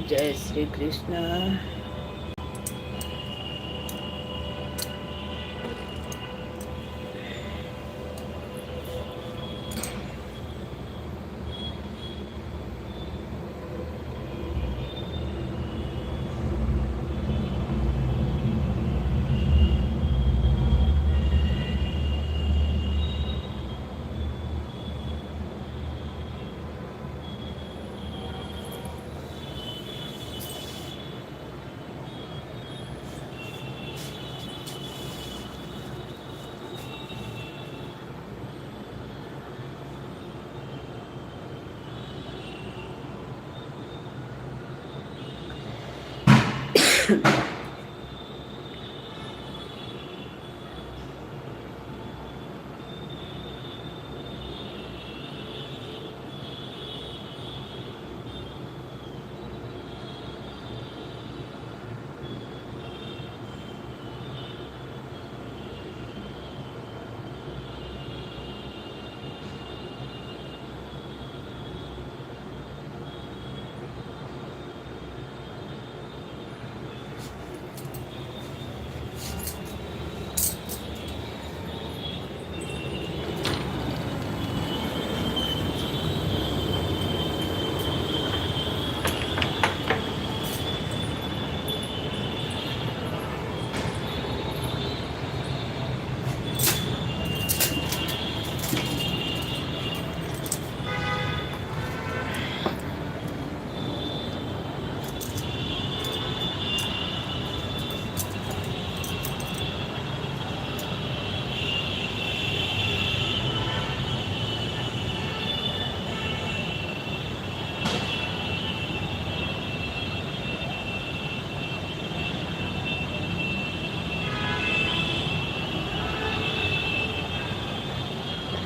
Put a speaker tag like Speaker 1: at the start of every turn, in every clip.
Speaker 1: જય શ્રી કૃષ્ણ.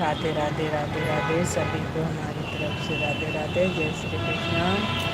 Speaker 1: राधे राधे राधे राधे सभी को हमारी तरफ से राधे राधे. जय श्री कृष्ण.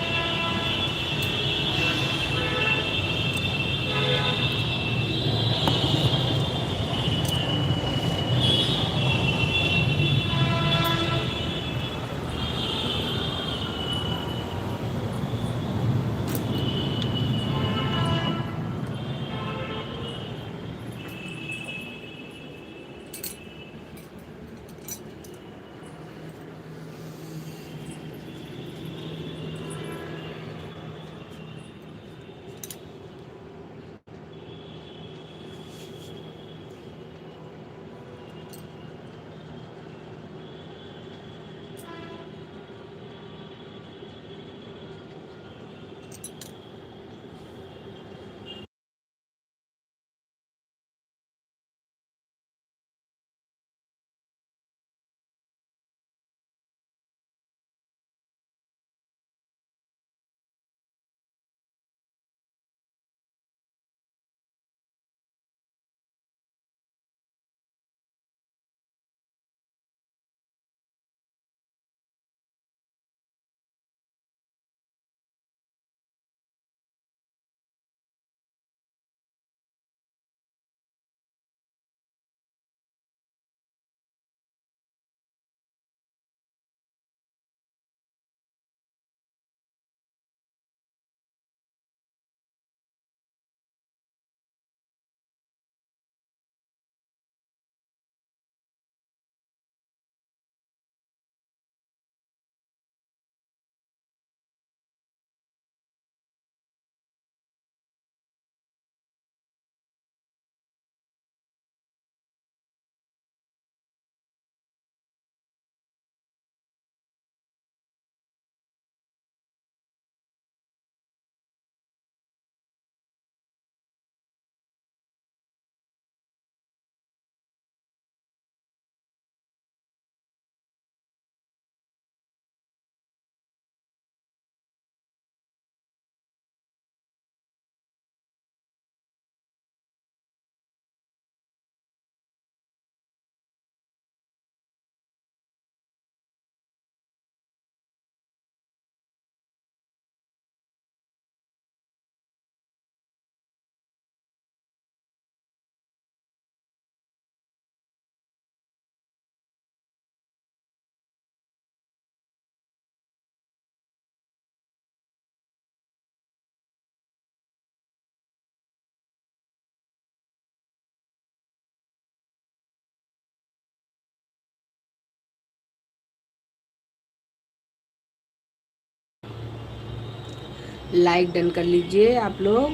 Speaker 1: लाइक डन कर लीजिए आप लोग।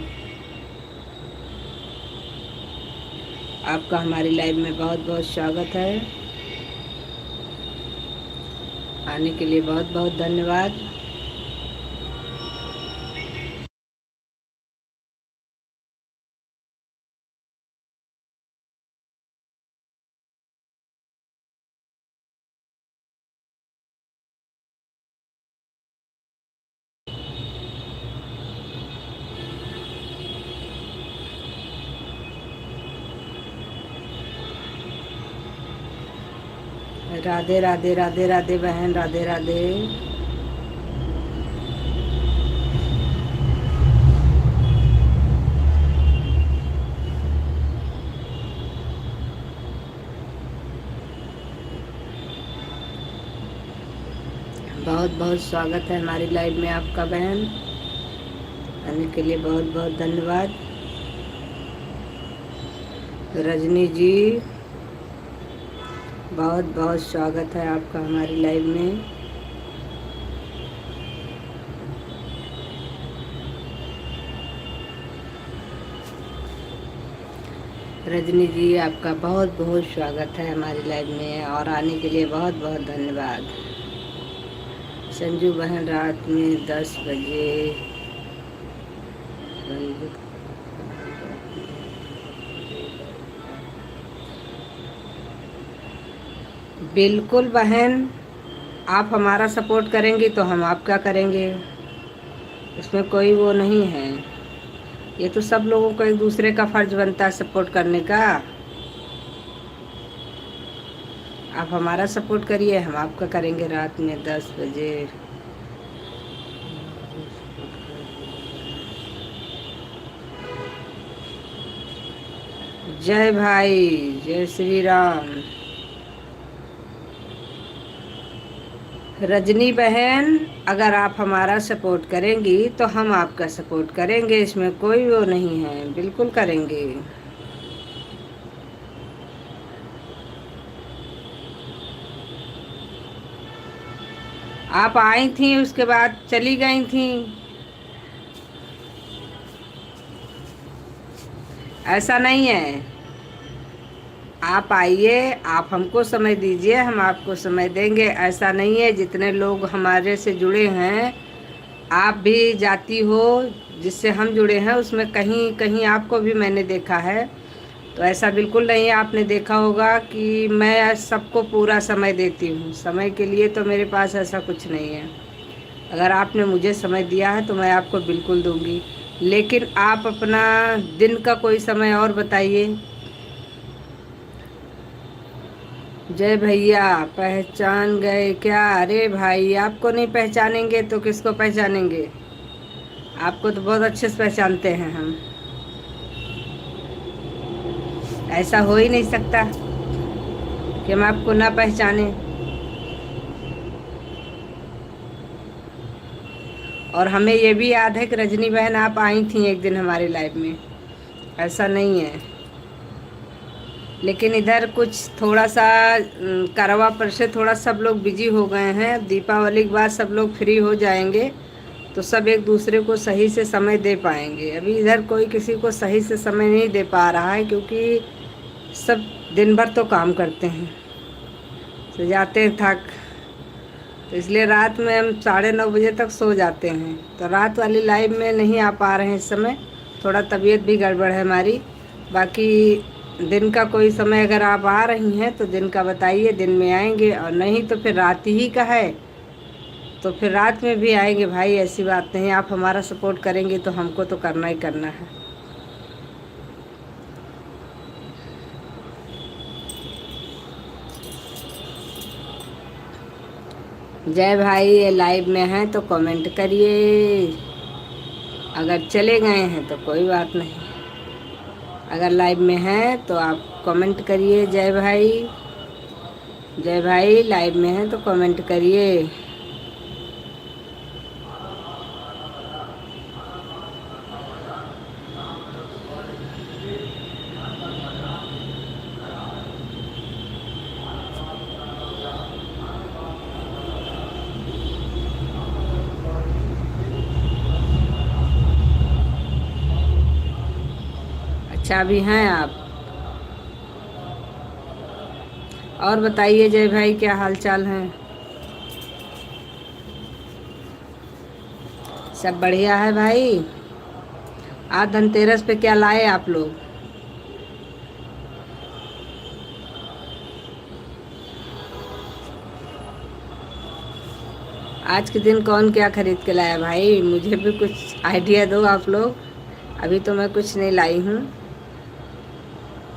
Speaker 1: आपका हमारी लाइव में बहुत बहुत स्वागत है। आने के लिए बहुत बहुत धन्यवाद। राधे राधे राधे राधे बहन, राधे राधे। बहुत बहुत स्वागत है हमारी लाइव में आपका बहन। आने के लिए बहुत बहुत धन्यवाद। रजनी जी, बहुत बहुत स्वागत है आपका हमारी लाइव में। रजनी जी, आपका बहुत बहुत स्वागत है हमारी लाइव में और आने के लिए बहुत बहुत धन्यवाद। संजू बहन, रात में 10 बजे बिल्कुल बहन, आप हमारा सपोर्ट करेंगी तो हम आपका करेंगे, इसमें कोई वो नहीं है। ये तो सब लोगों को एक दूसरे का फर्ज बनता है सपोर्ट करने का। आप हमारा सपोर्ट करिए, हम आपका करेंगे रात में 10 बजे। जय भाई, जय श्री राम। रजनी बहन, अगर आप हमारा सपोर्ट करेंगी तो हम आपका सपोर्ट करेंगे, इसमें कोई वो नहीं है, बिल्कुल करेंगे। आप आई थी, उसके बाद चली गई थी, ऐसा नहीं है। आप आइए, आप हमको समय दीजिए, हम आपको समय देंगे। ऐसा नहीं है, जितने लोग हमारे से जुड़े हैं, आप भी जाती हो जिससे हम जुड़े हैं, उसमें कहीं कहीं आपको भी मैंने देखा है। तो ऐसा बिल्कुल नहीं है, आपने देखा होगा कि मैं सबको पूरा समय देती हूँ। समय के लिए तो मेरे पास ऐसा कुछ नहीं है। अगर आपने मुझे समय दिया है तो मैं आपको बिल्कुल दूंगी, लेकिन आप अपना दिन का कोई समय और बताइए। जय भैया, पहचान गए क्या? अरे भाई, आपको नहीं पहचानेंगे तो किसको पहचानेंगे? आपको तो बहुत अच्छे से पहचानते हैं हम। ऐसा हो ही नहीं सकता कि हम आपको ना पहचाने। और हमें ये भी याद है कि रजनी बहन आप आई थी एक दिन हमारे लाइव में, ऐसा नहीं है। लेकिन इधर कुछ थोड़ा सा करवा पर से थोड़ा सब लोग बिजी हो गए हैं। दीपावली के बाद सब लोग फ्री हो जाएंगे तो सब एक दूसरे को सही से समय दे पाएंगे। अभी इधर कोई किसी को सही से समय नहीं दे पा रहा है, क्योंकि सब दिन भर तो काम करते हैं, तो जाते हैं थक, तो इसलिए रात में हम 9:30 बजे तक सो जाते हैं। तो रात वाली लाइव में नहीं आ पा रहे हैं इस समय, थोड़ा तबीयत भी गड़बड़ है हमारी। बाकी दिन का कोई समय अगर आप आ रही हैं तो दिन का बताइए, दिन में आएंगे, और नहीं तो फिर रात ही का है तो फिर रात में भी आएंगे भाई। ऐसी बात नहीं, आप हमारा सपोर्ट करेंगे तो हमको तो करना ही करना है। जय भाई, ये लाइव में हैं तो कमेंट करिए। अगर चले गए हैं तो कोई बात नहीं, अगर लाइव में हैं तो आप कमेंट करिए। जय भाई, जय भाई, लाइव में हैं तो कमेंट करिए। अच्छा भी हैं आप। और बताइए जय भाई, क्या हाल चाल है? सब बढ़िया है भाई। आज धनतेरस पे क्या लाए आप लोग? आज के दिन कौन क्या खरीद के लाया भाई? मुझे भी कुछ आइडिया दो आप लोग। अभी तो मैं कुछ नहीं लाई हूँ,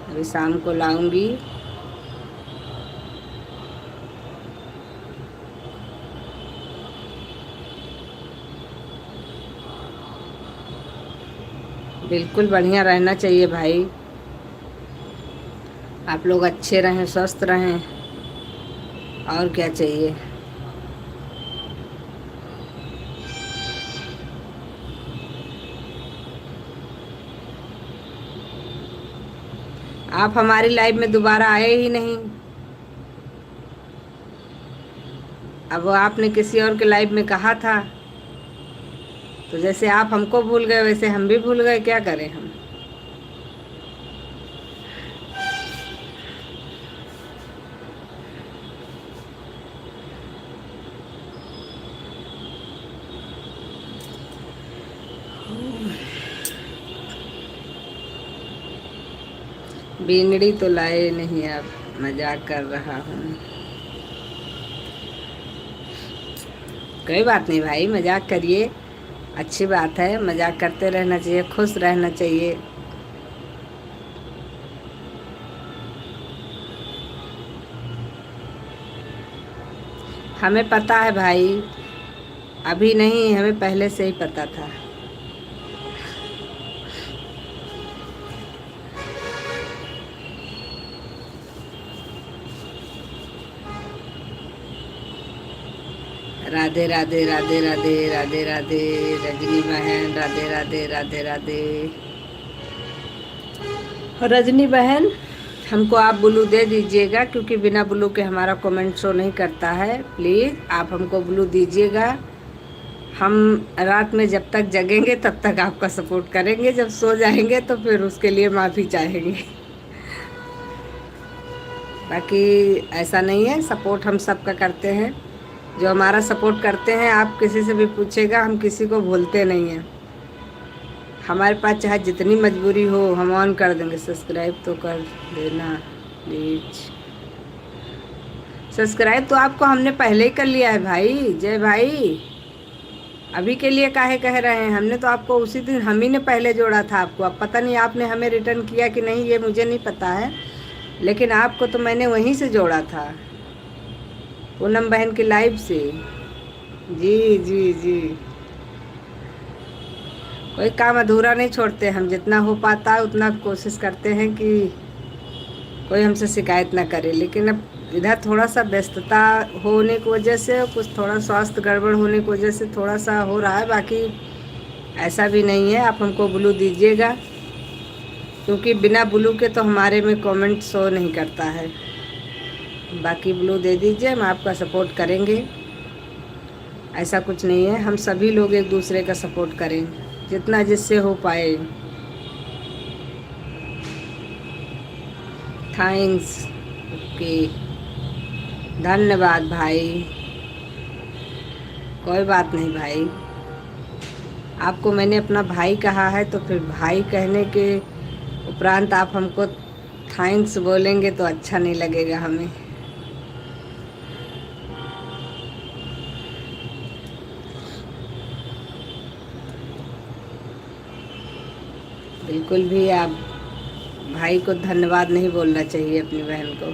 Speaker 1: अभी शाम को लाऊंगी। बिल्कुल बढ़िया रहना चाहिए भाई। आप लोग अच्छे रहें, स्वस्थ रहें, और क्या चाहिए। आप हमारी लाइफ में दोबारा आए ही नहीं। अब वो आपने किसी और के लाइफ में कहा था, तो जैसे आप हमको भूल गए वैसे हम भी भूल गए, क्या करें हम। बीनड़ी तो लाए नहीं आप, मजाक कर रहा हूँ। कोई बात नहीं भाई, मजाक करिए, अच्छी बात है। मजाक करते रहना चाहिए, खुश रहना चाहिए। हमें पता है भाई, अभी नहीं, हमें पहले से ही पता था। राधे राधे राधे राधे राधे राधे। रजनी बहन राधे राधे राधे राधे। रजनी बहन, हमको आप ब्लू दे दीजिएगा, क्योंकि बिना ब्लू के हमारा कमेंट शो नहीं करता है। प्लीज़ आप हमको ब्लू दीजिएगा। हम रात में जब तक जगेंगे तब तक आपका सपोर्ट करेंगे, जब सो जाएंगे तो फिर उसके लिए माफ़ी चाहेंगे। बाकी ऐसा नहीं है, सपोर्ट हम सबका करते हैं। जो हमारा सपोर्ट करते हैं, आप किसी से भी पूछेगा, हम किसी को भूलते नहीं हैं। हमारे पास चाहे जितनी मजबूरी हो हम ऑन कर देंगे। सब्सक्राइब तो कर देना प्लीज। सब्सक्राइब तो आपको हमने पहले ही कर लिया है भाई, जय भाई। अभी के लिए काहे कह रहे हैं? हमने तो आपको उसी दिन हम ही ने पहले जोड़ा था आपको। अब पता नहीं आपने हमें रिटर्न किया कि नहीं, ये मुझे नहीं पता है, लेकिन आपको तो मैंने वहीं से जोड़ा था, पूनम बहन की लाइव से। जी जी जी। कोई काम अधूरा नहीं छोड़ते हम, जितना हो पाता है उतना कोशिश करते हैं कि कोई हमसे शिकायत ना करे। लेकिन अब इधर थोड़ा सा व्यस्तता होने की वजह से, कुछ थोड़ा स्वास्थ्य गड़बड़ होने की वजह से थोड़ा सा हो रहा है। बाकी ऐसा भी नहीं है। आप हमको ब्लू दीजिएगा, क्योंकि बिना ब्लू के तो हमारे में कमेंट शो नहीं करता है। बाकी ब्लू दे दीजिए, हम आपका सपोर्ट करेंगे। ऐसा कुछ नहीं है, हम सभी लोग एक दूसरे का सपोर्ट करें जितना जिससे हो पाए। थैंक्स। ओके, धन्यवाद भाई। कोई बात नहीं भाई, आपको मैंने अपना भाई कहा है, तो फिर भाई कहने के उपरांत आप हमको थैंक्स बोलेंगे तो अच्छा नहीं लगेगा हमें। बिल्कुल भी आप भाई को धन्यवाद नहीं बोलना चाहिए अपनी बहन को।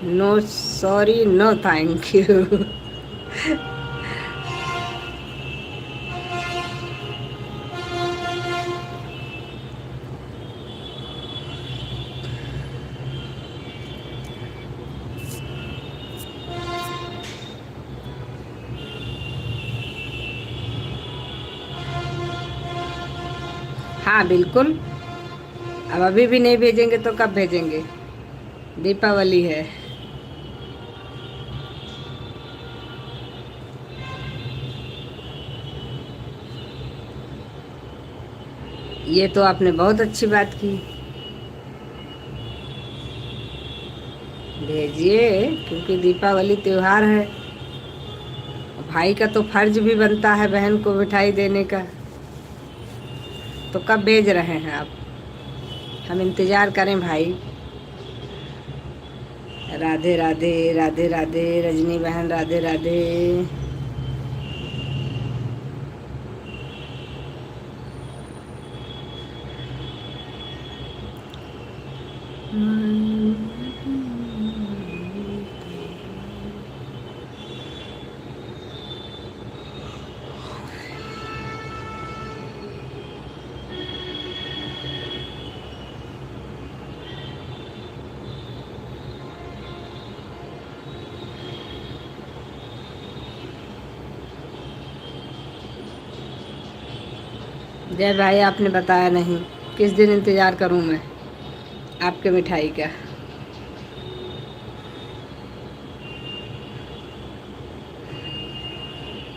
Speaker 1: No sorry, no thank you. हाँ बिल्कुल, अब अभी भी नहीं भेजेंगे तो कब भेजेंगे? दीपावली है। ये तो आपने बहुत अच्छी बात की। भेजिए, क्योंकि दीपावली त्योहार है। भाई का तो फर्ज भी बनता है बहन को मिठाई देने का। तो कब भेज रहे हैं आप? हम इंतज़ार करें भाई। राधे राधे, राधे राधे रजनी बहन, राधे राधे। जय भाई, आपने बताया नहीं, किस दिन इंतज़ार करूं मैं आपके मिठाई का?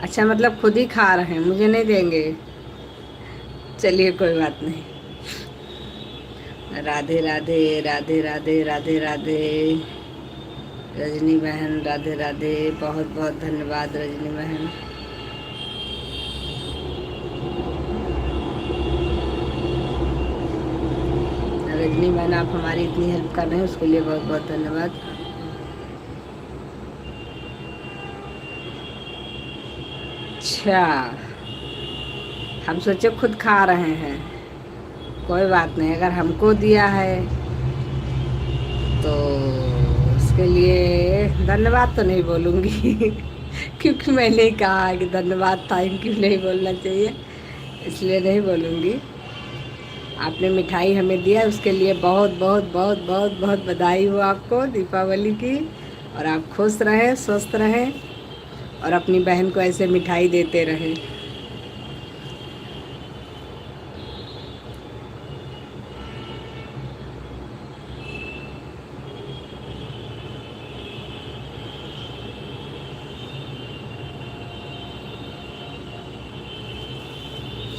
Speaker 1: अच्छा, मतलब खुद ही खा रहे हैं, मुझे नहीं देंगे? चलिए कोई बात नहीं। राधे राधे, राधे राधे, राधे राधे रजनी बहन, राधे राधे। बहुत बहुत धन्यवाद रजनी बहन। रजनी बहन, आप हमारी इतनी हेल्प कर रहे हैं, उसके लिए बहुत बहुत धन्यवाद। अच्छा, हम सोचे खुद खा रहे हैं। कोई बात नहीं, अगर हमको दिया है तो उसके लिए धन्यवाद तो नहीं बोलूँगी क्योंकि मैंने ही कहा कि धन्यवाद थैंक यू नहीं बोलना चाहिए, इसलिए नहीं बोलूँगी। आपने मिठाई हमें दिया, उसके लिए बहुत बहुत बहुत बहुत बहुत बधाई हो आपको दीपावली की। और आप खुश रहें, स्वस्थ रहें, और अपनी बहन को ऐसे मिठाई देते रहें।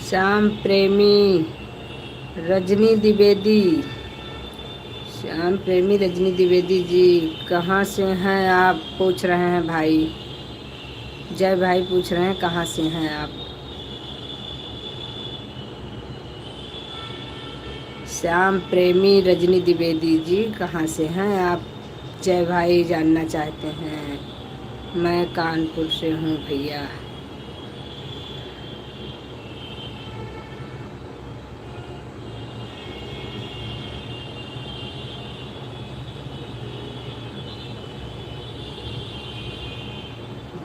Speaker 1: श्याम प्रेमी रजनी द्विवेदी, श्याम प्रेमी रजनी द्विवेदी जी, कहाँ से हैं आप? पूछ रहे हैं भाई, जय भाई पूछ रहे हैं कहाँ से हैं आप? श्याम प्रेमी रजनी द्विवेदी जी, कहाँ से हैं आप? जय भाई जानना चाहते हैं। मैं कानपुर से हूँ भैया।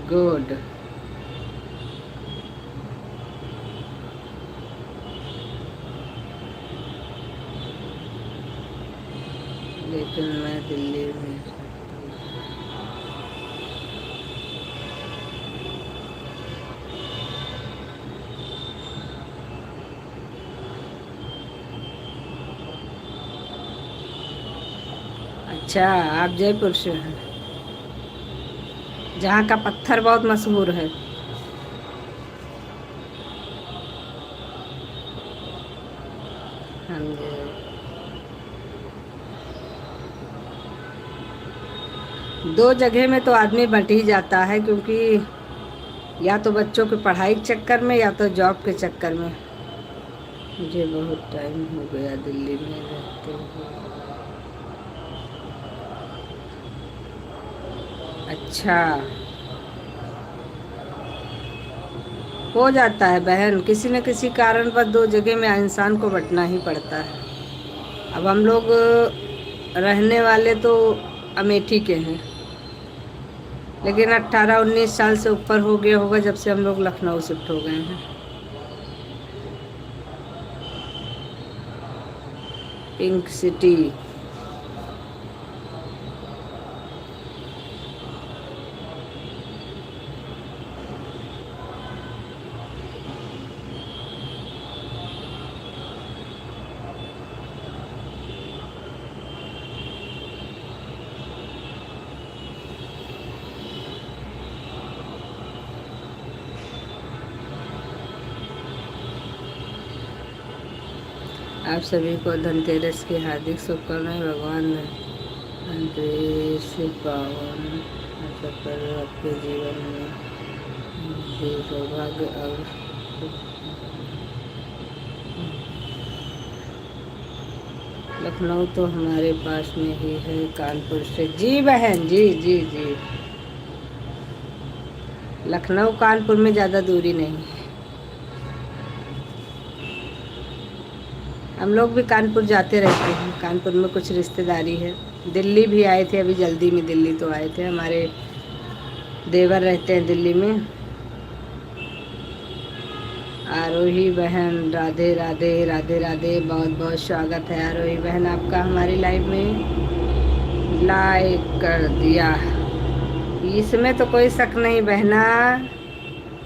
Speaker 1: गुड। लेकिन मैं दिल्ली में। अच्छा, आप जयपुर से हैं, जहाँ का पत्थर बहुत मशहूर है। हाँ जी। दो जगह में तो आदमी बट ही जाता है, क्योंकि या तो बच्चों की पढ़ाई के चक्कर में या तो जॉब के चक्कर में। मुझे बहुत टाइम हो गया दिल्ली में रहते हुए। अच्छा, हो जाता है बहन, किसी न किसी कारण पर दो जगह में इंसान को बटना ही पड़ता है। अब हम लोग रहने वाले तो अमेठी के हैं, लेकिन 18-19 साल से ऊपर हो गया होगा जब से हम लोग लखनऊ शिफ्ट हो गए हैं। Pink city. आप सभी को धनतेरस की हार्दिक शुभकामनाएं। भगवान धनतेरस से पावन अवसर पर आपके जीवन में भी सौभाग्य और लखनऊ तो हमारे पास में ही है, कानपुर से। जी बहन, जी जी जी, लखनऊ कानपुर में ज़्यादा दूरी नहीं है। हम लोग भी कानपुर जाते रहते हैं, कानपुर में कुछ रिश्तेदारी है। दिल्ली भी आए थे, अभी जल्दी में दिल्ली तो आए थे, हमारे देवर रहते हैं दिल्ली में। आरोही बहन, राधे राधे राधे राधे, बहुत बहुत स्वागत है आरोही बहन आपका हमारी लाइव में। लाइक कर दिया, इसमें तो कोई शक नहीं बहना,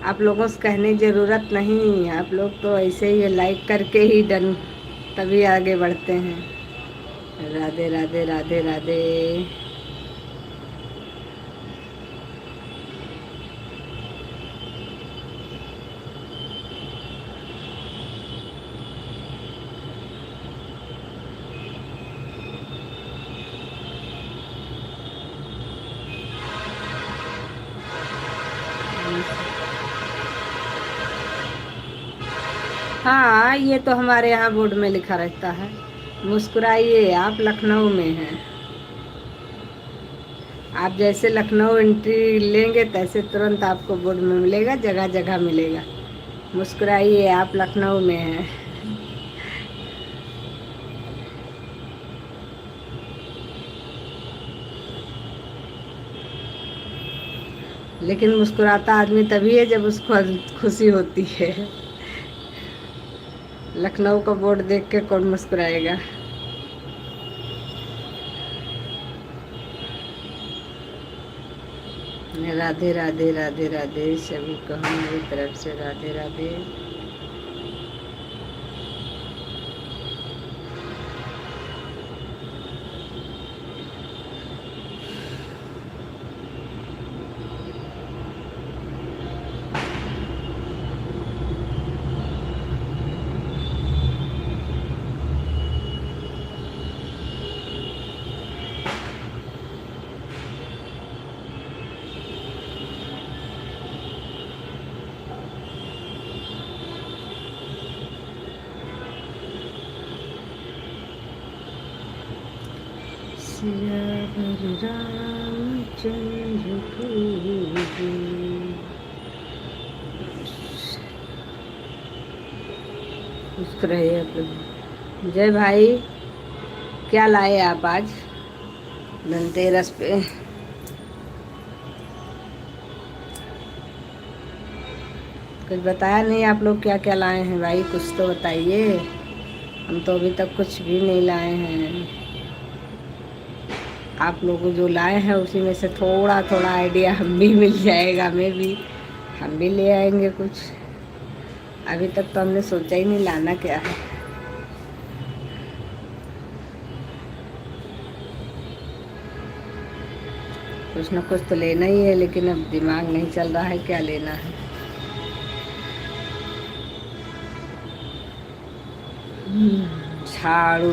Speaker 1: आप लोगों से कहने की ज़रूरत नहीं, आप लोग तो ऐसे ही लाइक करके ही डन, तभी आगे बढ़ते हैं। राधे राधे राधे राधे। हाँ, ये तो हमारे यहाँ बोर्ड में लिखा रहता है, मुस्कुराइए आप लखनऊ में हैं। आप जैसे लखनऊ एंट्री लेंगे तैसे तुरंत आपको बोर्ड में मिलेगा, जगह जगह मिलेगा, मुस्कुराइए आप लखनऊ में हैं। लेकिन मुस्कुराता आदमी तभी है जब उसको खुशी होती है। लखनऊ का बोर्ड देख के कौन मुस्कुराएगा। राधे राधे राधे राधे, सभी को हमारी तरफ से राधे राधे। सियावर रामचंद्र की खुश रहिए आप लोग। जय भाई, क्या लाए आप आज धनतेरस पे? कुछ बताया नहीं आप लोग क्या क्या लाए हैं भाई, कुछ तो बताइए। हम तो अभी तक कुछ भी नहीं लाए हैं। आप लोग जो लाए हैं उसी में से थोड़ा थोड़ा आइडिया हम भी मिल जाएगा, हम भी ले आएंगे कुछ। अभी तक तो हमने सोचा ही नहीं लाना क्या है। कुछ ना कुछ तो लेना ही है, लेकिन अब दिमाग नहीं चल रहा है क्या लेना है। झाड़ू,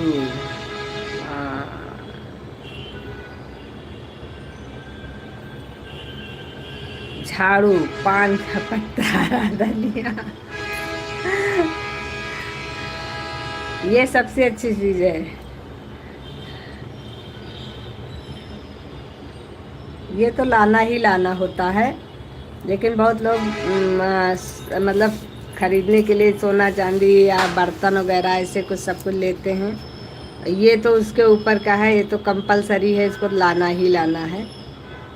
Speaker 1: झाड़ू, पान का पत्ता, धनिया, ये सबसे अच्छी चीज है। ये तो लाना ही लाना होता है, लेकिन बहुत लोग मतलब खरीदने के लिए सोना चांदी या बर्तन वगैरह ऐसे कुछ सब कुछ लेते हैं। ये तो उसके ऊपर का है, ये तो कंपलसरी है, इसको लाना ही लाना है।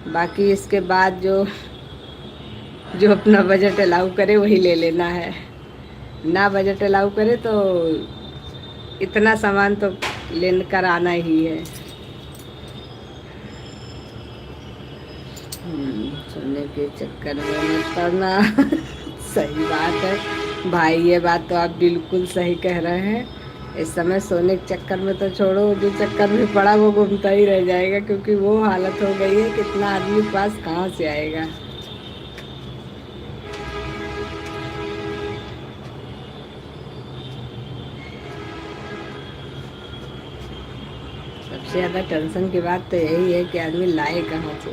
Speaker 1: बाकी इसके बाद जो अपना बजट अलाउ करे वही ले लेना है। ना बजट अलाउ करे तो इतना सामान तो लेकर आना ही है। सोने के चक्कर में मत पड़ना। सही बात है भाई, ये बात तो आप बिल्कुल सही कह रहे हैं। इस समय सोने के चक्कर में तो छोड़ो, जो चक्कर में पड़ा वो घूमता ही रह जाएगा, क्योंकि वो हालत हो गई है, कितना आदमी के पास कहाँ से आएगा। सबसे ज़्यादा टेंशन की बात तो यही है कि आदमी लाए कहाँ से।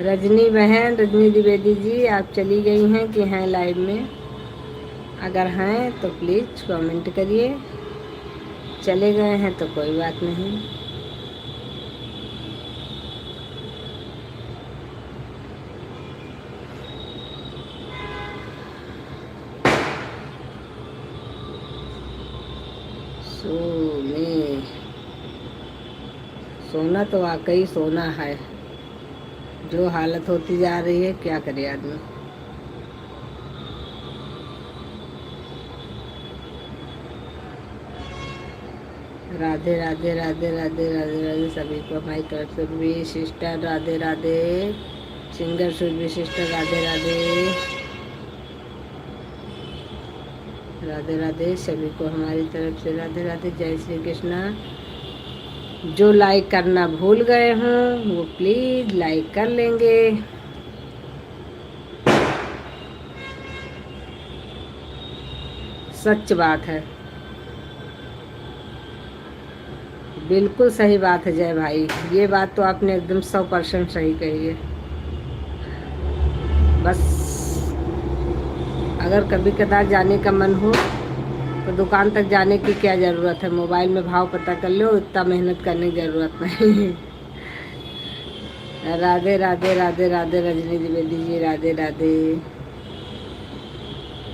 Speaker 1: रजनी बहन, रजनी द्विवेदी जी, आप चली गई हैं कि हैं लाइव में? अगर हैं तो प्लीज़ कमेंट करिए। चले गए हैं तो कोई बात नहीं। सोना तो वाकई सोना है। जो हालत होती जा रही है, क्या करे आदमी। राधे राधे राधे राधे राधे राधे सभी को हमारी तरफ से भी sister Radhe Radhe. Singer Surabhi sister Radhe Radhe Radhe Radhe सभी को हमारी तरफ से राधे राधे। जय श्री कृष्णा। जो लाइक करना भूल गए हों वो प्लीज लाइक कर लेंगे। सच बात है, बिल्कुल सही बात है जय भाई। ये बात तो आपने एकदम 100% सही कही है। बस अगर कभी कदार जाने का मन हो तो दुकान तक जाने की क्या ज़रूरत है, मोबाइल में भाव पता कर लो, इतना मेहनत करने की ज़रूरत नहीं। राधे राधे राधे राधे रजनी द्विवेदी जी, राधे राधे।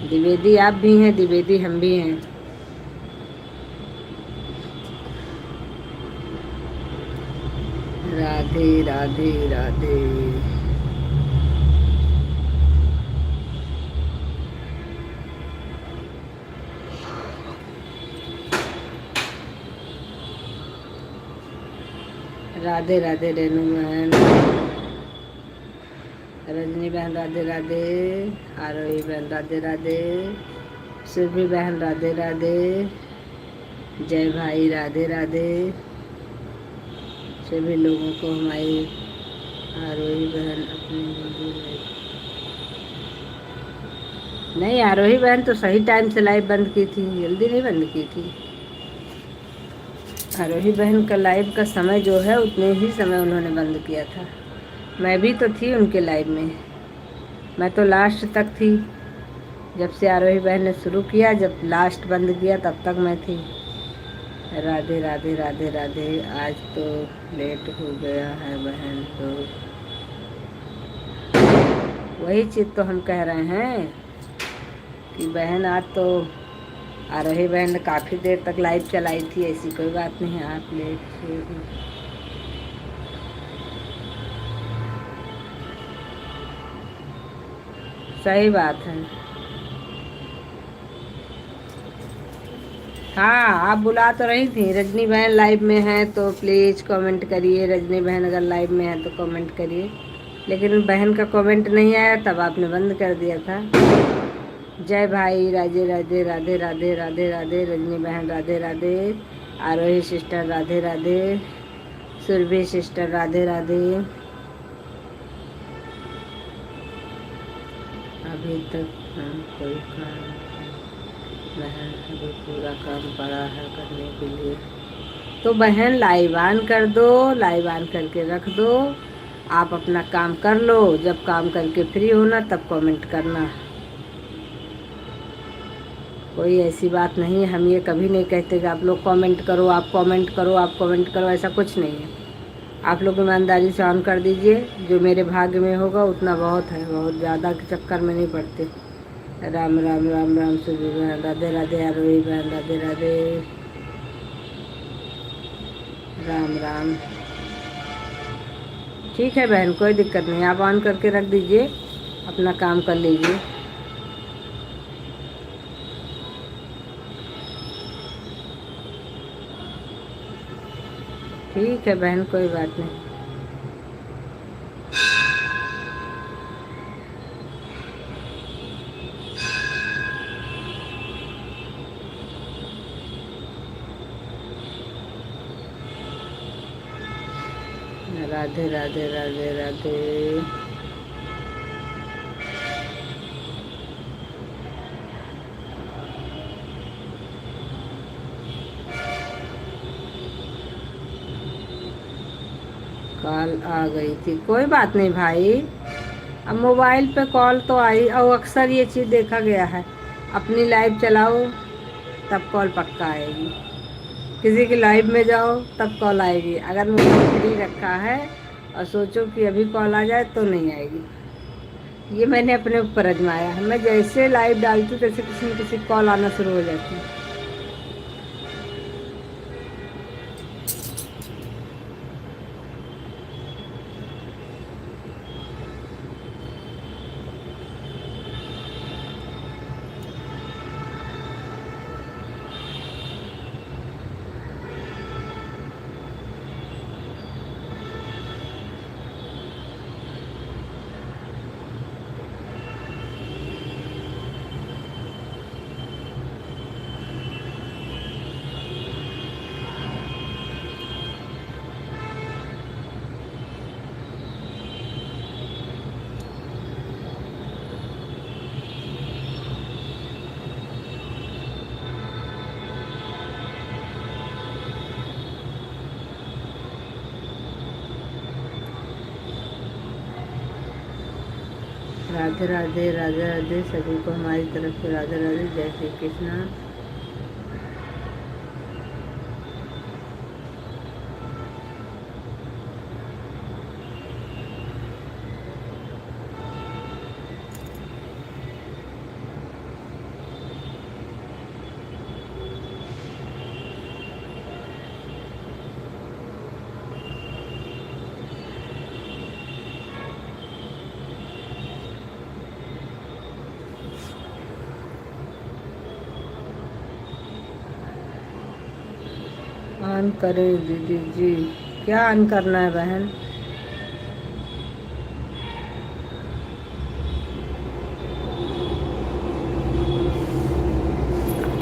Speaker 1: द्विवेदी आप भी हैं, द्विवेदी हम भी हैं। राधे राधे राधे। राधे राधे रेणु बहन, रजनी बहन राधे राधे, आरोही बहन राधे राधे, सुरभि बहन राधे राधे, जय भाई राधे राधे। सभी लोगों को हमारी आरोही बहन अपनी नहीं, आरोही बहन तो सही टाइम से लाइव बंद की थी, जल्दी नहीं बंद की थी। आरोही बहन का लाइव का समय जो है उतने ही समय उन्होंने बंद किया था। मैं भी तो थी उनके लाइव में, मैं तो लास्ट तक थी। जब से आरोही बहन ने शुरू किया, जब लास्ट बंद किया तब तक मैं थी। राधे राधे राधे राधे। आज तो लेट हो गया है बहन, तो वही चीज़ तो हम कह रहे हैं कि बहन आज तो आरोही बहन ने काफ़ी देर तक लाइव चलाई थी, ऐसी कोई बात नहीं है। आप लेट सही बात है। हाँ, आप बुला तो रही थी। रजनी बहन लाइव में है तो प्लीज़ कमेंट करिए। रजनी बहन अगर लाइव में है तो कमेंट करिए, लेकिन बहन का कमेंट नहीं आया, तब आपने बंद कर दिया था। जय भाई, राधे राधे राधे राधे राधे राधे। रजनी बहन राधे राधे, आरोही सिस्टर राधे राधे, सुरभि सिस्टर राधे राधे। अभी तक हम कोई काम बहन, अभी पूरा काम पड़ा है करने के लिए। तो बहन लाइव ऑन कर दो, लाइव ऑन करके रख दो। आप अपना काम कर लो, जब काम करके फ्री होना तब कमेंट करना। कोई ऐसी बात नहीं है, हम ये कभी नहीं कहते कि आप लोग कमेंट करो, आप कमेंट करो, आप कमेंट करो, ऐसा कुछ नहीं है। आप लोग ईमानदारी से ऑन कर दीजिए, जो मेरे भाग्य में होगा उतना बहुत है, बहुत ज़्यादा के चक्कर में नहीं पड़ते। राम राम राम राम सुबह बहन राधे राधे, आरोही बहन राधे राधे, राम राम। ठीक है बहन, कोई दिक्कत नहीं, आप ऑन करके रख दीजिए, अपना काम कर लीजिए। ठीक है बहन, कोई बात नहीं। राधे राधे राधे राधे। कॉल आ गई थी, कोई बात नहीं भाई। अब मोबाइल पे कॉल तो आई, और अक्सर ये चीज़ देखा गया है, अपनी लाइव चलाओ तब कॉल पक्का आएगी, किसी की लाइव में जाओ तब कॉल आएगी। अगर मोबाइल फ्री रखा है और सोचो कि अभी कॉल आ जाए तो नहीं आएगी। ये मैंने अपने ऊपर आजमाया है, मैं जैसे लाइव डालती हूँ तैसे किसी न किसी कॉल आना शुरू हो जाती है। राधे राधे, राधे राधे सभी को हमारी तरफ से राधे राधे, जय श्री कृष्ण। ऑन करें दीदी जी, क्या ऑन करना है बहन?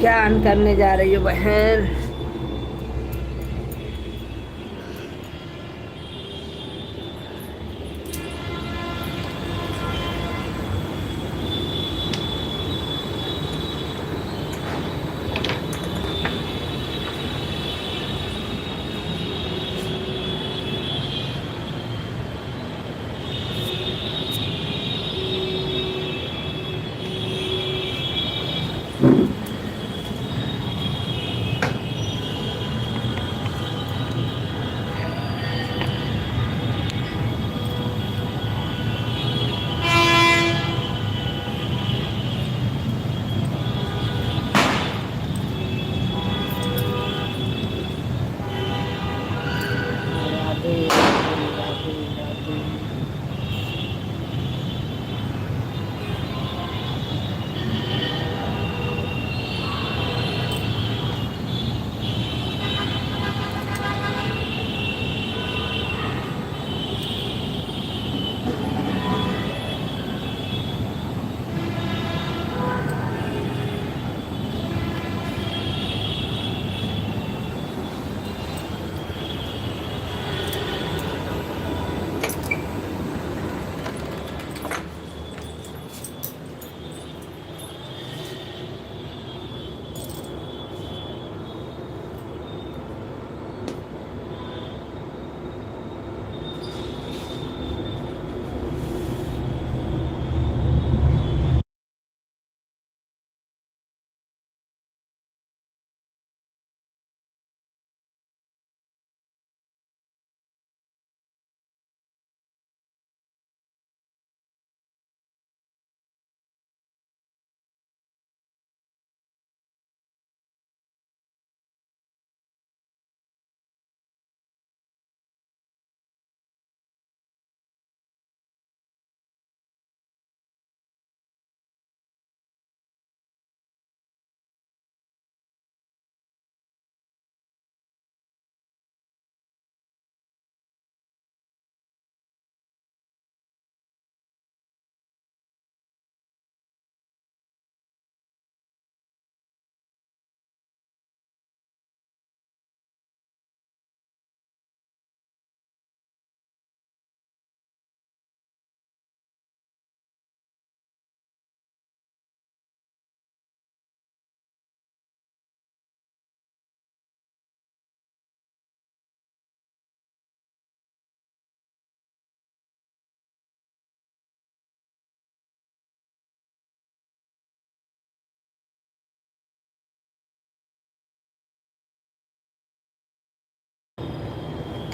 Speaker 1: क्या ऑन करने जा रही हो बहन?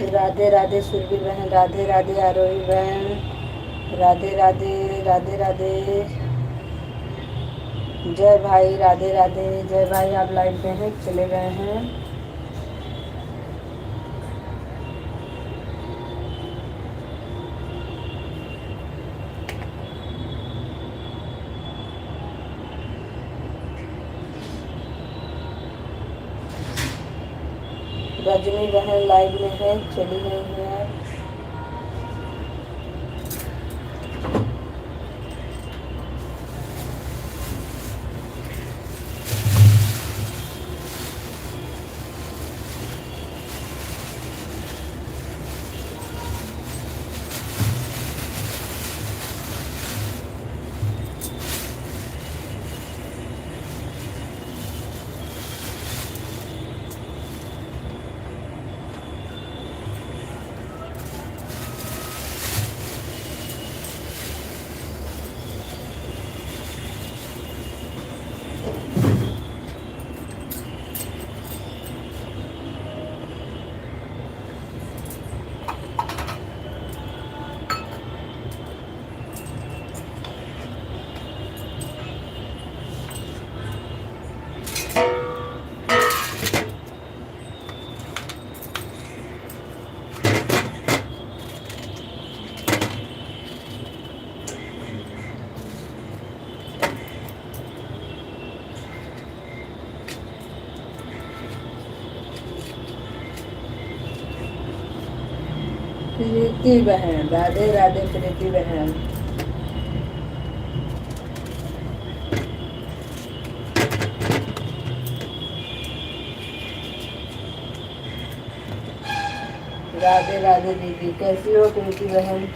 Speaker 1: राधे राधे सुरभि बहन, राधे राधे आरोही बहन, राधे राधे राधे राधे। जय भाई, राधे राधे। जय भाई, आप लाइव में हैं, चले गए हैं। रजनी बहन लाइव में है, चली गई है। प्रीति बहन, राधे राधे प्रीति बहन। राधे राधे दीदी, कैसी हो प्रीति बहन?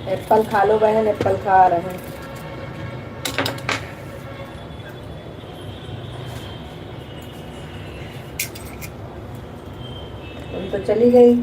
Speaker 1: एप्पल खा लो बहन, एप्पल खा रहे हैं। तुम तो चली गई।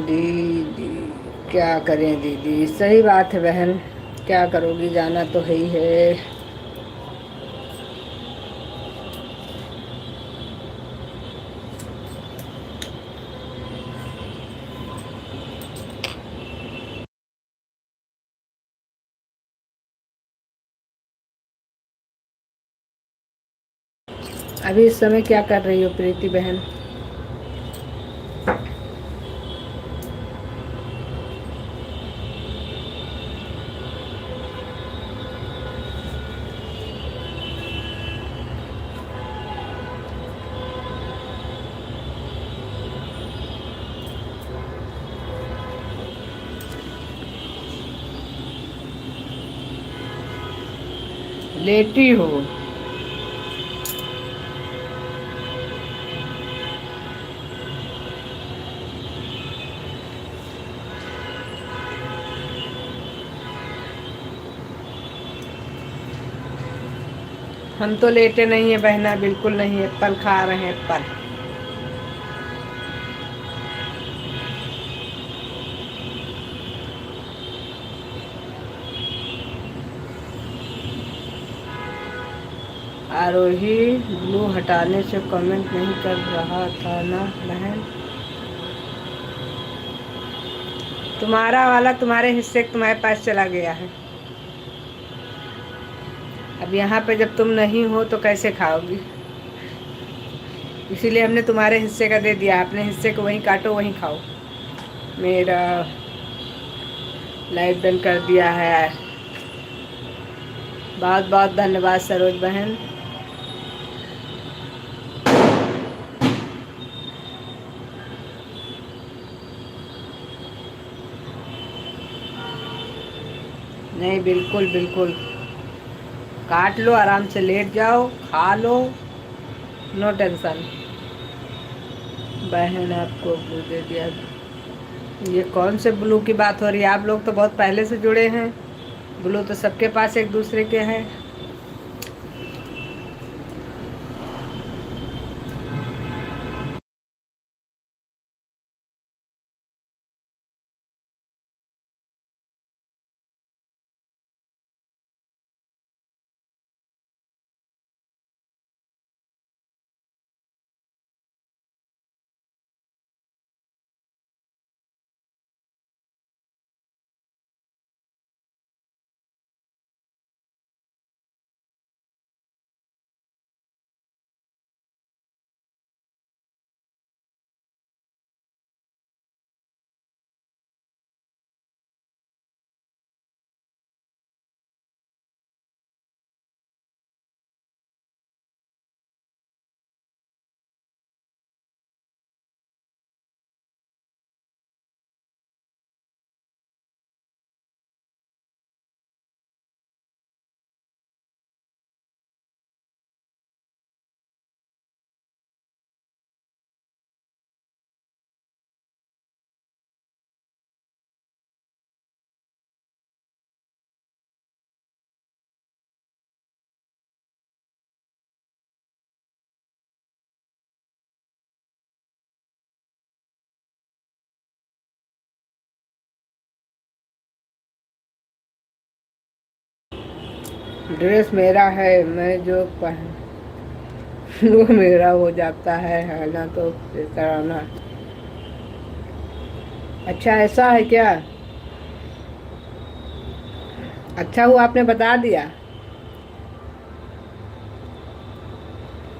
Speaker 1: दीदी क्या करें दीदी, सही बात है बहन, क्या करोगी, जाना तो है ही है। अभी इस समय क्या कर रही हो प्रीति बहन? लेटी हो? हम तो लेटे नहीं है बहना, बिल्कुल नहीं। एप्पल खा रहे हैं, एप्पल। आरोही ब्लू हटाने से कमेंट नहीं कर रहा था ना बहन? तुम्हारा वाला तुम्हारे हिस्से तुम्हारे पास चला गया है। अब यहाँ पे जब तुम नहीं हो तो कैसे खाओगी? इसीलिए हमने तुम्हारे हिस्से का दे दिया। अपने हिस्से को वहीं काटो, वहीं खाओ। मेरा लाइट बंद कर दिया है। बहुत बहुत धन्यवाद सरोज बहन। नहीं, बिल्कुल बिल्कुल। काट लो, आराम से लेट जाओ, खा लो, नो टेंशन। बहन आपको ब्लू दे दिया। ये कौन से ब्लू की बात हो रही है? आप लोग तो बहुत पहले से जुड़े हैं। ब्लू तो सबके पास एक दूसरे के हैं। ड्रेस मेरा है, मैं जो पहन वो मेरा हो जाता है ना? तो इस तरह ना। अच्छा, ऐसा है क्या? अच्छा हुआ आपने बता दिया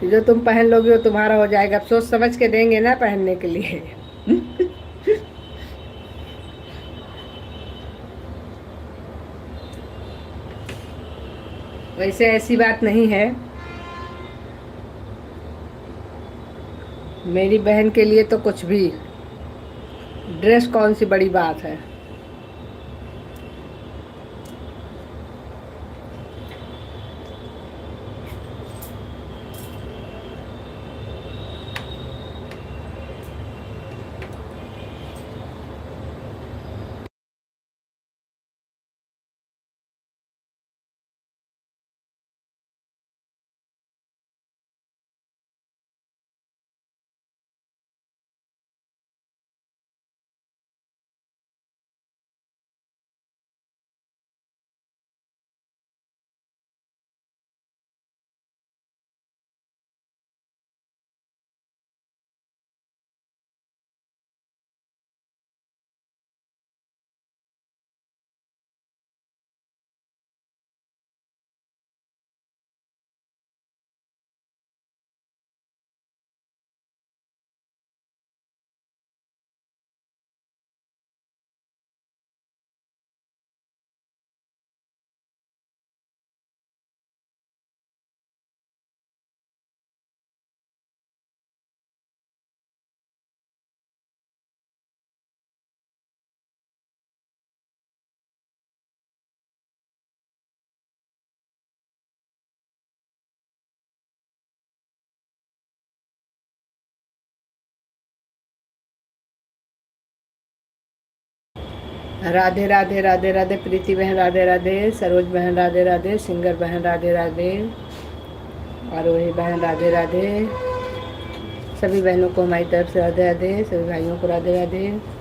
Speaker 1: कि जो तुम पहन लोगे वो तुम्हारा हो जाएगा। अब सोच समझ के देंगे ना पहनने के लिए। वैसे ऐसी बात नहीं है। मेरी बहन के लिए तो कुछ भी। ड्रेस कौन सी बड़ी बात है? राधे राधे राधे राधे। प्रीति बहन राधे राधे। सरोज बहन राधे राधे। सिंगर बहन राधे राधे। आरोही बहन राधे राधे। सभी बहनों को हमारी तरफ से राधे राधे। सभी भाइयों को राधे राधे।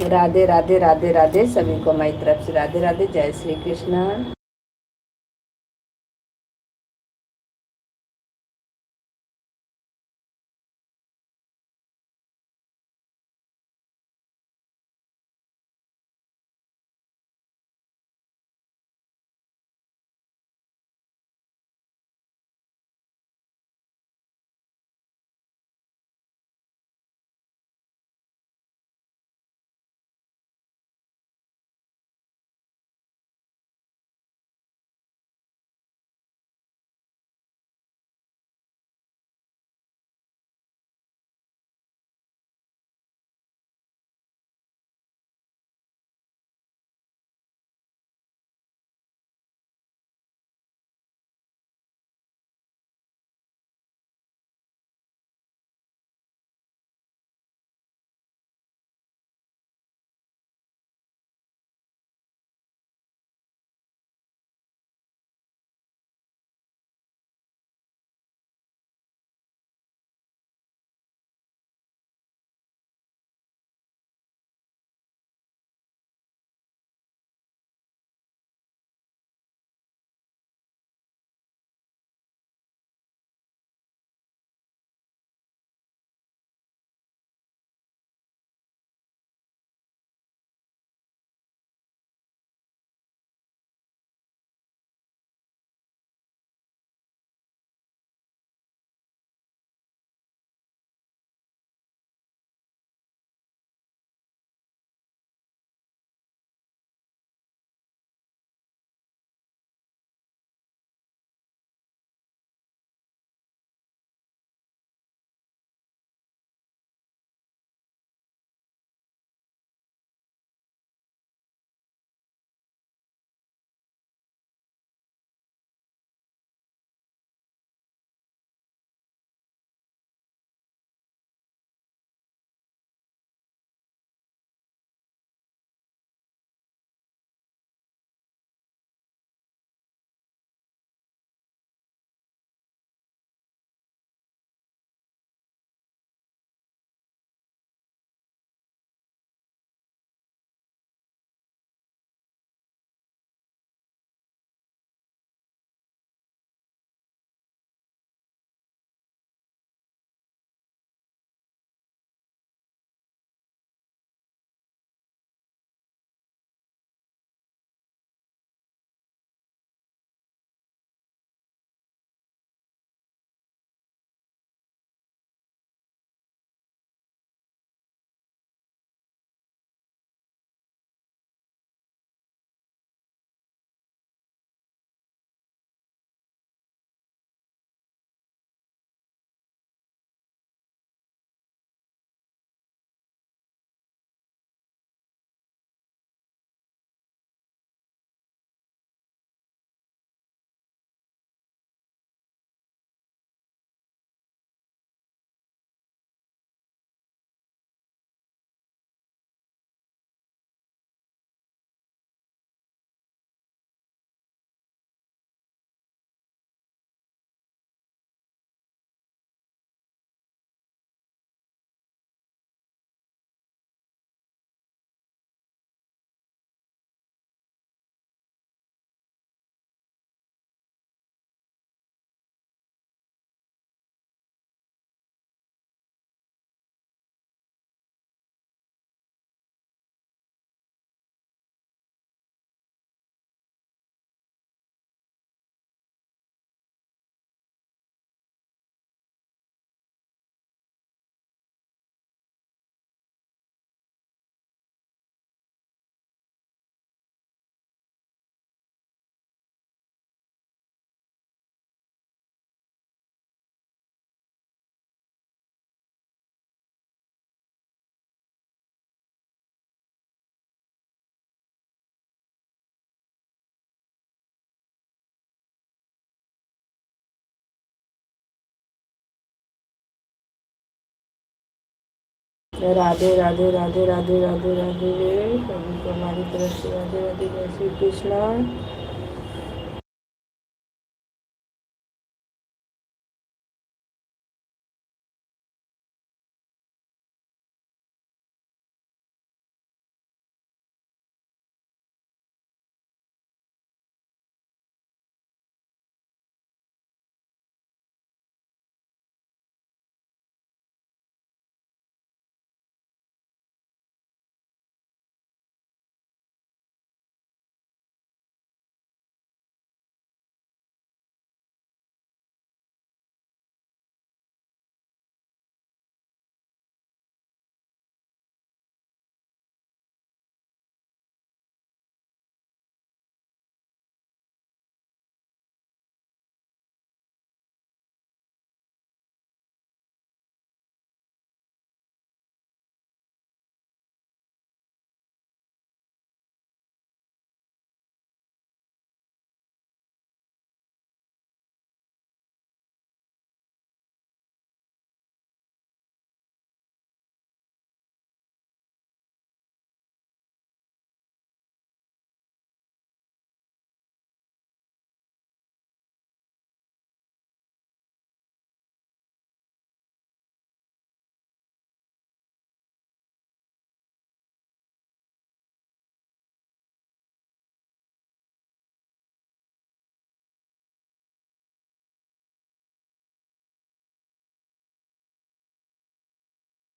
Speaker 1: राधे राधे राधे राधे, सभी को हमारी तरफ से राधे राधे, जय श्री कृष्ण। राधे राधे राधे राधे राधे राधे, सभी को हमारी तरफ से राधे राधे, जय श्री कृष्ण।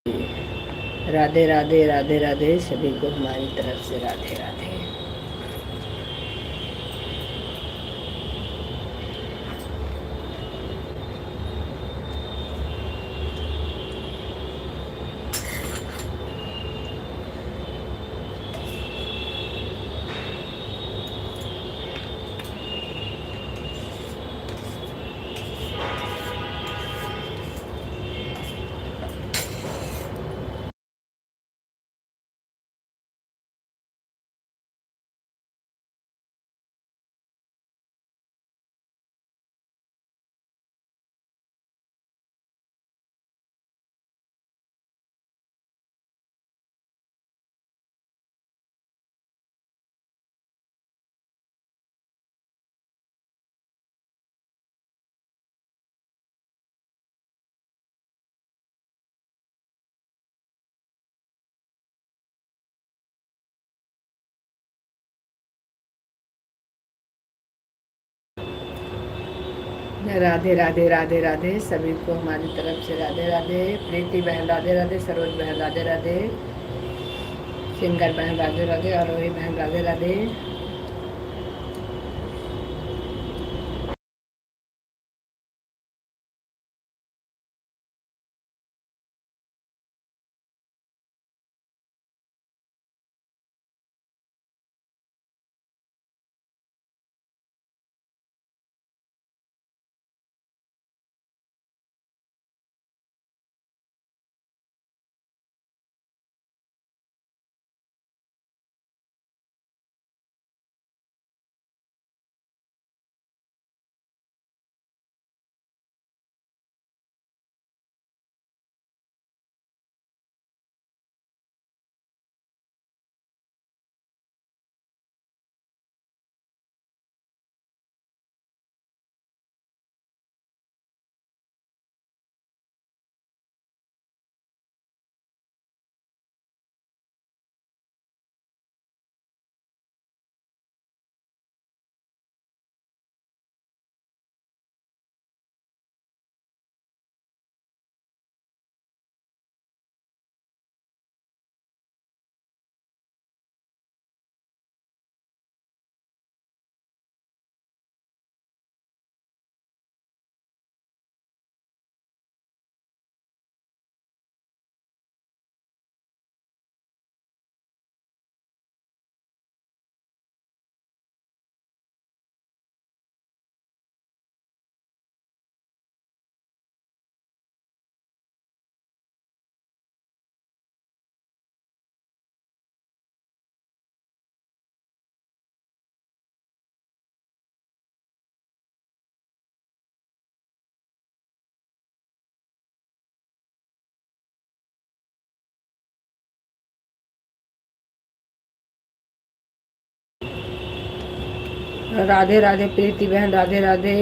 Speaker 1: राधे राधे राधे राधे, सभी को हमारी तरफ से राधे राधे। राधे राधे राधे राधे, सभी को हमारी तरफ से राधे राधे। प्रीति बहन राधे राधे, सरोज बहन राधे राधे, सिंगर बहन राधे राधे, और वही बहन राधे राधे। राधे राधे प्रीति बहन, राधे राधे।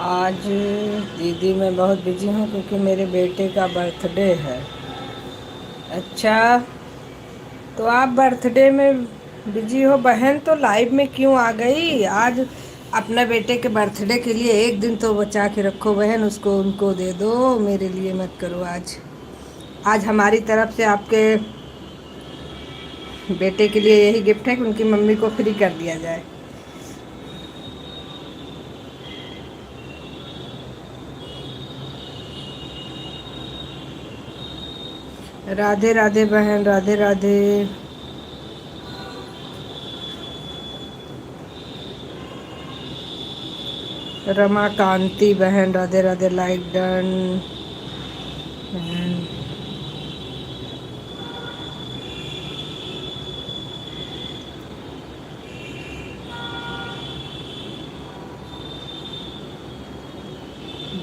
Speaker 1: आज दीदी मैं बहुत बिजी हूँ क्योंकि मेरे बेटे का बर्थडे है। अच्छा, तो आप बर्थडे में बिजी हो बहन, तो लाइव में क्यों आ गई आज? अपने बेटे के बर्थडे के लिए एक दिन तो बचा के रखो बहन, उसको उनको दे दो, मेरे लिए मत करो आज। आज हमारी तरफ से आपके बेटे के लिए यही गिफ्ट है कि उनकी मम्मी को फ्री कर दिया जाए। राधे राधे बहन, राधे राधे। रमा कांति बहन, राधे राधे, लाइक डन।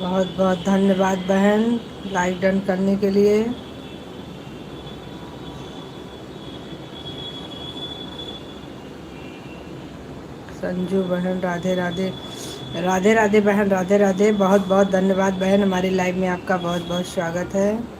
Speaker 1: बहुत बहुत धन्यवाद बहन लाइक डन करने के लिए। संजू बहन, राधे राधे, राधे राधे बहन, राधे राधे। बहुत बहुत धन्यवाद बहन, हमारी लाइव में आपका बहुत बहुत स्वागत है।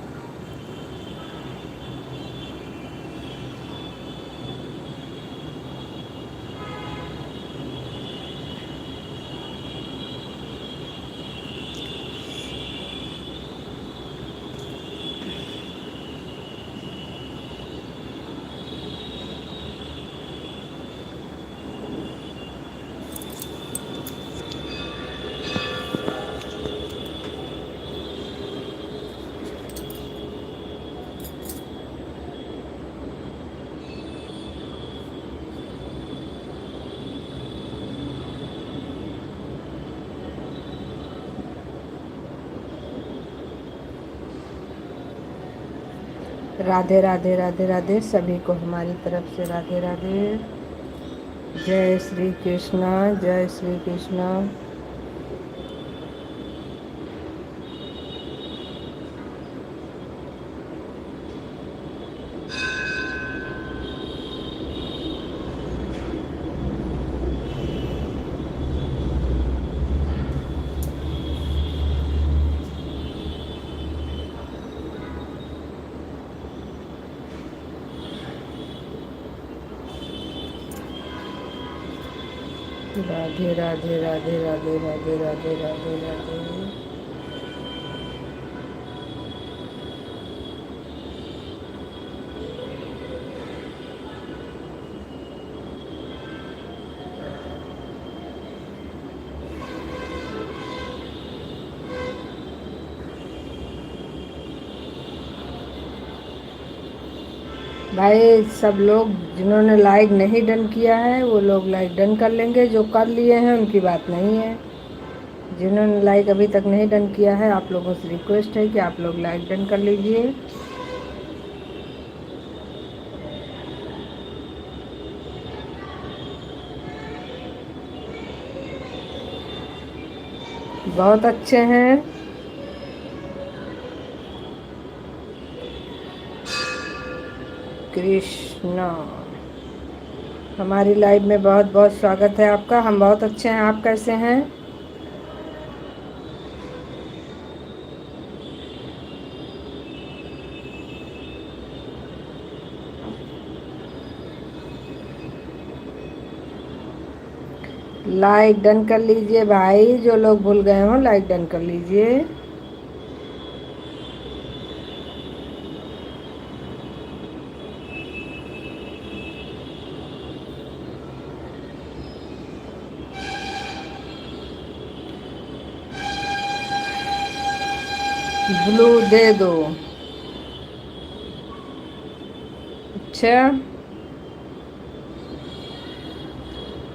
Speaker 1: राधे राधे, राधे राधे सभी को हमारी तरफ से राधे राधे। जय श्री कृष्णा, जय श्री कृष्णा। राधे राधे, राधे राधे, राधे राधे, राधे राधे। भाई सब लोग जिन्होंने लाइक नहीं डन किया है वो लोग लाइक डन कर लेंगे, जो कर लिए हैं उनकी बात नहीं है। जिन्होंने लाइक अभी तक नहीं डन किया है, आप लोगों से रिक्वेस्ट है कि आप लोग लाइक डन कर लीजिए। बहुत अच्छे हैं। कृष्णा, हमारी लाइव में बहुत बहुत स्वागत है आपका। हम बहुत अच्छे हैं, आप कैसे हैं? लाइक डन कर लीजिए भाई, जो लोग भूल गए हो लाइक डन कर लीजिए। ब्लू दे दो। अच्छा,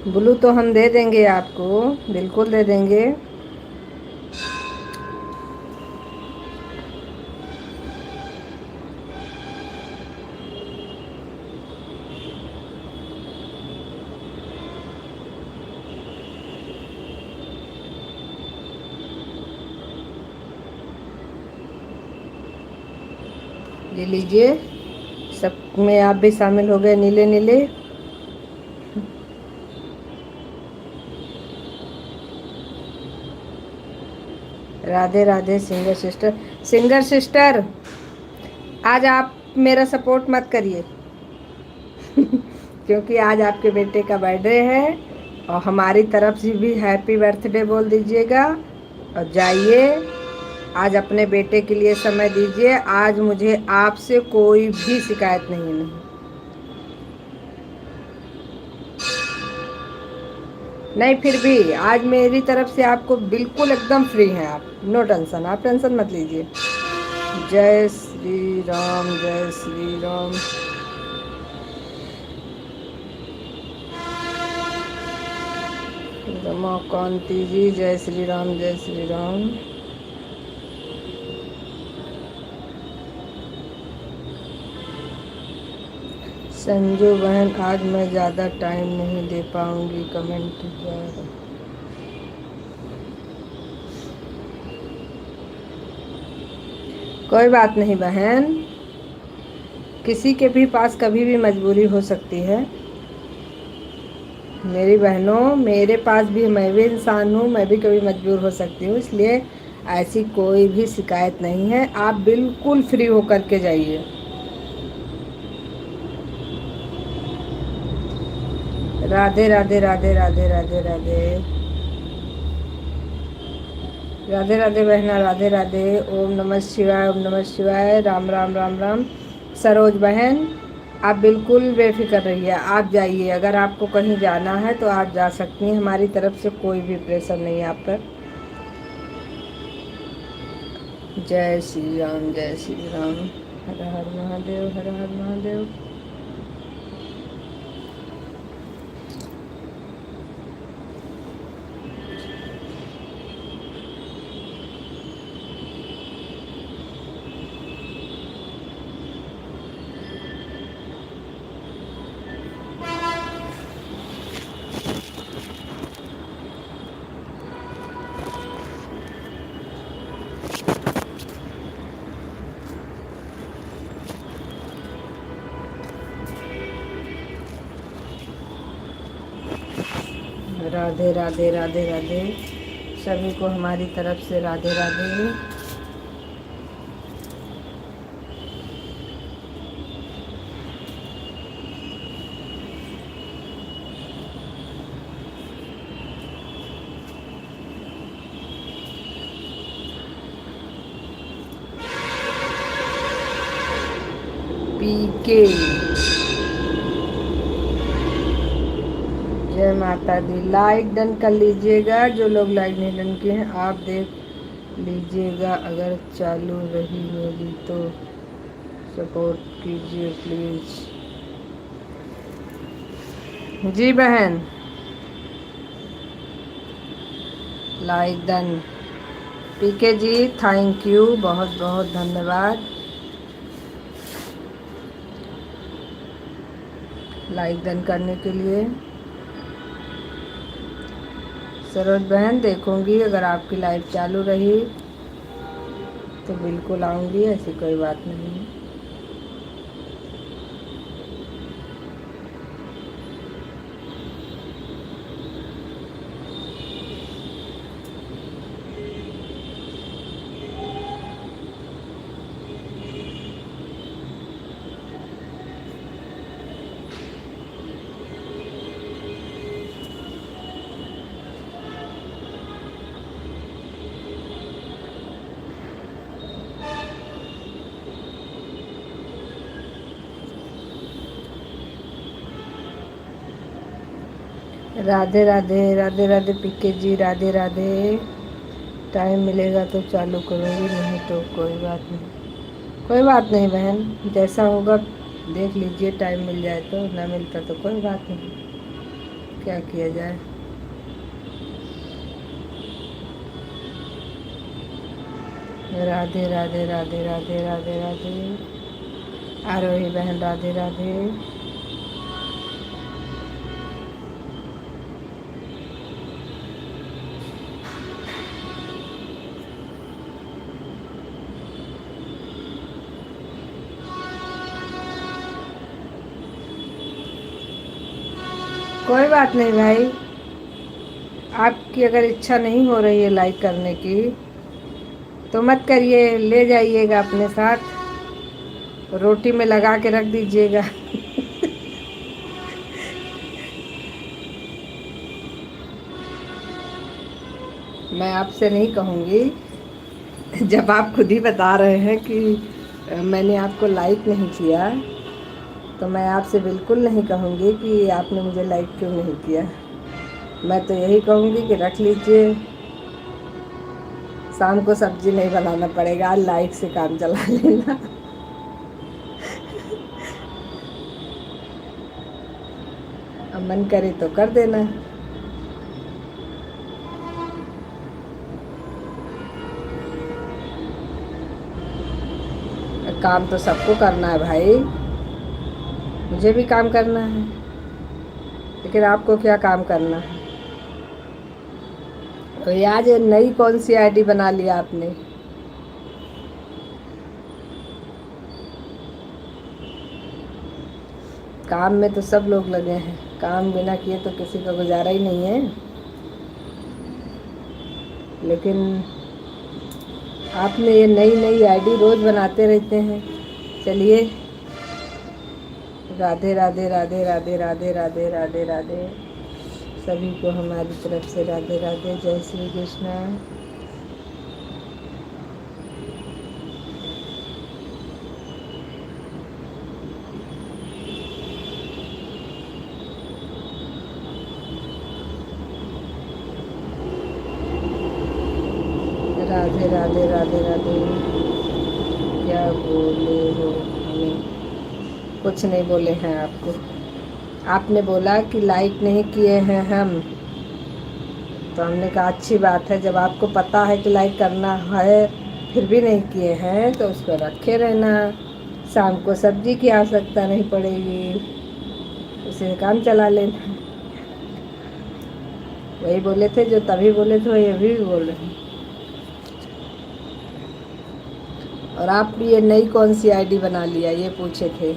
Speaker 1: ब्लू तो हम दे देंगे आपको, बिल्कुल दे देंगे। ये लीजिए, सब में आप भी शामिल हो गए, नीले नीले। Radhe Radhe singer sister. Singer sister, आज आप मेरा सपोर्ट मत करिए क्योंकि आज आपके बेटे का बर्थडे है, और हमारी तरफ से भी हैप्पी बर्थडे बोल दीजिएगा। और जाइए, आज अपने बेटे के लिए समय दीजिए। आज मुझे आपसे कोई भी शिकायत नहीं। नहीं, फिर भी आज मेरी तरफ से आपको बिल्कुल एकदम फ्री हैं आप, नो टेंशन, आप टेंशन मत लीजिए। जय श्री राम, जय श्री राम। रमाकांति जी, जय श्री राम, जय श्री राम। संजू बहन, आज मैं ज़्यादा टाइम नहीं दे पाऊंगी, कमेंट ज़्यादा। कोई बात नहीं बहन, किसी के भी पास कभी भी मजबूरी हो सकती है। मेरी बहनों, मेरे पास भी, मैं भी इंसान हूँ, मैं भी कभी मजबूर हो सकती हूँ, इसलिए ऐसी कोई भी शिकायत नहीं है। आप बिल्कुल फ्री होकर के जाइए। राधे राधे राधे राधे राधे राधे राधे राधे बहना, राधे राधे। ओम नमः शिवाय, ओम नमः शिवाय। राम राम राम राम। सरोज बहन, आप बिल्कुल बेफिक्र रहिए, आप जाइए। अगर आपको कहीं जाना है तो आप जा सकती हैं, हमारी तरफ से कोई भी प्रेशर नहीं है आप पर। जय श्री राम, जय श्री राम। हर हर महादेव, हर हर महादेव। राधे राधे राधे राधे, सभी को हमारी तरफ से राधे राधे। पीके, जय माता दी। लाइक डन कर लीजिएगा, जो लोग लाइक नहीं डन किए हैं आप देख लीजिएगा। अगर चालू रही मेरी तो सपोर्ट कीजिए प्लीज़। जी बहन, like done. PK ji, thank you, बहुत बहुत धन्यवाद लाइक डन करने के लिए। सरोज बहन, देखूंगी अगर आपकी लाइव चालू रही तो बिल्कुल आऊँगी, ऐसी कोई बात नहीं है। राधे राधे राधे राधे पीके जी, राधे राधे। टाइम मिलेगा तो चालू करूँगी, नहीं तो कोई बात नहीं। कोई बात नहीं बहन, जैसा होगा देख लीजिए, टाइम मिल जाए तो, ना मिलता तो कोई बात नहीं, क्या किया जाए। राधे राधे राधे राधे राधे राधे। आरोही बहन राधे राधे। कोई बात नहीं भाई, आपकी अगर इच्छा नहीं हो रही है लाइक करने की तो मत करिए, ले जाइएगा अपने साथ, रोटी में लगा के रख दीजिएगा। मैं आपसे नहीं कहूँगी, जब आप खुद ही बता रहे हैं कि मैंने आपको लाइक नहीं किया, तो मैं आपसे बिल्कुल नहीं कहूँगी कि आपने मुझे लाइक क्यों नहीं किया। मैं तो यही कहूँगी कि रख लीजिए, शाम को सब्जी नहीं बनाना पड़ेगा, लाइक से काम चला लेना। अब मन करे तो कर देना। काम तो सबको करना है भाई, मुझे भी काम करना है, लेकिन आपको क्या काम करना है। तो ये आज नई कौन सी आईडी बना लिया आपने? काम में तो सब लोग लगे हैं, काम बिना किए तो किसी का गुजारा ही नहीं है। लेकिन आपने ये नई नई आईडी रोज़ बनाते रहते हैं। चलिए, राधे राधे राधे राधे राधे राधे राधे राधे। सभी को हमारी तरफ से राधे राधे, जय श्री कृष्णा। राधे राधे राधे राधे। क्या बोले हो हमें? कुछ नहीं बोले हैं आपको। आपने बोला कि लाइक नहीं किए हैं हम, तो हमने कहा अच्छी बात है, जब आपको पता है कि लाइक करना है फिर भी नहीं किए हैं तो उसको रखे रहना, शाम को सब्जी की आवश्यकता नहीं पड़ेगी, उसे काम चला लेना। वही बोले थे जो तभी बोले थे, वही अभी भी बोल रहे हैं। और आप भी ये नई कौन सी आईडी बना लिया ये पूछे थे,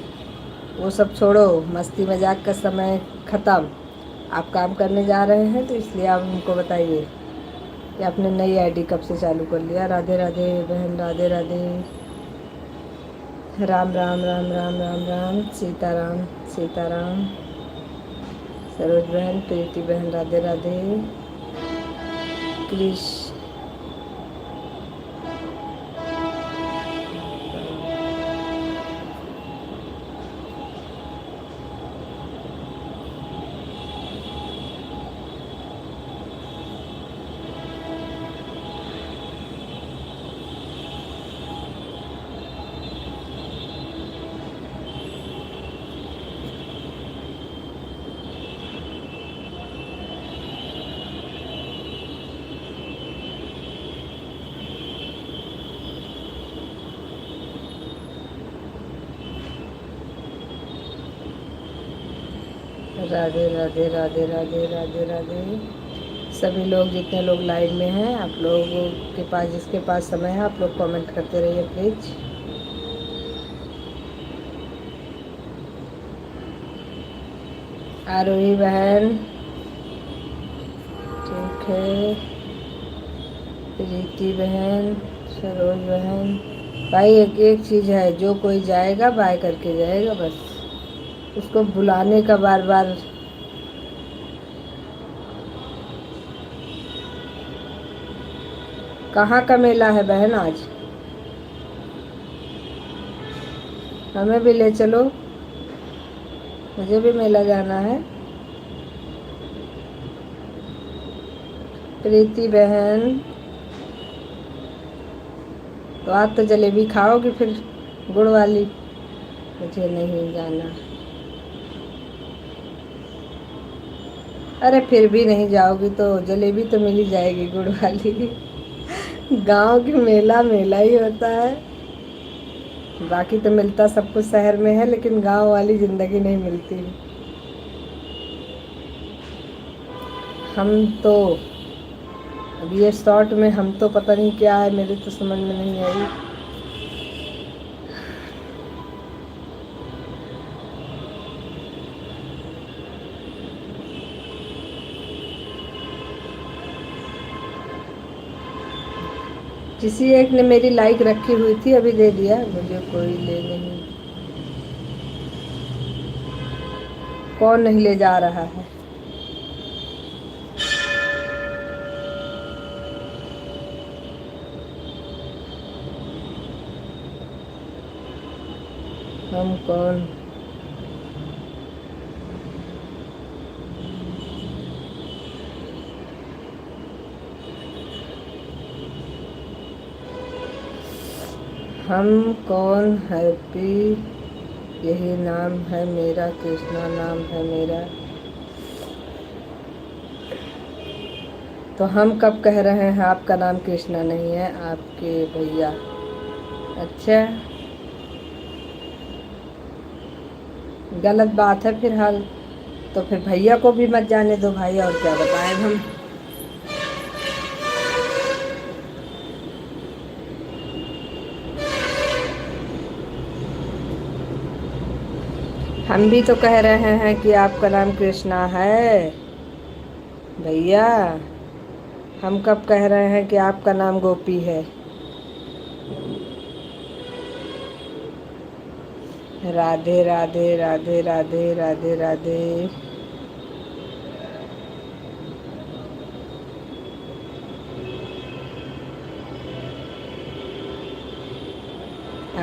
Speaker 1: वो सब छोड़ो, मस्ती मजाक का समय ख़त्म। आप काम करने जा रहे हैं तो इसलिए आप उनको बताइए कि आपने नई आईडी कब से चालू कर लिया। राधे राधे बहन, राधे राधे। राम राम राम राम राम राम, सीताराम सीताराम। सरोज बहन, प्रीति बहन राधे राधे। कृष्ण राधे राधे राधे राधे राधे राधे। सभी लोग जितने लोग लाइव में हैं, आप लोगों के पास जिसके पास समय है आप लोग कमेंट करते रहिए प्लीज़। आरोही बहन ठीक है, प्रीति बहन, सरोज बहन। भाई एक एक चीज़ है, जो कोई जाएगा बाय करके जाएगा, बस उसको बुलाने का बार बार। कहाँ का मेला है बहन आज? हमें भी ले चलो, मुझे भी मेला जाना है। प्रीति बहन, तो आज तो जलेबी खाओगी फिर, गुड़ वाली? मुझे नहीं जाना। अरे फिर भी नहीं जाओगी तो जलेबी तो मिल ही जाएगी गुड़ वाली। गांव की मेला मेला ही होता है। बाकी तो मिलता सब कुछ शहर में है, लेकिन गांव वाली जिंदगी नहीं मिलती। हम तो अभी ये शॉर्ट में हम तो पता नहीं क्या है, मेरे तो समझ में नहीं आई। किसी एक ने मेरी लाइक रखी हुई थी, अभी दे दिया, मुझे कोई ले नहीं। कौन नहीं ले जा रहा है? हम कौन? हम कौन? हैप्पी यही नाम है मेरा, कृष्णा नाम है मेरा। तो हम कब कह रहे हैं आपका नाम कृष्णा नहीं है, आपके भैया? अच्छा, गलत बात है फिर हाल। तो फिर भैया को भी मत जाने दो भाई, और क्या बताएं हम। हम भी तो कह रहे हैं कि आपका नाम कृष्णा है भैया। हम कब कह रहे हैं कि आपका नाम गोपी है? राधे राधे राधे राधे राधे राधे।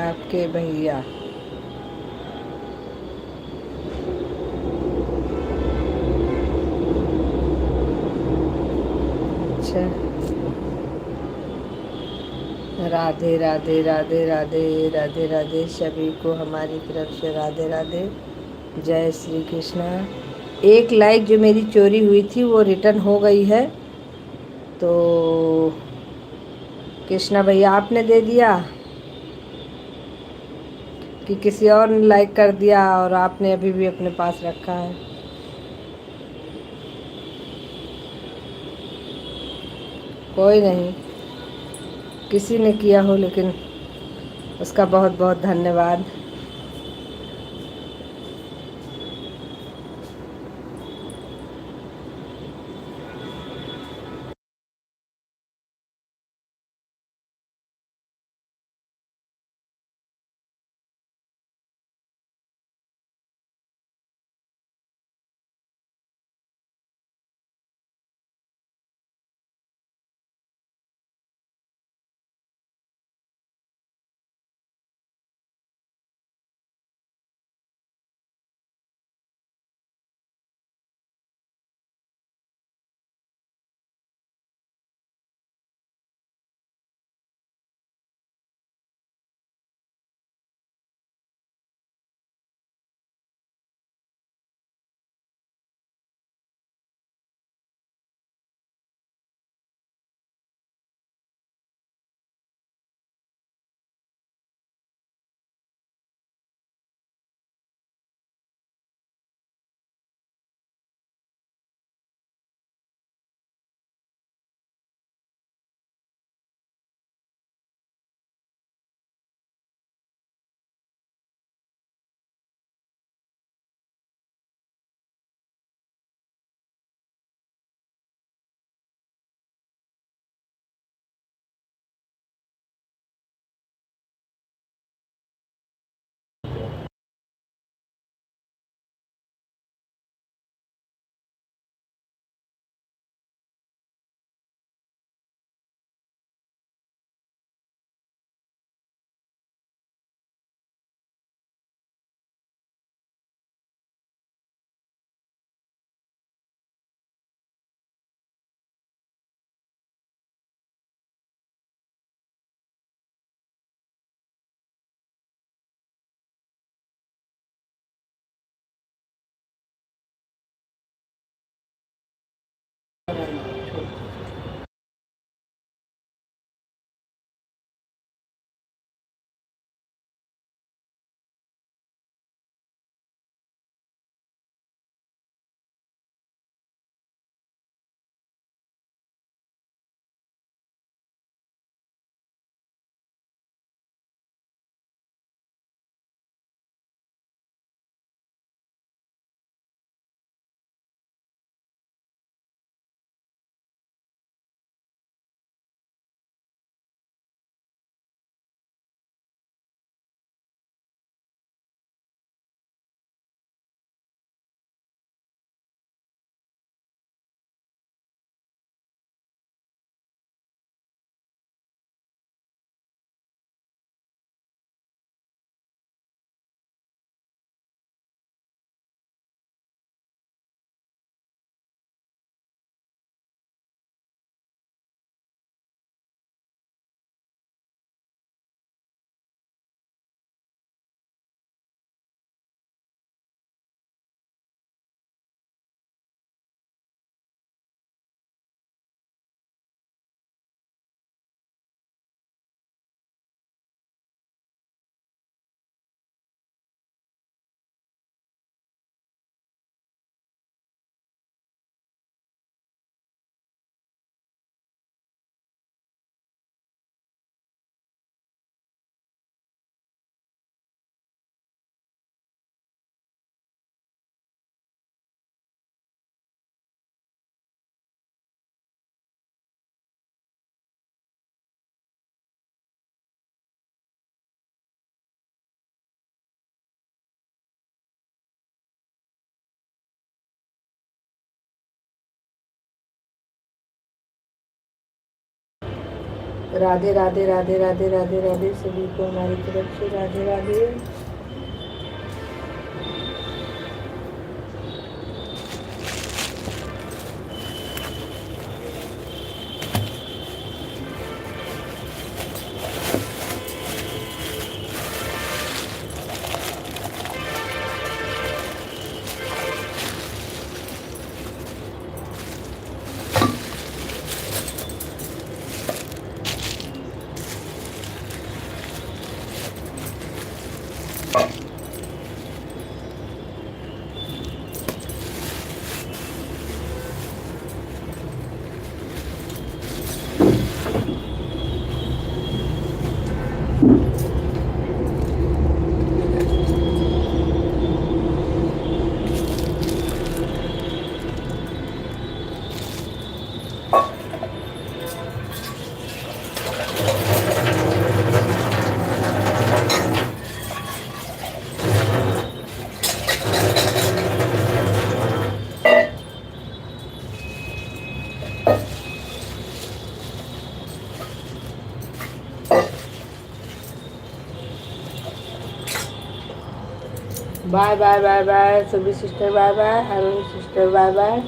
Speaker 1: आपके भैया। अच्छा, राधे राधे राधे राधे राधे राधे सभी को हमारी तरफ से राधे राधे। जय श्री कृष्णा। एक लाइक जो मेरी चोरी हुई थी वो रिटर्न हो गई है। तो कृष्णा भैया आपने दे दिया कि किसी और ने लाइक कर दिया और आपने अभी भी अपने पास रखा है? कोई नहीं, किसी ने किया हो लेकिन उसका बहुत बहुत धन्यवाद। राधे राधे राधे राधे राधे राधे सभी को हमारी तरफ से Radhe Radhe. Bye bye bye bye सभी sister, bye bye hello sister, bye bye.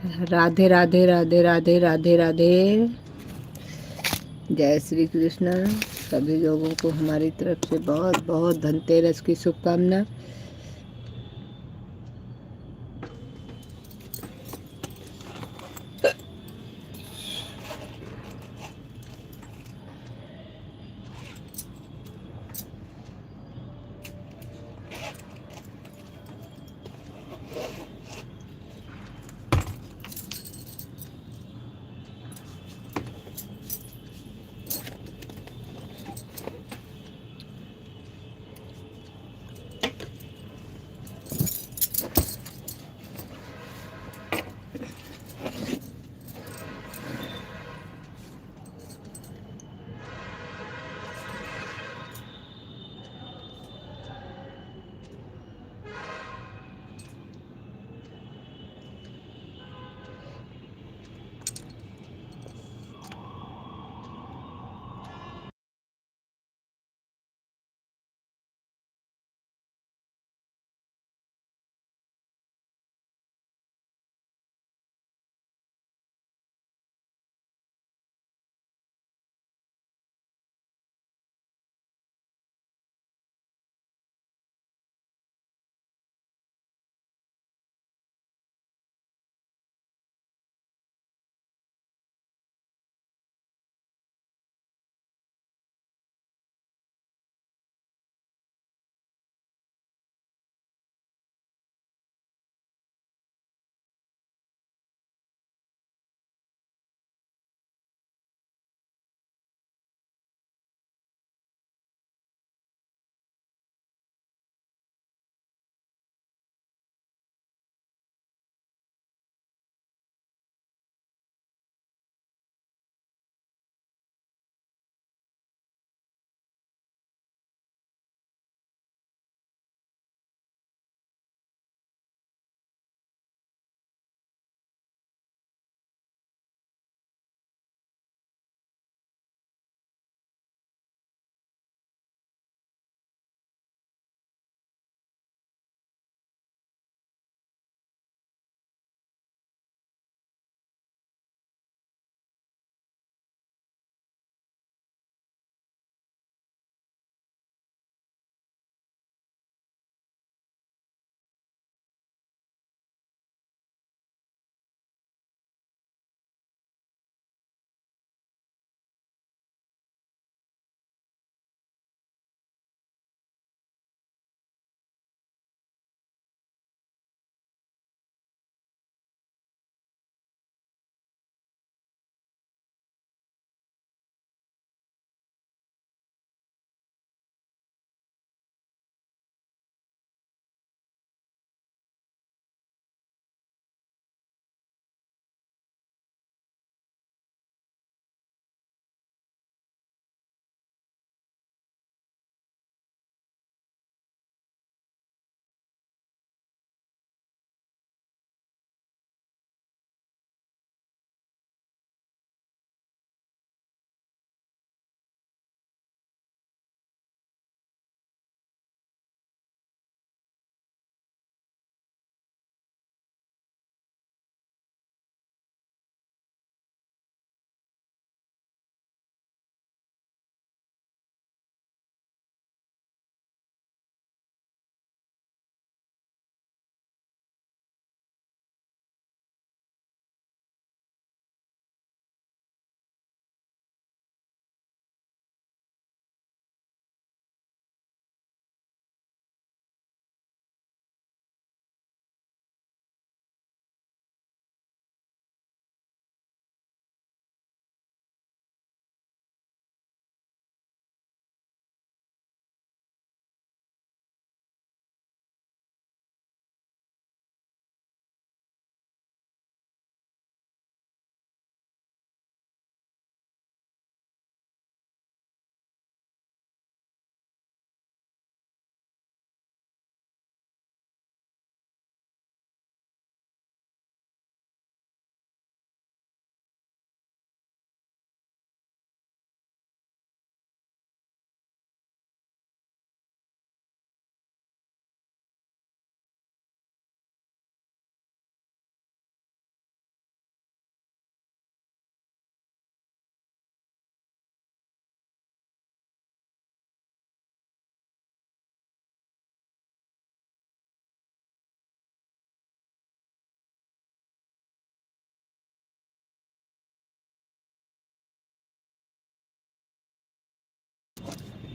Speaker 1: Radhe Radhe Radhe Radhe Radhe Radhe. जय श्री कृष्ण। सभी लोगों को हमारी तरफ से बहुत बहुत धनतेरस की शुभकामना।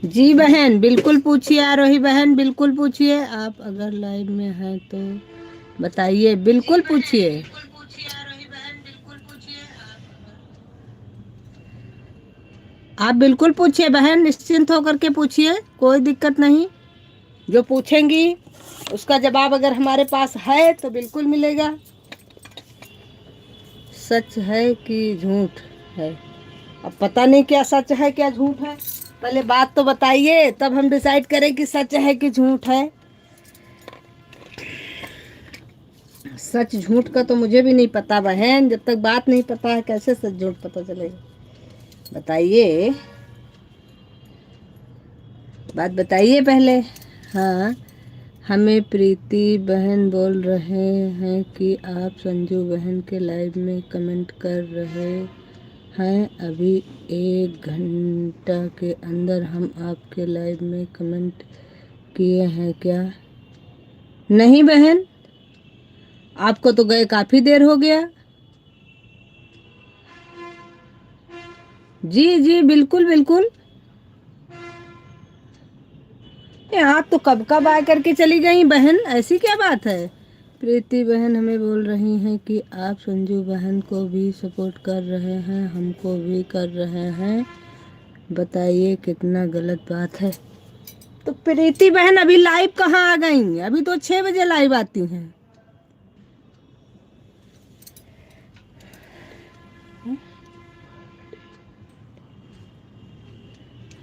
Speaker 1: जी बहन बिल्कुल पूछिए, आरोही बहन बिल्कुल पूछिए। आप अगर लाइव में हैं तो बताइए, बिल्कुल पूछिए। आप बिल्कुल पूछिए बहन, निश्चिंत होकर के पूछिए, कोई दिक्कत नहीं। जो पूछेंगी उसका जवाब अगर हमारे पास है तो बिल्कुल मिलेगा। सच है कि झूठ है? अब पता नहीं क्या सच है क्या झूठ है, पहले बात तो बताइए तब हम डिसाइड करें कि सच है कि झूठ है। सच झूठ का तो मुझे भी नहीं पता बहन, जब तक बात नहीं पता है कैसे सच झूठ पता चलेगा? बताइए, बात बताइए पहले। हाँ, हमें प्रीति बहन बोल रहे हैं कि आप संजू बहन के लाइव में कमेंट कर रहे हैं। अभी 1 घंटा के अंदर हम आपके लाइव में कमेंट किए हैं क्या? नहीं बहन, आपको तो गए काफी देर हो गया। जी जी बिल्कुल बिल्कुल। आप तो कब कब आ करके चली गई बहन, ऐसी क्या बात है? प्रीति बहन हमें बोल रही हैं कि आप संजू बहन को भी सपोर्ट कर रहे हैं, हमको भी कर रहे हैं, बताइए कितना गलत बात है। तो प्रीति बहन अभी लाइव कहाँ आ गई? अभी तो 6 बजे लाइव आती हैं।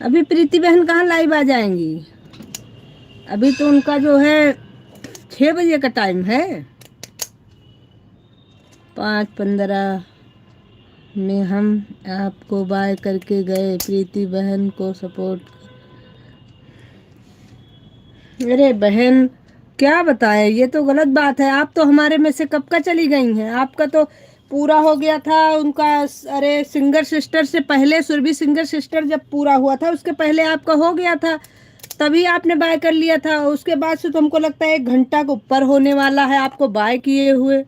Speaker 1: अभी प्रीति बहन कहाँ लाइव आ जाएंगी? अभी तो उनका जो है 6 बजे का टाइम है। 5:15 में हम आपको बाय करके गए, प्रीति बहन को सपोर्ट। अरे बहन क्या बताएं, ये तो गलत बात है। आप तो हमारे में से कब का चली गई हैं, आपका तो पूरा हो गया था उनका। अरे सिंगर सिस्टर से पहले, सुरभि सिंगर सिस्टर जब पूरा हुआ था उसके पहले आपका हो गया था, तभी आपने बाय कर लिया था। उसके बाद से तो हमको लगता है 1 घंटा के ऊपर होने वाला है आपको बाय किए हुए।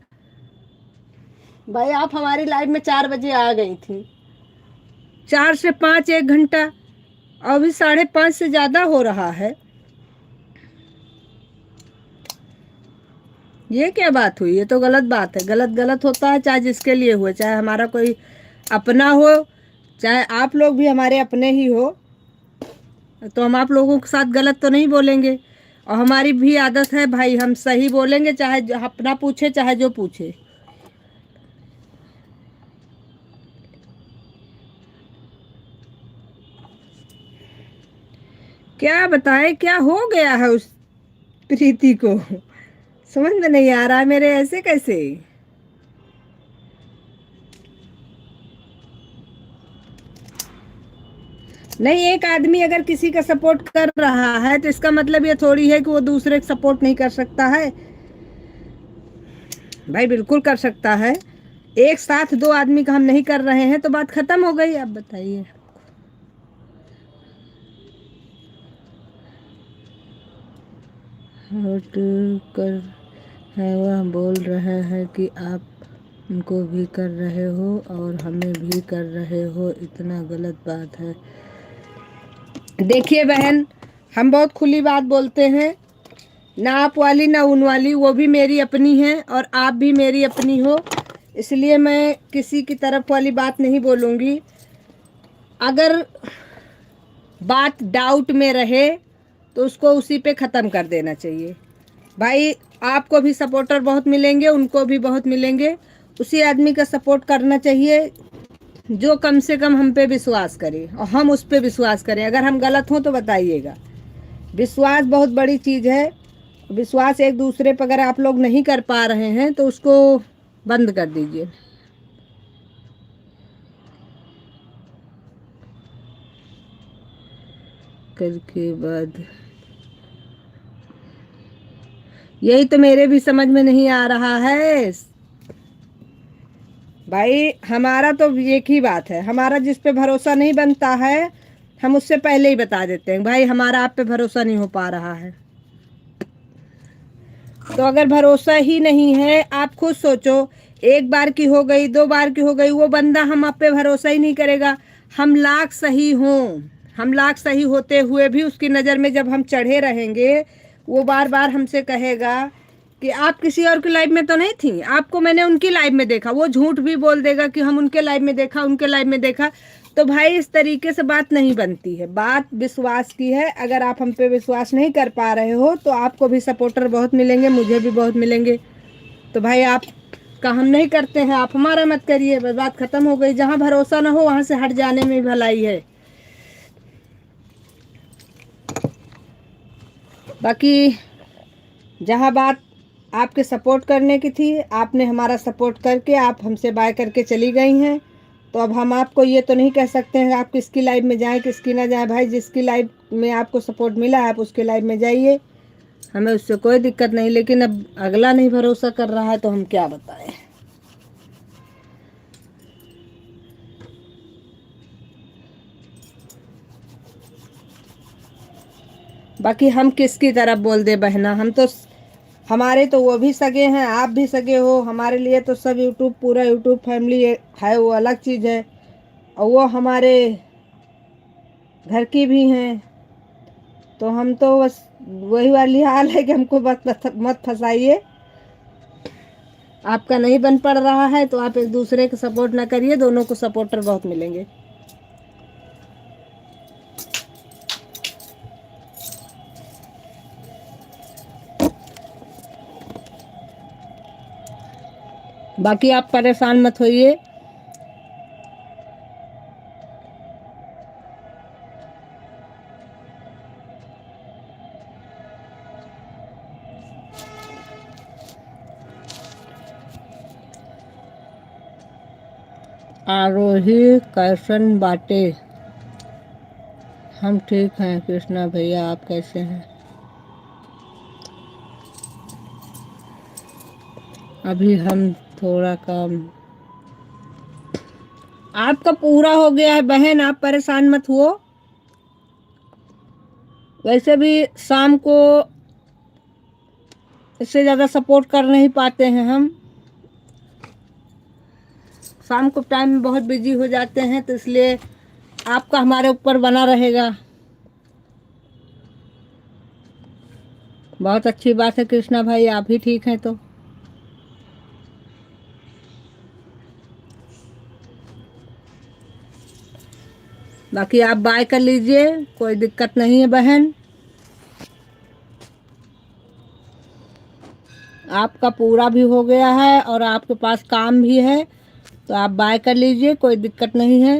Speaker 1: भाई आप हमारी लाइव में 4 बजे आ गई थी, 4 से 5 1 घंटा, और अभी 5:30 से ज्यादा हो रहा है। ये क्या बात हुई? ये तो गलत बात है। गलत गलत होता है, चाहे जिसके लिए हुए, चाहे हमारा कोई अपना हो, चाहे आप लोग भी हमारे अपने ही हो, तो हम आप लोगों के साथ गलत तो नहीं बोलेंगे। और हमारी भी आदत है भाई, हम सही बोलेंगे, चाहे अपना पूछे चाहे जो पूछे। क्या बताएं क्या हो गया है उस प्रीति को, समझ में नहीं आ रहा है मेरे, ऐसे कैसे? नहीं, एक आदमी अगर किसी का सपोर्ट कर रहा है तो इसका मतलब ये थोड़ी है कि वो दूसरे का सपोर्ट नहीं कर सकता है। भाई बिल्कुल कर सकता है। एक साथ 2 आदमी का हम नहीं कर रहे हैं तो बात खत्म हो गई। अब बताइए। हट कर है, वह बोल रहे हैं कि आप उनको भी कर रहे हो और हमें भी कर रहे हो, इतना गलत बात है। देखिए बहन, हम बहुत खुली बात बोलते हैं, ना आप वाली ना उन वाली, वो भी मेरी अपनी है और आप भी मेरी अपनी हो, इसलिए मैं किसी की तरफ वाली बात नहीं बोलूँगी। अगर बात डाउट में रहे तो उसको उसी पे ख़त्म कर देना चाहिए। भाई आपको भी सपोर्टर बहुत मिलेंगे, उनको भी बहुत मिलेंगे, उसी आदमी का सपोर्ट करना चाहिए जो कम से कम हम पे विश्वास करे और हम उस पे विश्वास करें। अगर हम गलत हों तो बताइएगा। विश्वास बहुत बड़ी चीज़ है। विश्वास एक दूसरे पर अगर आप लोग नहीं कर पा रहे हैं तो उसको बंद कर दीजिए। करके बाद यही तो मेरे भी समझ में नहीं आ रहा है भाई। हमारा तो एक ही बात है, हमारा जिस पे भरोसा नहीं बनता है हम उससे पहले ही बता देते हैं भाई हमारा आप पे भरोसा नहीं हो पा रहा है। तो अगर भरोसा ही नहीं है, आप खुद सोचो, 1 बार की हो गई, 2 बार की हो गई, वो बंदा हम आप पे भरोसा ही नहीं करेगा। हम लाख सही हों, हम लाख सही होते हुए भी उसकी नज़र में जब हम चढ़े रहेंगे, वो बार बार हमसे कहेगा कि आप किसी और की लाइफ में तो नहीं थी, आपको मैंने उनकी लाइफ में देखा। वो झूठ भी बोल देगा कि हम उनके लाइफ में देखा, उनके लाइफ में देखा। तो भाई इस तरीके से बात नहीं बनती है। बात विश्वास की है। अगर आप हम पे विश्वास नहीं कर पा रहे हो तो आपको भी सपोर्टर बहुत मिलेंगे, मुझे भी बहुत मिलेंगे। तो भाई आप का हम नहीं करते हैं, आप हमारा मत करिए, बस बात खत्म हो गई। जहाँ भरोसा ना हो वहाँ से हट जाने में भलाई है। बाकी जहाँ बात आपके सपोर्ट करने की थी, आपने हमारा सपोर्ट करके आप हमसे बाय करके चली गई हैं। तो अब हम आपको ये तो नहीं कह सकते हैं आप किसकी लाइफ में जाएं किसकी ना जाएं। भाई जिसकी लाइफ में आपको सपोर्ट मिला है आप उसकी लाइफ में जाइए, हमें उससे कोई दिक्कत नहीं। लेकिन अब अगला नहीं भरोसा कर रहा है तो हम क्या बताएं। बाकी हम किसकी तरफ बोल दे बहना, हम तो हमारे तो वो भी सगे हैं, आप भी सगे हो। हमारे लिए तो सब यूट्यूब पूरा यूट्यूब फैमिली है, वो अलग चीज़ है। और वो हमारे घर की भी हैं। तो हम तो बस वही वाली हाल है कि हमको मत फंसाइए। आपका नहीं बन पड़ रहा है तो आप एक दूसरे को सपोर्ट ना करिए, दोनों को सपोर्टर बहुत मिलेंगे। बाकी आप परेशान मत होइए। आरोही कैसन बाटे? हम ठीक हैं कृष्णा भैया, आप कैसे हैं? अभी हम थोड़ा काम, आपका पूरा हो गया है बहन, आप परेशान मत हुओ। वैसे भी शाम को इससे ज़्यादा सपोर्ट कर नहीं पाते हैं हम। शाम को टाइम में बहुत बिजी हो जाते हैं, तो इसलिए आपका हमारे ऊपर बना रहेगा। बहुत अच्छी बात है कृष्णा भाई, आप ही ठीक हैं तो। बाकी आप बाय कर लीजिए, कोई दिक्कत नहीं है बहन। आपका पूरा भी हो गया है और आपके पास काम भी है, तो आप बाय कर लीजिए, कोई दिक्कत नहीं है।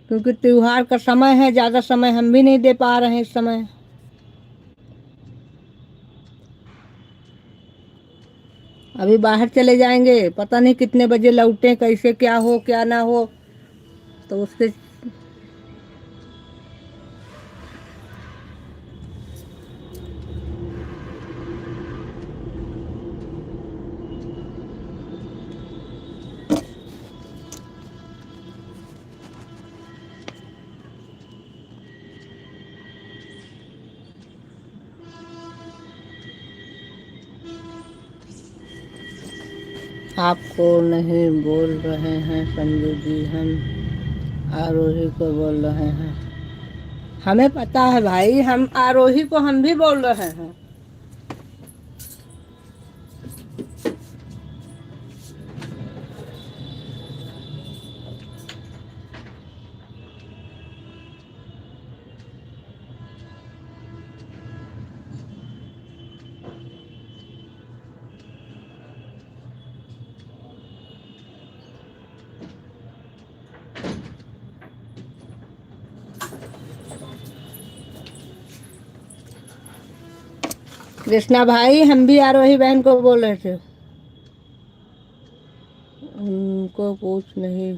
Speaker 1: क्योंकि त्योहार का समय है, ज़्यादा समय हम भी नहीं दे पा रहे हैं इस समय। अभी बाहर चले जाएंगे, पता नहीं कितने बजे लौटें, कैसे क्या हो क्या ना हो, तो उसके आपको नहीं बोल रहे हैं संजू जी, हम आरोही को बोल रहे हैं। हमें पता है भाई, हम आरोही को हम भी बोल रहे हैं। कृष्णा भाई हम भी आरोही बहन को बोल रहे थे। उनको कुछ नहीं,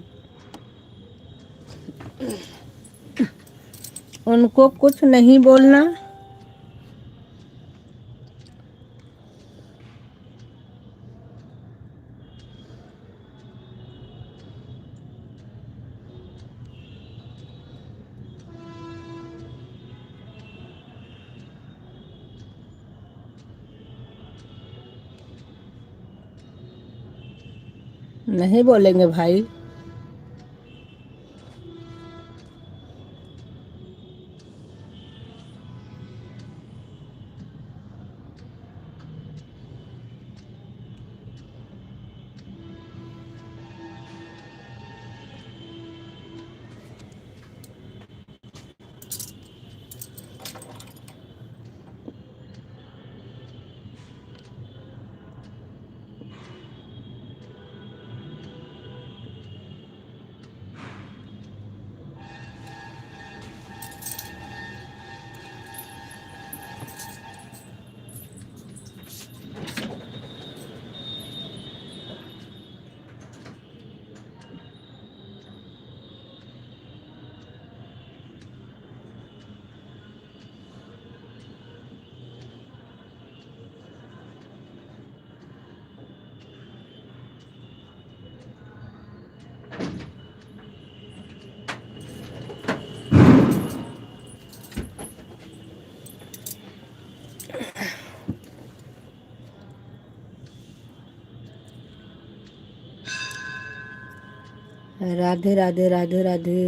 Speaker 1: उनको कुछ नहीं बोलना। नहीं बोलेंगे भाई। राधे राधे राधे राधे।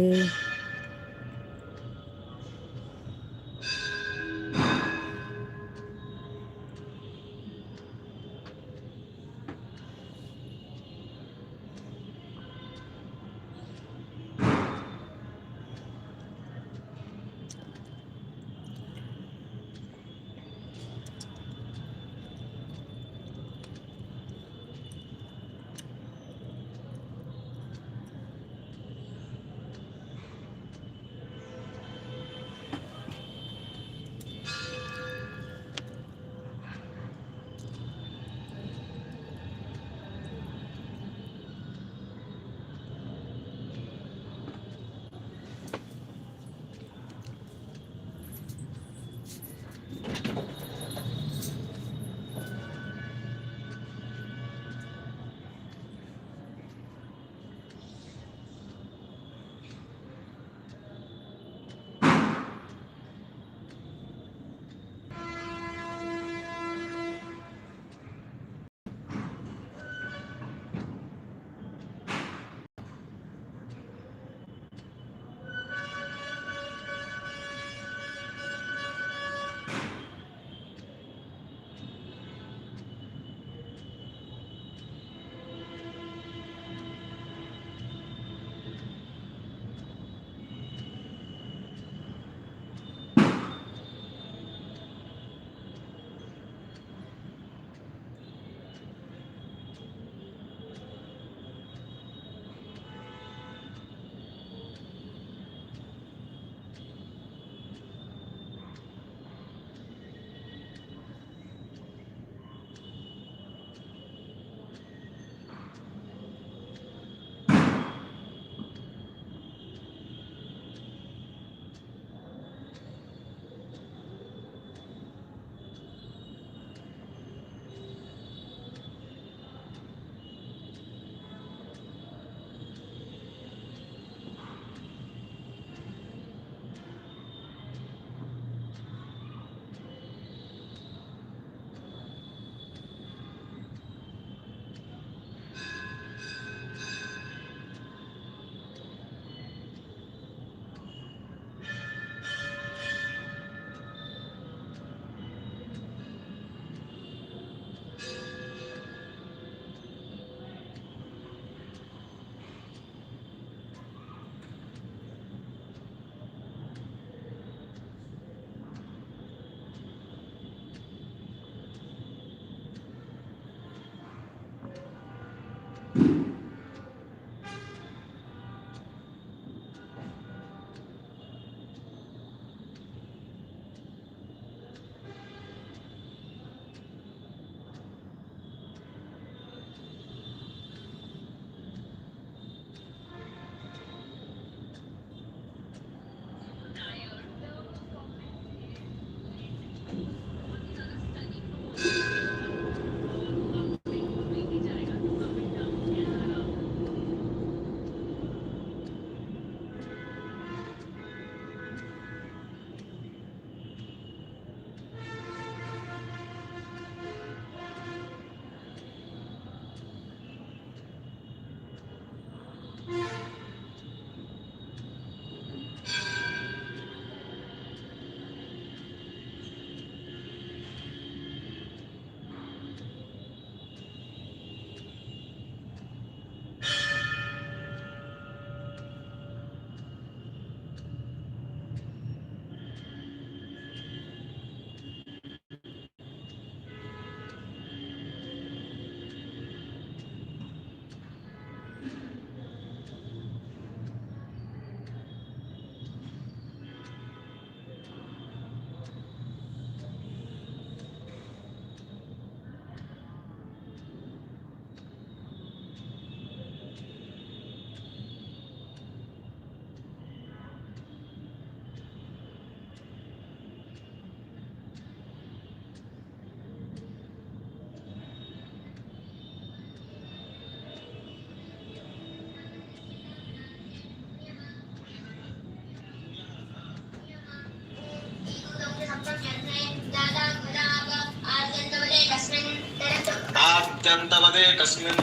Speaker 2: आद्यन्तवदे कस्मिन्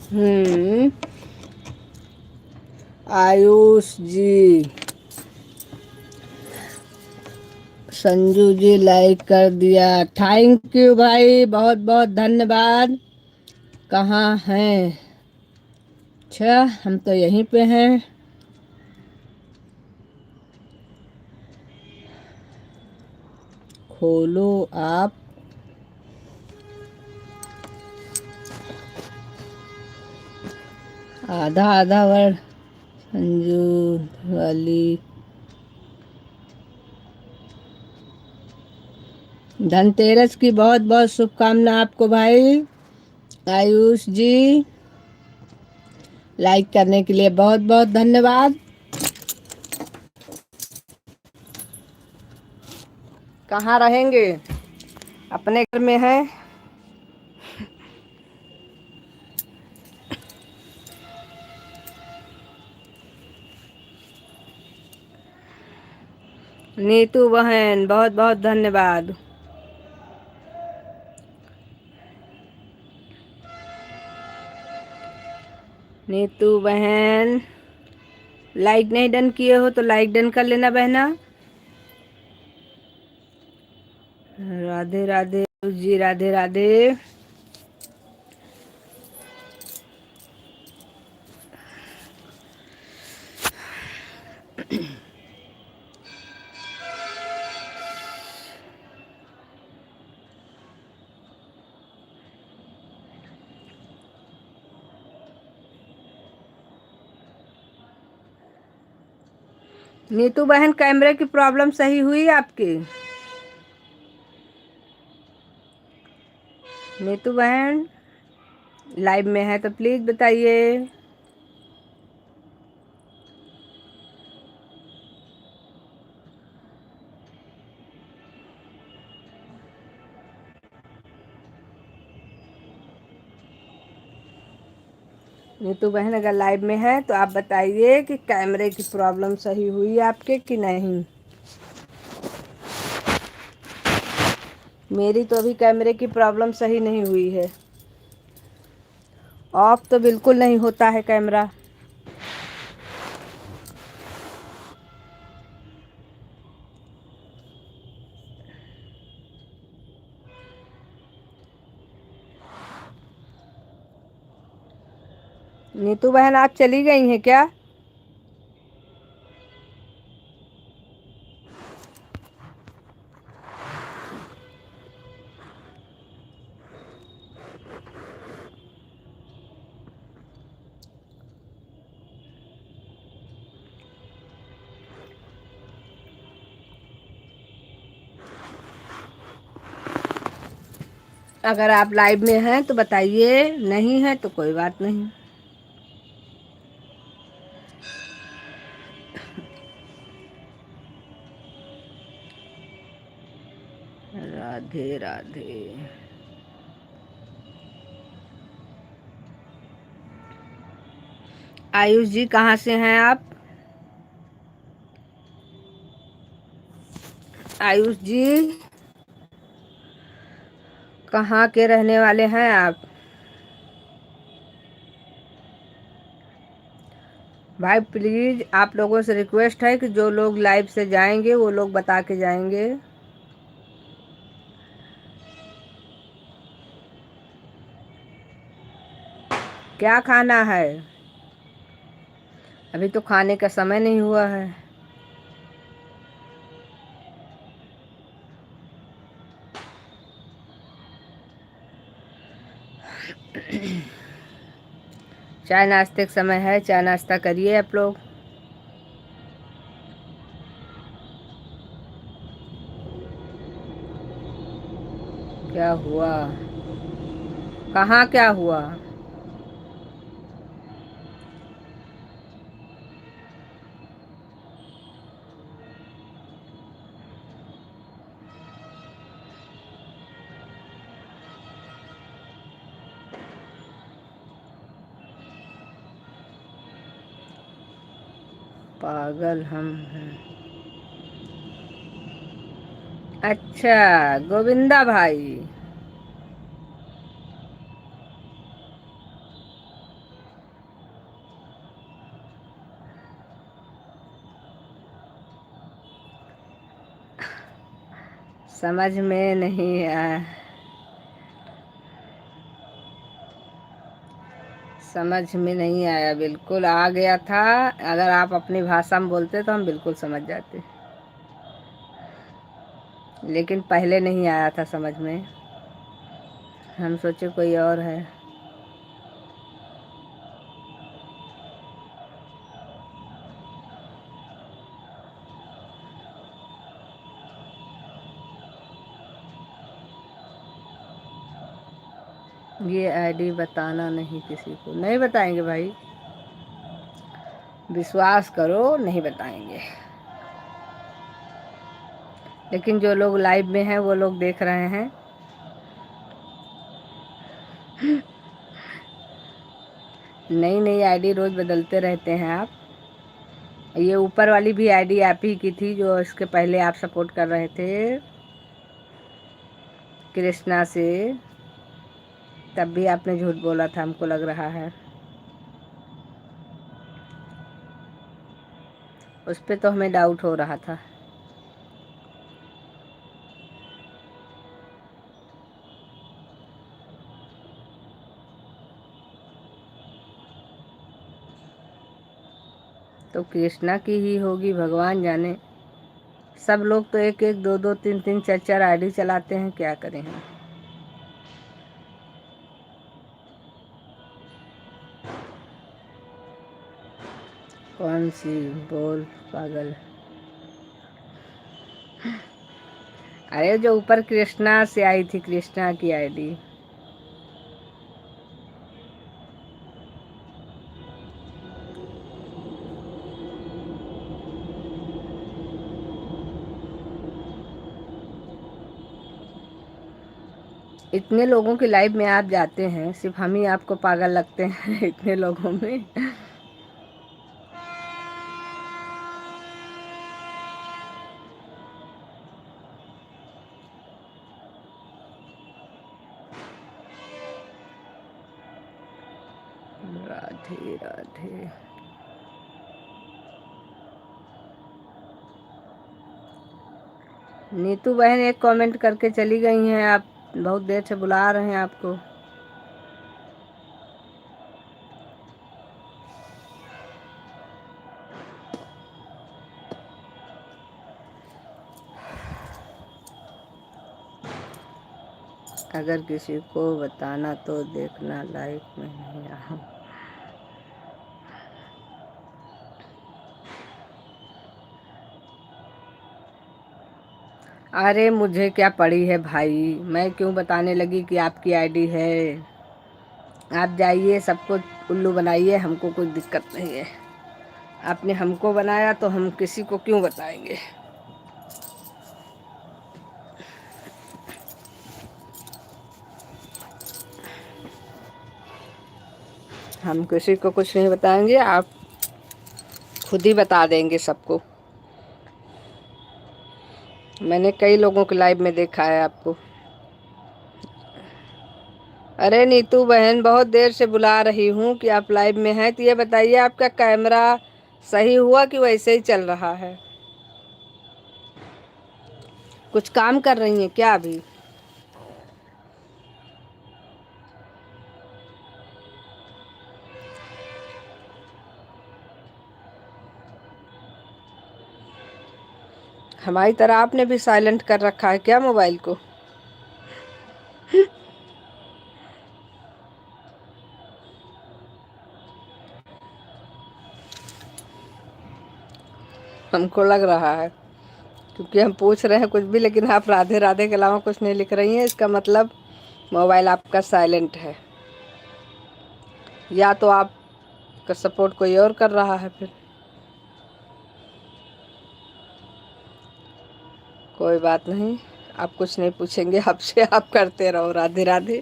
Speaker 1: हम्म। आयुष जी, संजू जी लाइक कर दिया, थैंक यू भाई, बहुत बहुत धन्यवाद। कहाँ हैं? अच्छा, हम तो यहीं पे हैं। खोलो आप। आधा आधा वर्ड। संजू वाली, धनतेरस की बहुत बहुत शुभकामना आपको भाई। आयुष जी, लाइक करने के लिए बहुत बहुत धन्यवाद। कहाँ रहेंगे? अपने घर में है। नीतू बहन, बहुत बहुत धन्यवाद। नीतू बहन, लाइक नहीं डन किए हो तो लाइक डन कर लेना बहना। राधे राधे जी, राधे राधे। नीतू बहन, कैमरे की प्रॉब्लम सही हुई आपकी? नीतू बहन लाइव में है तो प्लीज बताइए। नीतू बहन अगर लाइव में है तो आप बताइए कि कैमरे की प्रॉब्लम सही हुई आपके कि नहीं। मेरी तो अभी कैमरे की प्रॉब्लम सही नहीं हुई है। ऑफ तो बिल्कुल नहीं होता है कैमरा। नीतू बहन, आप चली गई हैं क्या? अगर आप लाइव में हैं तो बताइए, नहीं है तो कोई बात नहीं। राधे राधे। आयुष जी, कहाँ से हैं आप? आयुष जी, कहाँ के रहने वाले हैं आप? भाई प्लीज, आप लोगों से रिक्वेस्ट है कि जो लोग लाइव से जाएंगे वो लोग बता के जाएंगे। क्या खाना है? अभी तो खाने का समय नहीं हुआ है। चाय नाश्ते का समय है, चाय नाश्ता करिए आप लोग। क्या हुआ? कहाँ क्या हुआ? पागल हम हैं। अच्छा, गोविंदा भाई। समझ में नहीं आया। समझ में नहीं आया, बिल्कुल आ गया था। अगर आप अपनी भाषा में बोलते तो हम बिल्कुल समझ जाते, लेकिन पहले नहीं आया था समझ में। हम सोचे कोई और है। ये आईडी बताना नहीं, किसी को नहीं बताएंगे भाई, विश्वास करो नहीं बताएंगे। लेकिन जो लोग लाइव में हैं वो लोग देख रहे हैं। नई नई आईडी रोज बदलते रहते हैं आप। ये ऊपर वाली भी आईडी आप ही की थी जो इसके पहले आप सपोर्ट कर रहे थे कृष्णा से, तब भी आपने झूठ बोला था, हमको लग रहा है। उस पे तो हमें डाउट हो रहा था। तो कृष्णा की ही होगी, भगवान जाने। सब लोग तो एक एक दो दो तीन तीन चार चार आईडी चलाते हैं, क्या करें हम। कौन सी? बोल पागल। अरे जो ऊपर कृष्णा से आई थी, कृष्णा की आईडी। इतने लोगों की लाइव में आप जाते हैं, सिर्फ हम ही आपको पागल लगते हैं इतने लोगों में। राधे राधे। नीतू बहन एक कमेंट करके चली गई हैं, आप बहुत देर से बुला रहे हैं आपको। अगर किसी को बताना तो देखना, लाइफ में नहीं आऊं। अरे मुझे क्या पड़ी है भाई, मैं क्यों बताने लगी कि आपकी आईडी है। आप जाइए, सबको उल्लू बनाइए, हमको कोई दिक्कत नहीं है। आपने हमको बनाया तो हम किसी को क्यों बताएंगे। हम किसी को कुछ नहीं बताएंगे, आप खुद ही बता देंगे सबको। मैंने कई लोगों के लाइव में देखा है आपको। अरे नीतू बहन, बहुत देर से बुला रही हूँ कि आप लाइव में हैं, तो ये बताइए आपका कैमरा सही हुआ कि वैसे ही चल रहा है। कुछ काम कर रही हैं क्या अभी? हमारी तरह आपने भी साइलेंट कर रखा है क्या मोबाइल को? हमको लग रहा है, क्योंकि हम पूछ रहे हैं कुछ भी, लेकिन आप राधे राधे के अलावा कुछ नहीं लिख रही हैं। इसका मतलब मोबाइल आपका साइलेंट है, या तो आपका सपोर्ट कोई और कर रहा है फिर। कोई बात नहीं, आप कुछ नहीं पूछेंगे आपसे, आप करते रहो राधे राधे।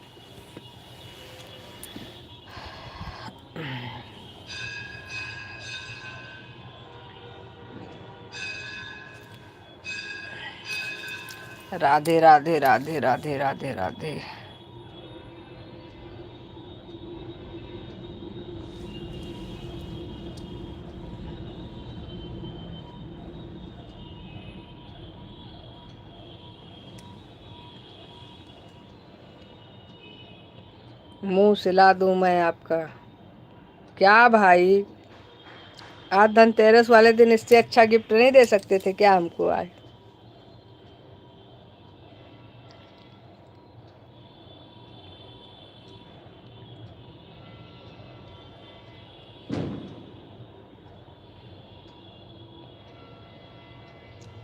Speaker 1: राधे राधे राधे राधे राधे राधे। मुंह सिला दूं मैं आपका? क्या भाई, आज धनतेरस वाले दिन इससे अच्छा गिफ्ट नहीं दे सकते थे क्या हमको आज?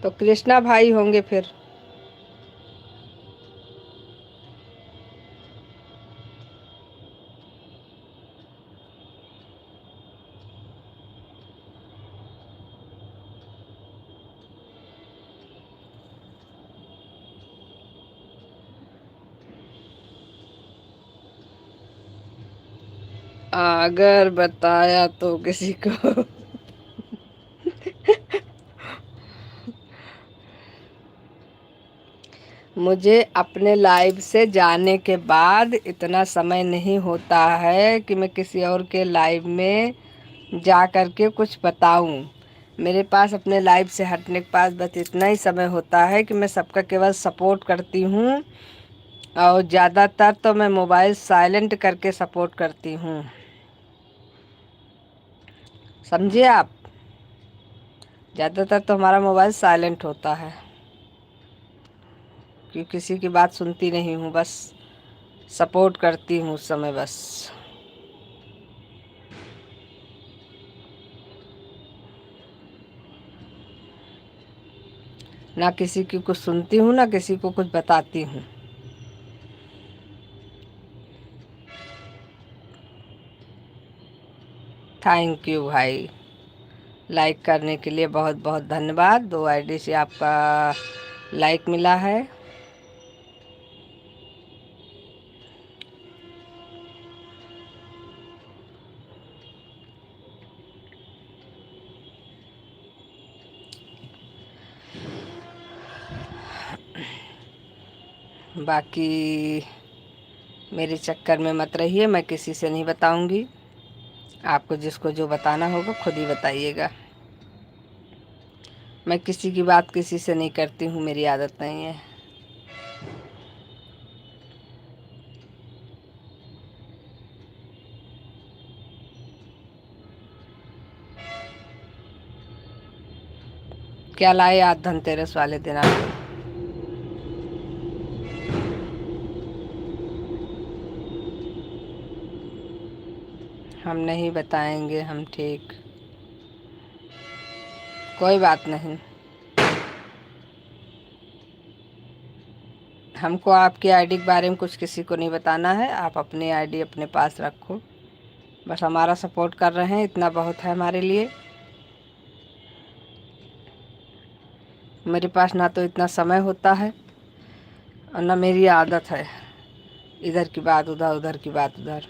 Speaker 1: तो कृष्णा भाई होंगे फिर। अगर बताया तो किसी को मुझे अपने लाइव से जाने के बाद इतना समय नहीं होता है कि मैं किसी और के लाइव में जा कर के कुछ बताऊं। मेरे पास अपने लाइव से हटने के पास बस इतना ही समय होता है कि मैं सबका केवल सपोर्ट करती हूँ, और ज़्यादातर तो मैं मोबाइल साइलेंट करके सपोर्ट करती हूँ। समझिए आप, ज़्यादातर तो हमारा मोबाइल साइलेंट होता है, क्योंकि किसी की बात सुनती नहीं हूँ, बस सपोर्ट करती हूँ उस समय बस। ना किसी की कुछ सुनती हूँ, ना किसी को कुछ बताती हूँ। थैंक यू भाई, लाइक करने के लिए बहुत बहुत धन्यवाद। 2 आईडी से आपका लाइक मिला है। बाकी मेरे चक्कर में मत रहिए, मैं किसी से नहीं बताऊंगी। आपको जिसको जो बताना होगा खुद ही बताइएगा। मैं किसी की बात किसी से नहीं करती हूँ, मेरी आदत नहीं है। क्या लाए आज धनतेरस वाले दिन आप? हम नहीं बताएंगे हम, ठीक, कोई बात नहीं। हमको आपकी आईडी के बारे में कुछ किसी को नहीं बताना है। आप अपनी आईडी अपने पास रखो, बस हमारा सपोर्ट कर रहे हैं, इतना बहुत है हमारे लिए। मेरे पास ना तो इतना समय होता है और ना मेरी आदत है इधर की बात उधर, उधर की बात उधर।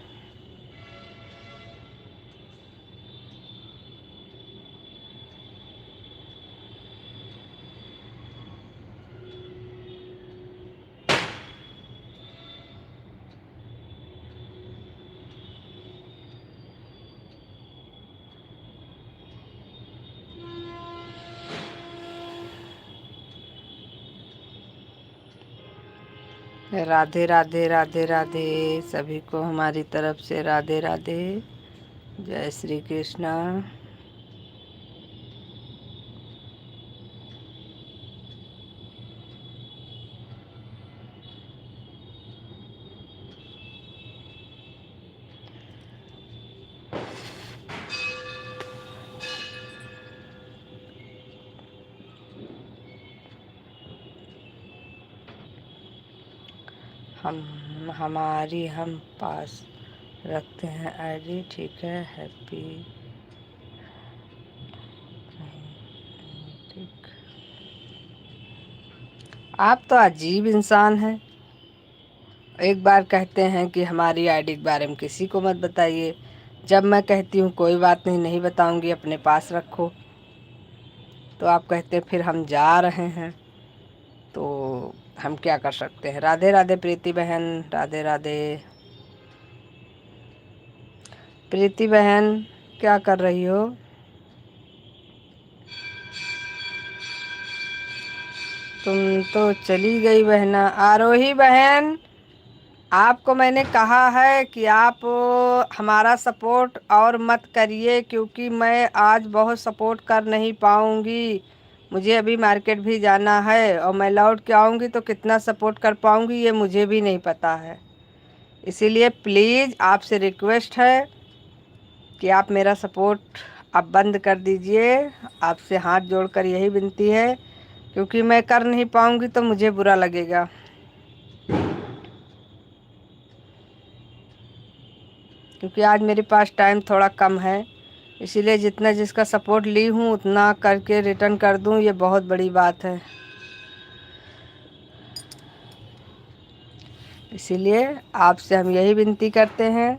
Speaker 1: राधे राधे राधे राधे, सभी को हमारी तरफ से राधे राधे, जय श्री कृष्णा। हमारी हम पास रखते हैं आईडी, ठीक है, हैप्पी, ठीक। आप तो अजीब इंसान हैं। एक बार कहते हैं कि हमारी आईडी के बारे में किसी को मत बताइए, जब मैं कहती हूँ कोई बात नहीं, नहीं बताऊँगी, अपने पास रखो, तो आप कहते हैं फिर हम जा रहे हैं। तो हम क्या कर सकते हैं? राधे राधे प्रीति बहन, राधे राधे। प्रीति बहन, क्या कर रही हो? तुम तो चली गई बहना। आरोही बहन, आपको मैंने कहा है कि आप हमारा सपोर्ट और मत करिए, क्योंकि मैं आज बहुत सपोर्ट कर नहीं पाऊँगी। मुझे अभी मार्केट भी जाना है और मैं लौट के आऊँगी तो कितना सपोर्ट कर पाऊँगी ये मुझे भी नहीं पता है। इसीलिए प्लीज़ आपसे रिक्वेस्ट है कि आप मेरा सपोर्ट अब बंद कर दीजिए। आपसे हाथ जोड़कर यही विनती है, क्योंकि मैं कर नहीं पाऊँगी तो मुझे बुरा लगेगा। क्योंकि आज मेरे पास टाइम थोड़ा कम है, इसीलिए जितना जिसका सपोर्ट ली हूँ उतना करके रिटर्न कर दूँ, ये बहुत बड़ी बात है। इसीलिए आपसे हम यही विनती करते हैं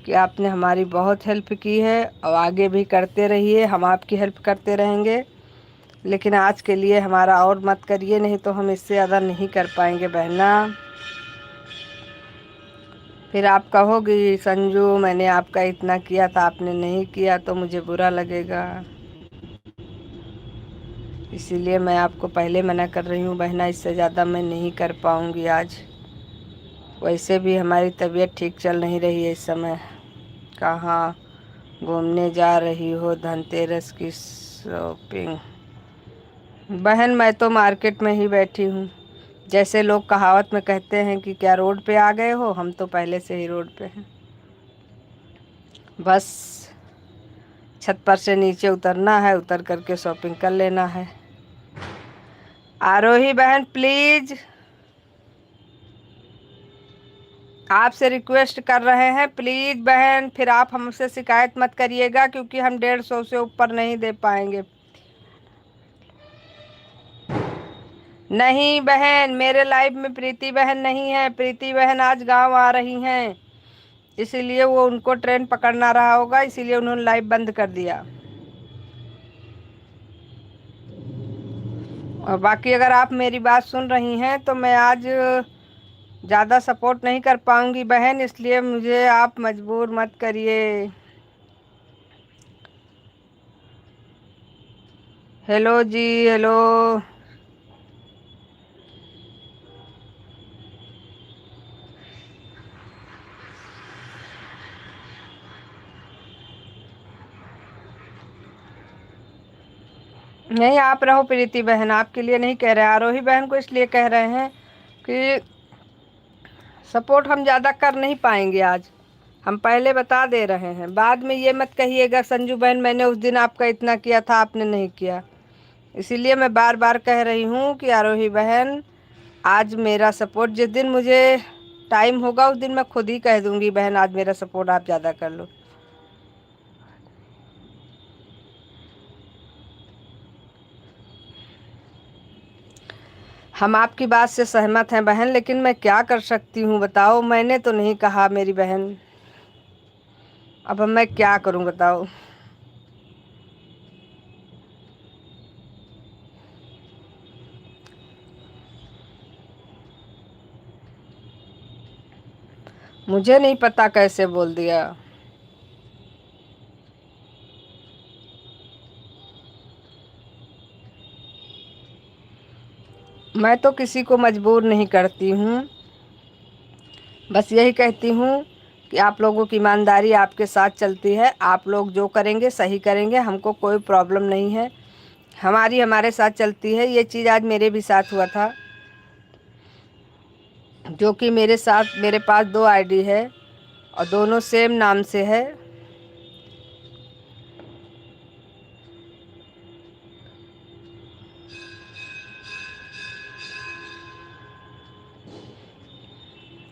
Speaker 1: कि आपने हमारी बहुत हेल्प की है और आगे भी करते रहिए, हम आपकी हेल्प करते रहेंगे। लेकिन आज के लिए हमारा और मत करिए, नहीं तो हम इससे ज़्यादा नहीं कर पाएंगे बहना। फिर आप कहोगी संजू मैंने आपका इतना किया था, आपने नहीं किया तो मुझे बुरा लगेगा। इसीलिए मैं आपको पहले मना कर रही हूँ बहना, इससे ज़्यादा मैं नहीं कर पाऊँगी आज। वैसे भी हमारी तबीयत ठीक चल नहीं रही है इस समय। कहाँ घूमने जा रही हो धनतेरस की शॉपिंग? बहन मैं तो मार्केट में ही बैठी हूँ। जैसे लोग कहावत में कहते हैं कि क्या रोड पे आ गए हो, हम तो पहले से ही रोड पे हैं। बस छत पर से नीचे उतरना है, उतर करके शॉपिंग कर लेना है। आरोही बहन प्लीज़ आपसे रिक्वेस्ट कर रहे हैं, प्लीज़ बहन। फिर आप हमसे शिकायत मत करिएगा, क्योंकि हम 150 से ऊपर नहीं दे पाएंगे। नहीं बहन, मेरे लाइव में प्रीति बहन नहीं है। प्रीति बहन आज गांव आ रही हैं, इसीलिए वो उनको ट्रेन पकड़ना रहा होगा, इसीलिए उन्होंने लाइव बंद कर दिया। और बाकी अगर आप मेरी बात सुन रही हैं तो मैं आज ज़्यादा सपोर्ट नहीं कर पाऊंगी बहन, इसलिए मुझे आप मजबूर मत करिए। हेलो जी, हेलो। नहीं आप रहो प्रीति बहन, आपके लिए नहीं कह रहे, आरोही बहन को इसलिए कह रहे हैं कि सपोर्ट हम ज़्यादा कर नहीं पाएंगे आज। हम पहले बता दे रहे हैं, बाद में ये मत कहिएगा संजू बहन मैंने उस दिन आपका इतना किया था आपने नहीं किया। इसीलिए मैं बार बार कह रही हूँ कि आरोही बहन आज मेरा सपोर्ट जिस दिन मुझे टाइम होगा उस दिन मैं खुद ही कह दूँगी बहन आज मेरा सपोर्ट आप ज़्यादा कर लो। हम आपकी बात से सहमत हैं बहन, लेकिन मैं क्या कर सकती हूँ बताओ, मैंने तो नहीं कहा मेरी बहन। अब मैं क्या करूँ बताओ। मुझे नहीं पता कैसे बोल दिया। मैं तो किसी को मजबूर नहीं करती हूँ, बस यही कहती हूँ कि आप लोगों की ईमानदारी आपके साथ चलती है। आप लोग जो करेंगे सही करेंगे, हमको कोई प्रॉब्लम नहीं है। हमारी हमारे साथ चलती है। ये चीज़ आज मेरे भी साथ हुआ था, जो कि मेरे साथ मेरे पास 2 आईडी है और दोनों सेम नाम से है।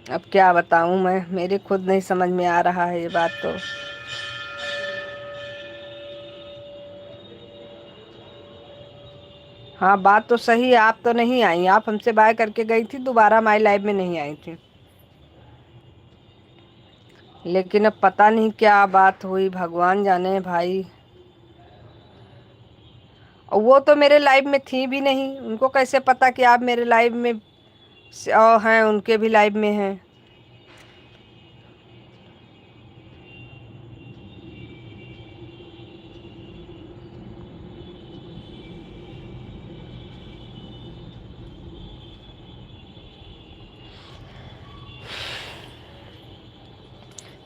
Speaker 1: अब क्या बताऊँ मैं, मेरे खुद नहीं समझ में आ रहा है ये बात तो। हाँ बात तो सही है, आप तो नहीं आई, आप हमसे बाय करके गई थी, दोबारा हमारी लाइफ में नहीं आई थी। लेकिन अब पता नहीं क्या बात हुई, भगवान जाने भाई। और वो तो मेरे लाइव में थी भी नहीं, उनको कैसे पता कि आप मेरे लाइव में हैं, उनके भी लाइव में हैं।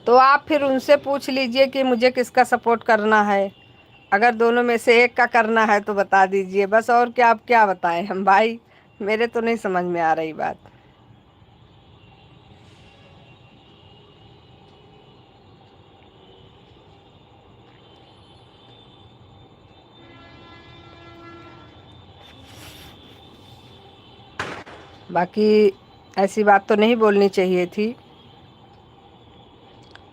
Speaker 1: तो आप फिर उनसे पूछ लीजिए कि मुझे किसका सपोर्ट करना है। अगर दोनों में से एक का करना है तो बता दीजिए बस, और क्या आप क्या बताएं हम भाई, मेरे तो नहीं समझ में आ रही बात। बाकी ऐसी बात तो नहीं बोलनी चाहिए थी।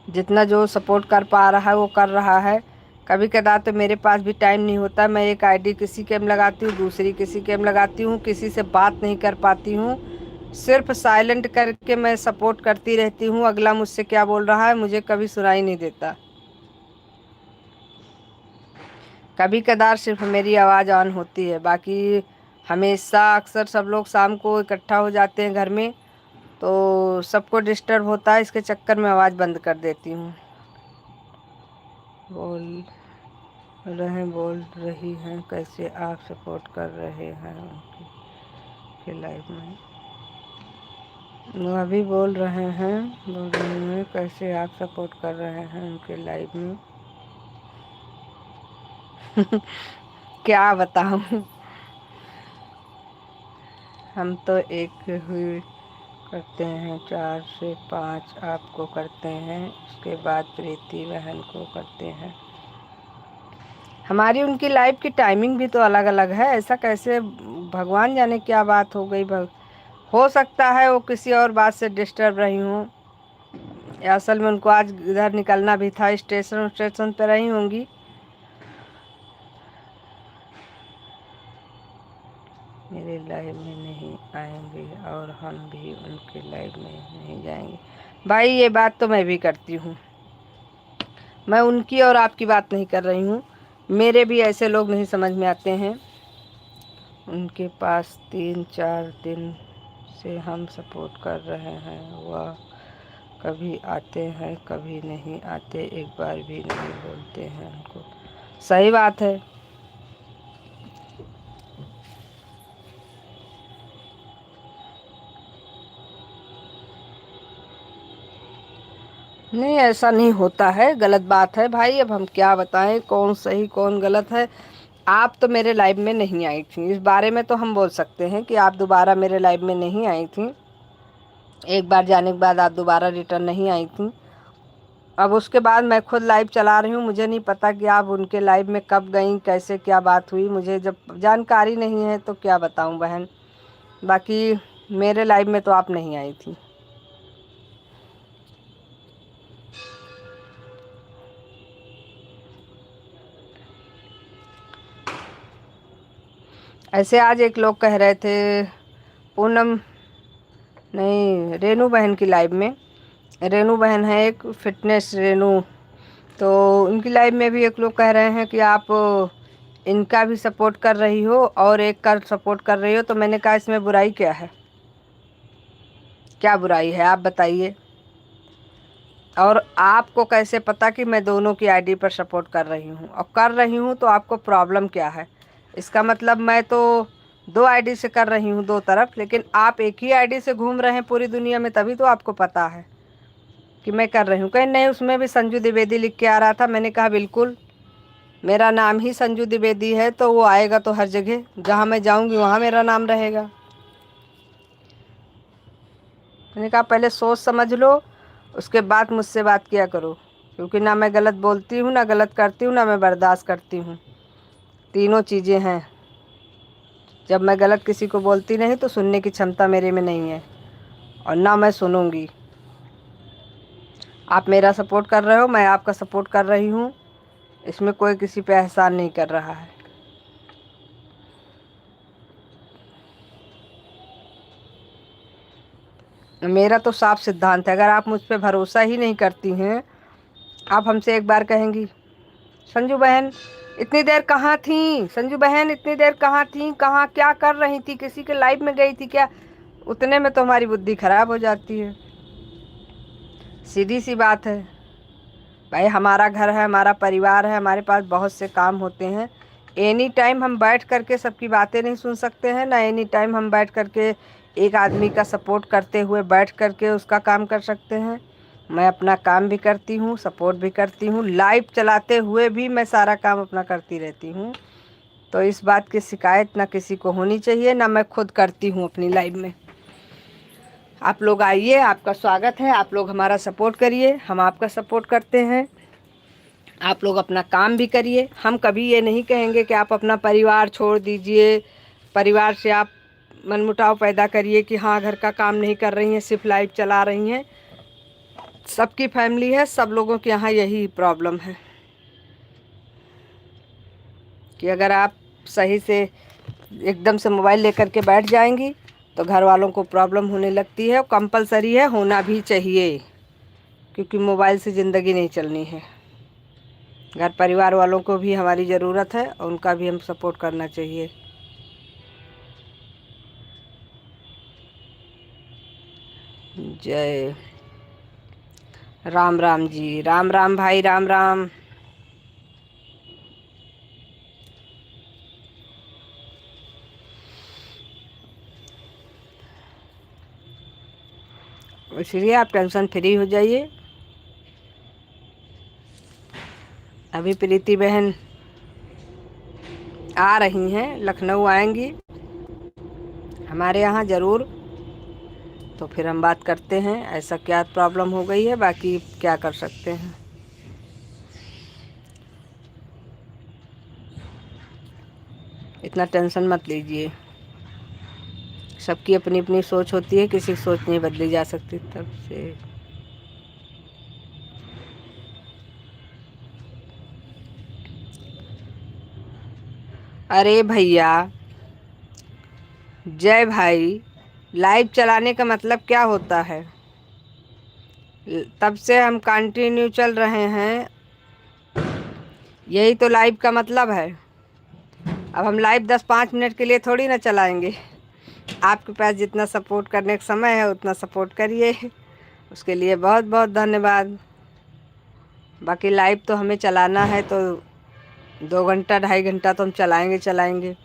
Speaker 1: जितना जो सपोर्ट कर पा रहा है वो कर रहा है। कभी कदार तो मेरे पास भी टाइम नहीं होता, मैं एक आईडी किसी के में लगाती हूँ, दूसरी किसी के में लगाती हूँ, किसी से बात नहीं कर पाती हूँ। सिर्फ साइलेंट करके मैं सपोर्ट करती रहती हूँ, अगला मुझसे क्या बोल रहा है मुझे कभी सुनाई नहीं देता। कभी कदार सिर्फ मेरी आवाज़ ऑन होती है, बाकी हमेशा अक्सर सब लोग शाम को इकट्ठा हो जाते हैं घर में, तो सबको डिस्टर्ब होता है, इसके चक्कर में आवाज़ बंद कर देती हूँ। बोल रही हैं कैसे आप सपोर्ट कर रहे हैं उनकी के लाइफ में। वो अभी बोल रही हैं कैसे आप सपोर्ट कर रहे हैं उनके लाइफ में। क्या बताऊं। हम तो एक हुई करते हैं, 4 से 5 आपको करते हैं, उसके बाद प्रीति बहन को करते हैं। हमारी उनकी लाइफ की टाइमिंग भी तो अलग अलग है, ऐसा कैसे, भगवान जाने क्या बात हो गई। हो सकता है वो किसी और बात से डिस्टर्ब रही हूँ, या असल में उनको आज इधर निकलना भी था, स्टेशन पे रही होंगी। मेरे लाइफ में नहीं आएंगे और हम भी उनके लाइफ में नहीं जाएंगे। भाई ये बात तो मैं भी करती हूँ, मैं उनकी और आपकी बात नहीं कर रही हूँ। मेरे भी ऐसे लोग नहीं समझ में आते हैं। उनके पास 3-4 दिन से हम सपोर्ट कर रहे हैं, वह कभी आते हैं कभी नहीं आते, एक बार भी नहीं बोलते हैं उनको। सही बात है। नहीं ऐसा नहीं होता है, गलत बात है भाई, अब हम क्या बताएं कौन सही कौन गलत है। आप तो मेरे लाइफ में नहीं आई थी, इस बारे में तो हम बोल सकते हैं कि आप दोबारा मेरे लाइफ में नहीं आई थी। एक बार जाने के बाद आप दोबारा रिटर्न नहीं आई थी। अब उसके बाद मैं खुद लाइव चला रही हूँ, मुझे नहीं पता कि आप उनके लाइव में कब गई, कैसे क्या बात हुई, मुझे जब जानकारी नहीं है तो क्या बताऊँ बहन। बाकी मेरे लाइव में तो आप नहीं आई थी। ऐसे आज एक लोग कह रहे थे, पूनम नहीं रेनू बहन की लाइव में, रेनू बहन है एक फिटनेस रेनू, तो उनकी लाइव में भी एक लोग कह रहे हैं कि आप इनका भी सपोर्ट कर रही हो और एक का सपोर्ट कर रही हो। तो मैंने कहा इसमें बुराई क्या है, क्या बुराई है आप बताइए। और आपको कैसे पता कि मैं दोनों की आईडी पर सपोर्ट कर रही हूँ, और कर रही हूँ तो आपको प्रॉब्लम क्या है। इसका मतलब मैं तो 2 आईडी से कर रही हूँ 2 तरफ, लेकिन आप एक ही आईडी से घूम रहे हैं पूरी दुनिया में, तभी तो आपको पता है कि मैं कर रही हूँ। कहीं नहीं उसमें भी संजू द्विवेदी लिख के आ रहा था, मैंने कहा बिल्कुल मेरा नाम ही संजू द्विवेदी है, तो वो आएगा तो हर जगह जहाँ मैं जाऊँगी वहाँ मेरा नाम रहेगा। मैंने कहा पहले सोच समझ लो, उसके बाद मुझसे बात किया करो, क्योंकि ना मैं गलत बोलती हूँ, ना गलत करती हूँ, ना मैं बर्दाश्त करती हूँ, तीनों चीज़ें हैं। जब मैं गलत किसी को बोलती नहीं तो सुनने की क्षमता मेरे में नहीं है, और ना मैं सुनूंगी। आप मेरा सपोर्ट कर रहे हो, मैं आपका सपोर्ट कर रही हूँ, इसमें कोई किसी पे एहसान नहीं कर रहा है। मेरा तो साफ सिद्धांत है, अगर आप मुझ पे भरोसा ही नहीं करती हैं, आप हमसे एक बार कहेंगी संजू बहन इतनी देर कहाँ थी, संजू बहन इतनी देर कहाँ थी, कहाँ क्या कर रही थी, किसी के लाइव में गई थी क्या, उतने में तो हमारी बुद्धि खराब हो जाती है। सीधी सी बात है भाई, हमारा घर है, हमारा परिवार है, हमारे पास बहुत से काम होते हैं। एनी टाइम हम बैठ करके सबकी बातें नहीं सुन सकते हैं, ना एनी टाइम हम बैठ करके एक आदमी का सपोर्ट करते हुए बैठ करके उसका काम कर सकते हैं। मैं अपना काम भी करती हूँ, सपोर्ट भी करती हूँ, लाइव चलाते हुए भी मैं सारा काम अपना करती रहती हूँ। तो इस बात की शिकायत ना किसी को होनी चाहिए, ना मैं खुद करती हूँ अपनी लाइव में। आप लोग आइए, आपका स्वागत है, आप लोग हमारा सपोर्ट करिए, हम आपका सपोर्ट करते हैं। आप लोग अपना काम भी करिए। हम कभी ये नहीं कहेंगे कि आप अपना परिवार छोड़ दीजिए, परिवार से आप मनमुटाव पैदा करिए कि हाँ घर का काम नहीं कर रही हैं, सिर्फ लाइव चला रही हैं। सबकी फैमिली है, सब लोगों के यहाँ यही प्रॉब्लम है कि अगर आप सही से एकदम से मोबाइल लेकर के बैठ जाएंगी तो घर वालों को प्रॉब्लम होने लगती है, और कंपलसरी है, होना भी चाहिए, क्योंकि मोबाइल से ज़िंदगी नहीं चलनी है। घर परिवार वालों को भी हमारी ज़रूरत है और उनका भी हम सपोर्ट करना चाहिए। जय राम राम जी, राम राम भाई, राम राम। इसलिए आप टेंशन फ्री हो जाइए। अभी प्रीति बहन आ रही हैं, लखनऊ आएंगी हमारे यहाँ ज़रूर, तो फिर हम बात करते हैं ऐसा क्या प्रॉब्लम हो गई है, बाकी क्या कर सकते हैं। इतना टेंशन मत लीजिए, सबकी अपनी अपनी सोच होती है, किसी की सोच नहीं बदली जा सकती। तब से अरे भैया, जय भाई, लाइव चलाने का मतलब क्या होता है? तब से हम कंटिन्यू चल रहे हैं, यही तो लाइव का मतलब है। अब हम लाइव 10-5 मिनट के लिए थोड़ी ना चलाएंगे। आपके पास जितना सपोर्ट करने का समय है उतना सपोर्ट करिए, उसके लिए बहुत बहुत धन्यवाद। बाकी लाइव तो हमें चलाना है तो 2 घंटा 2.5 घंटा तो हम चलाएंगे चलाएंगे।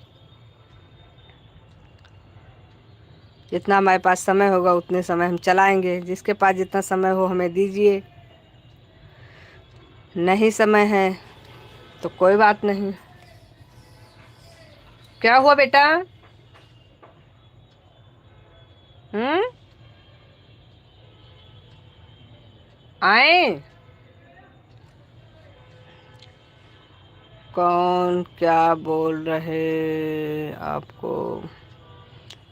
Speaker 1: जितना हमारे पास समय होगा उतने समय हम चलाएंगे, जिसके पास जितना समय हो हमें दीजिए। नहीं समय है तो कोई बात नहीं। क्या हुआ बेटा? हम्म, आए? कौन क्या बोल रहे आपको?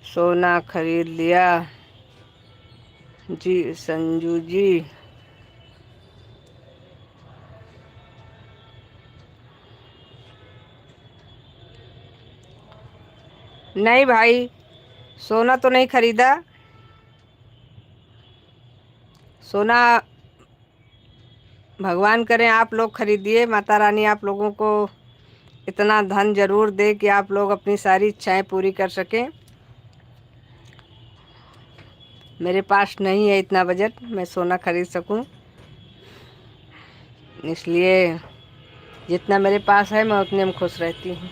Speaker 1: सोना खरीद लिया जी संजू जी? नहीं भाई, सोना तो नहीं खरीदा। सोना भगवान करें आप लोग खरीदिए, माता रानी आप लोगों को इतना धन जरूर दे कि आप लोग अपनी सारी इच्छाएं पूरी कर सकें। मेरे पास नहीं है इतना बजट मैं सोना खरीद सकूं, इसलिए जितना मेरे पास है मैं उतने में खुश रहती हूँ।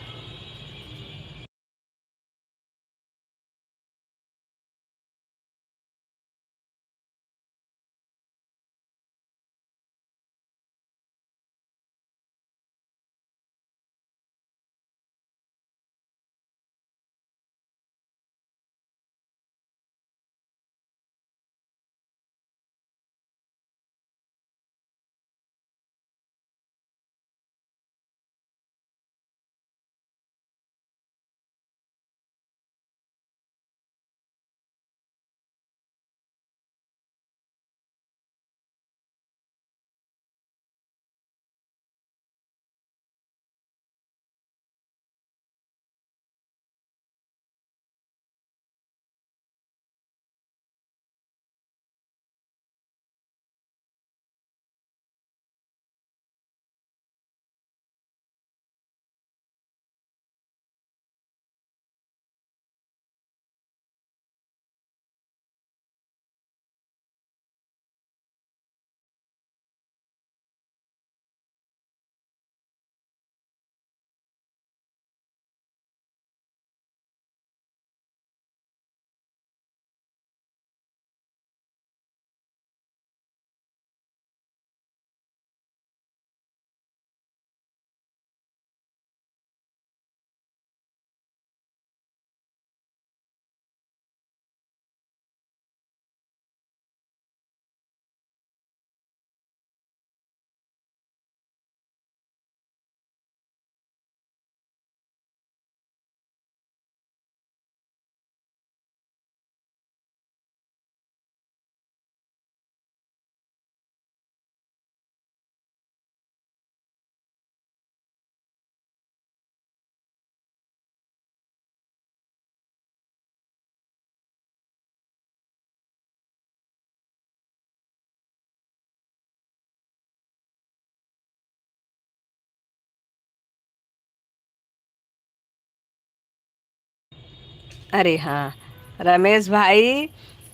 Speaker 1: अरे हाँ, रमेश भाई,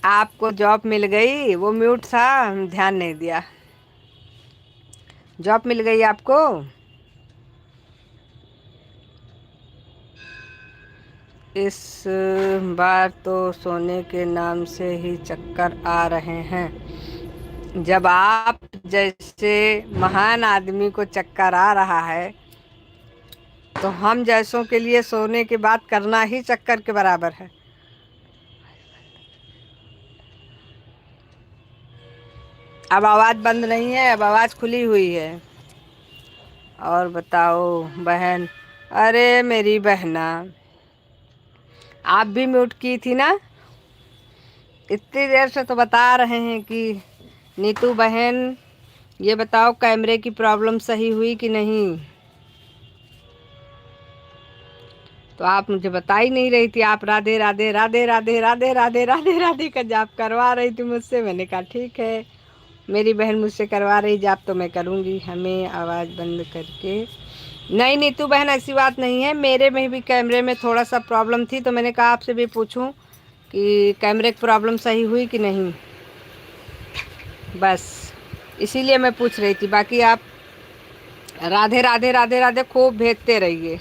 Speaker 1: आपको जॉब मिल गई। वो म्यूट था, ध्यान नहीं दिया। जॉब मिल गई आपको। इस बार तो सोने के नाम से ही चक्कर आ रहे हैं। जब आप जैसे महान आदमी को चक्कर आ रहा है, तो हम जैसों के लिए सोने की बात करना ही चक्कर के बराबर है। अब आवाज़ बंद नहीं है, अब आवाज़ खुली हुई है। और बताओ बहन। अरे मेरी बहना, आप भी म्यूट की थी ना। इतनी देर से तो बता रहे हैं कि नीतू बहन, ये बताओ कैमरे की प्रॉब्लम सही हुई कि नहीं। तो आप मुझे बता ही नहीं रही थी। आप राधे राधे राधे राधे राधे राधे राधे राधे का जाप करवा रही थी मुझसे। मैंने कहा ठीक है, मेरी बहन मुझसे करवा रही जाप तो मैं करूँगी। हमें आवाज़ बंद करके। नहीं नीतू बहन, ऐसी बात नहीं है। मेरे में भी कैमरे में थोड़ा सा प्रॉब्लम थी, तो मैंने कहा आपसे भी पूछूं कि कैमरे की प्रॉब्लम सही हुई कि नहीं। बस इसीलिए मैं पूछ रही थी। बाकी आप राधे राधे राधे राधे खूब भेजते रहिए।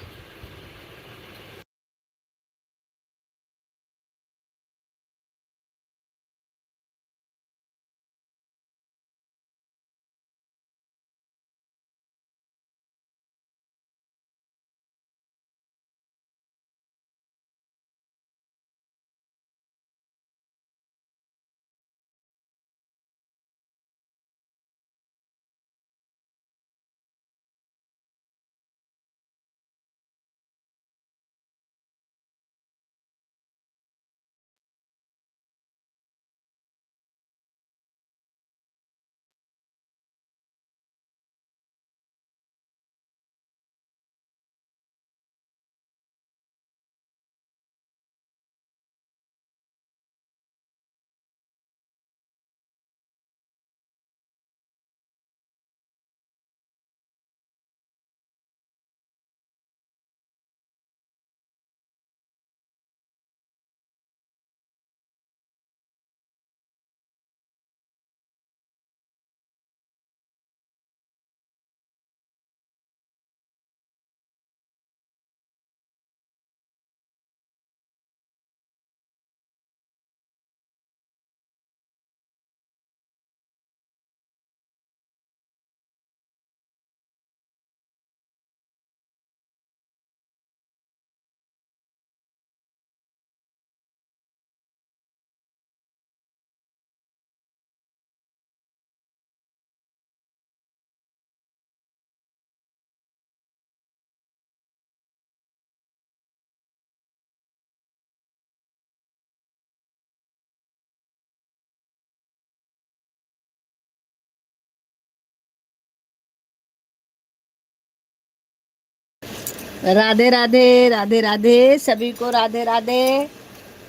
Speaker 1: राधे राधे राधे राधे सभी को राधे राधे।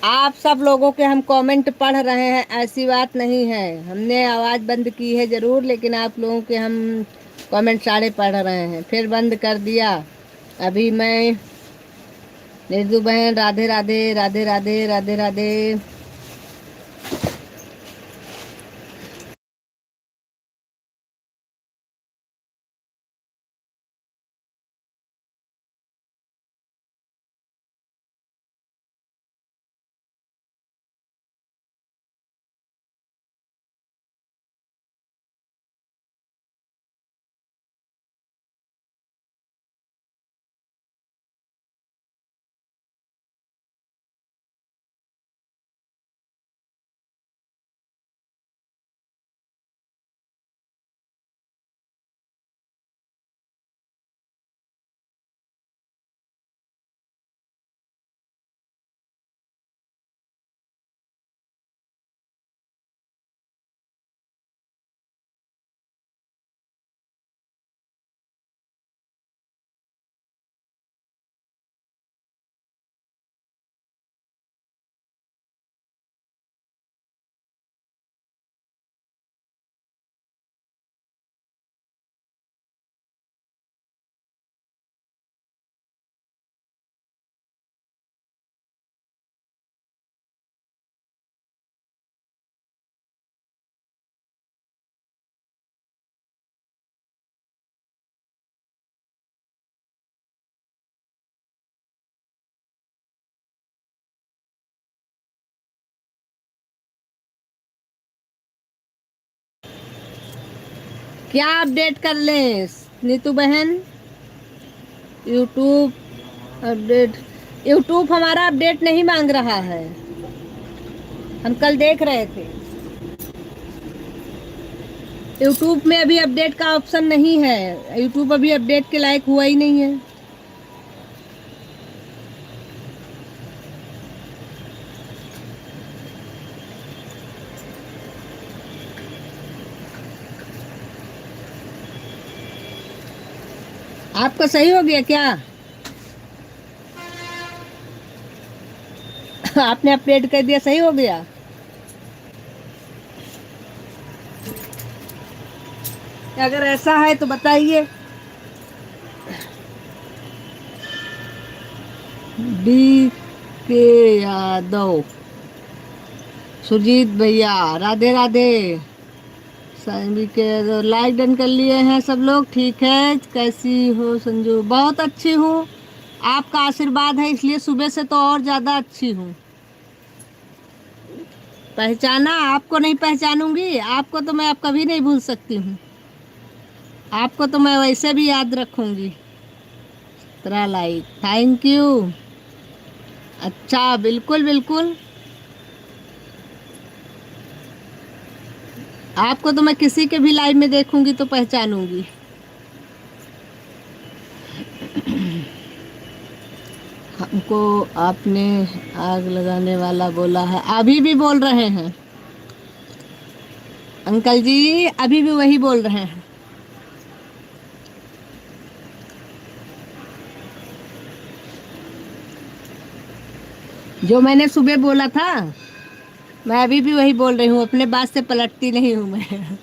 Speaker 1: आप सब लोगों के हम कमेंट पढ़ रहे हैं, ऐसी बात नहीं है। हमने आवाज़ बंद की है ज़रूर, लेकिन आप लोगों के हम कमेंट सारे पढ़ रहे हैं। फिर बंद कर दिया। अभी मैं निर्दु बहन राधे राधे राधे राधे राधे राधे। क्या अपडेट कर लें नीतू बहन? यूट्यूब अपडेट, यूट्यूब हमारा अपडेट नहीं मांग रहा है। हम कल देख रहे थे, यूट्यूब में अभी अपडेट का ऑप्शन नहीं है। यूट्यूब अभी अपडेट के लायक हुआ ही नहीं है। आपका सही हो गया क्या? आपने अपडेट कर दिया, सही हो गया? अगर ऐसा है तो बताइए। डी के यादव, सुजीत भैया, राधे राधे। सभी के लाइक डन कर लिए हैं सब लोग, ठीक है। कैसी हो संजू? बहुत अच्छी हूँ, आपका आशीर्वाद है इसलिए सुबह से तो और ज़्यादा अच्छी हूँ। पहचाना? आपको नहीं पहचानूंगी? आपको तो मैं अब कभी नहीं भूल सकती हूँ। आपको तो मैं वैसे भी याद रखूंगी। 17 लाइक, थैंक यू। अच्छा, बिल्कुल बिल्कुल। आपको तो मैं किसी के भी लाइव में देखूंगी तो पहचानूंगी। हमको आपने आग लगाने वाला बोला है, अभी भी बोल रहे हैं अंकल जी, अभी भी वही बोल रहे हैं। जो मैंने सुबह बोला था मैं अभी भी वही बोल रही हूँ, अपने बात से पलटती नहीं हूँ मैं।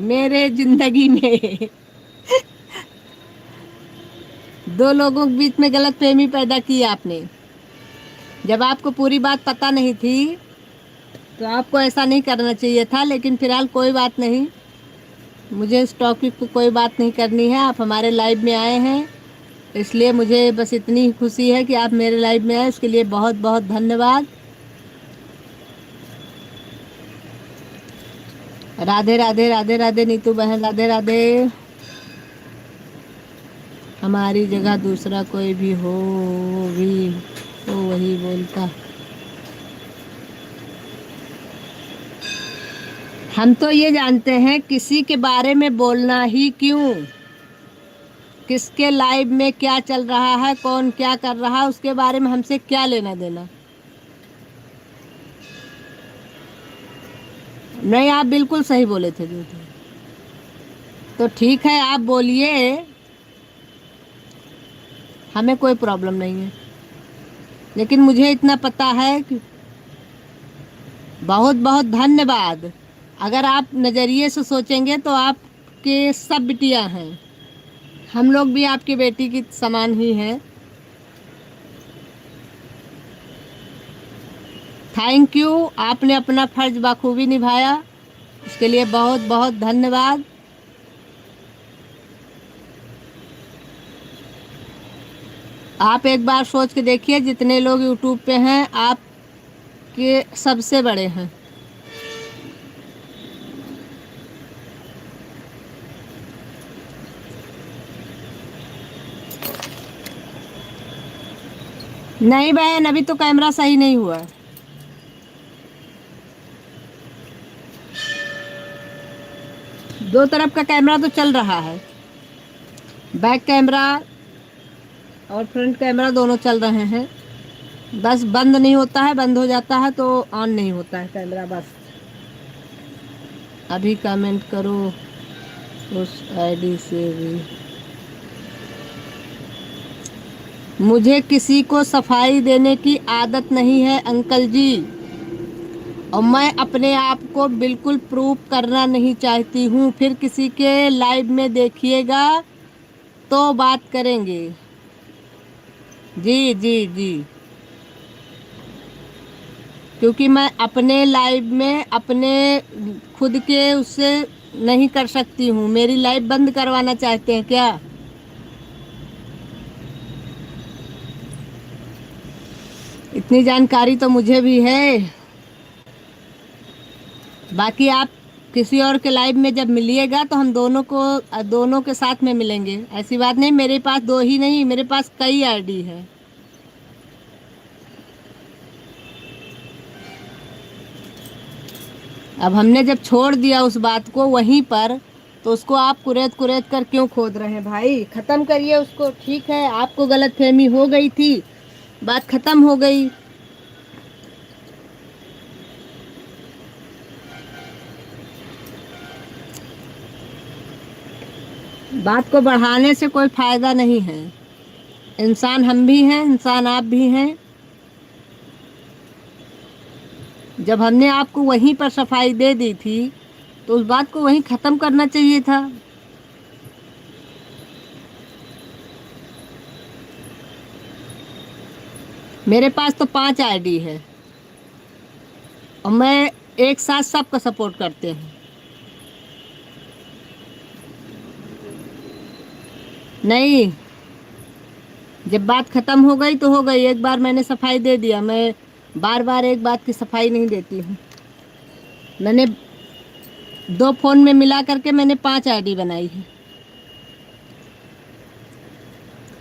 Speaker 1: मेरे जिंदगी में दो लोगों के बीच में गलतफहमी पैदा की आपने। जब आपको पूरी बात पता नहीं थी तो आपको ऐसा नहीं करना चाहिए था, लेकिन फिलहाल कोई बात नहीं, मुझे इस टॉपिक पे कोई बात नहीं करनी है। आप हमारे लाइव में आए हैं इसलिए मुझे बस इतनी खुशी है कि आप मेरे लाइव में आए, इसके लिए बहुत बहुत धन्यवाद। राधे राधे, राधे राधे नीतू बहन, राधे राधे। हमारी जगह दूसरा कोई भी हो भी तो वही बोलता। हम तो ये जानते हैं किसी के बारे में बोलना ही क्यों, किसके लाइव में क्या चल रहा है, कौन क्या कर रहा है, उसके बारे में हमसे क्या लेना देना। नहीं, आप बिल्कुल सही बोले थे जो थे। तो ठीक है, आप बोलिए, हमें कोई प्रॉब्लम नहीं है। लेकिन मुझे इतना पता है कि बहुत बहुत धन्यवाद। अगर आप नज़रिए से सोचेंगे तो आपके सब बिटियां हैं, हम लोग भी आपकी बेटी की समान ही हैं। थैंक यू, आपने अपना फर्ज बखूबी निभाया, उसके लिए बहुत बहुत धन्यवाद। आप एक बार सोच के देखिए, जितने लोग यूट्यूब पे हैं आपके सबसे बड़े हैं। नहीं बहन, अभी तो कैमरा सही नहीं हुआ। दो तरफ का कैमरा तो चल रहा है, बैक कैमरा और फ्रंट कैमरा दोनों चल रहे हैं, बस बंद नहीं होता है, बंद हो जाता है तो ऑन नहीं होता है कैमरा बस। अभी कमेंट करो उस आईडी से भी। मुझे किसी को सफाई देने की आदत नहीं है अंकल जी, और मैं अपने आप को बिल्कुल प्रूव करना नहीं चाहती हूँ। फिर किसी के लाइव में देखिएगा तो बात करेंगे। जी जी जी, क्योंकि मैं अपने लाइव में अपने खुद के उससे नहीं कर सकती हूँ। मेरी लाइव बंद करवाना चाहते हैं क्या? इतनी जानकारी तो मुझे भी है। बाकी आप किसी और के लाइव में जब मिलिएगा तो हम दोनों के साथ में मिलेंगे। ऐसी बात नहीं, मेरे पास दो ही नहीं, मेरे पास कई आईडी है। अब हमने जब छोड़ दिया उस बात को वहीं पर, तो उसको आप कुरेद कुरेद कर क्यों खोद रहे हैं भाई? ख़त्म करिए उसको। ठीक है, आपको गलतफहमी हो गई थी, बात ख़त्म हो गई। बात को बढ़ाने से कोई फ़ायदा नहीं है। इंसान हम भी हैं, इंसान आप भी हैं। जब हमने आपको वहीं पर सफाई दे दी थी तो उस बात को वहीं ख़त्म करना चाहिए था। मेरे पास तो 5 आईडी है और मैं एक साथ सबका सपोर्ट करते हैं। नहीं, जब बात ख़त्म हो गई तो हो गई। एक बार मैंने सफाई दे दिया, मैं बार बार एक बात की सफाई नहीं देती हूँ। मैंने 2 फ़ोन में मिला करके मैंने 5 आईडी बनाई है,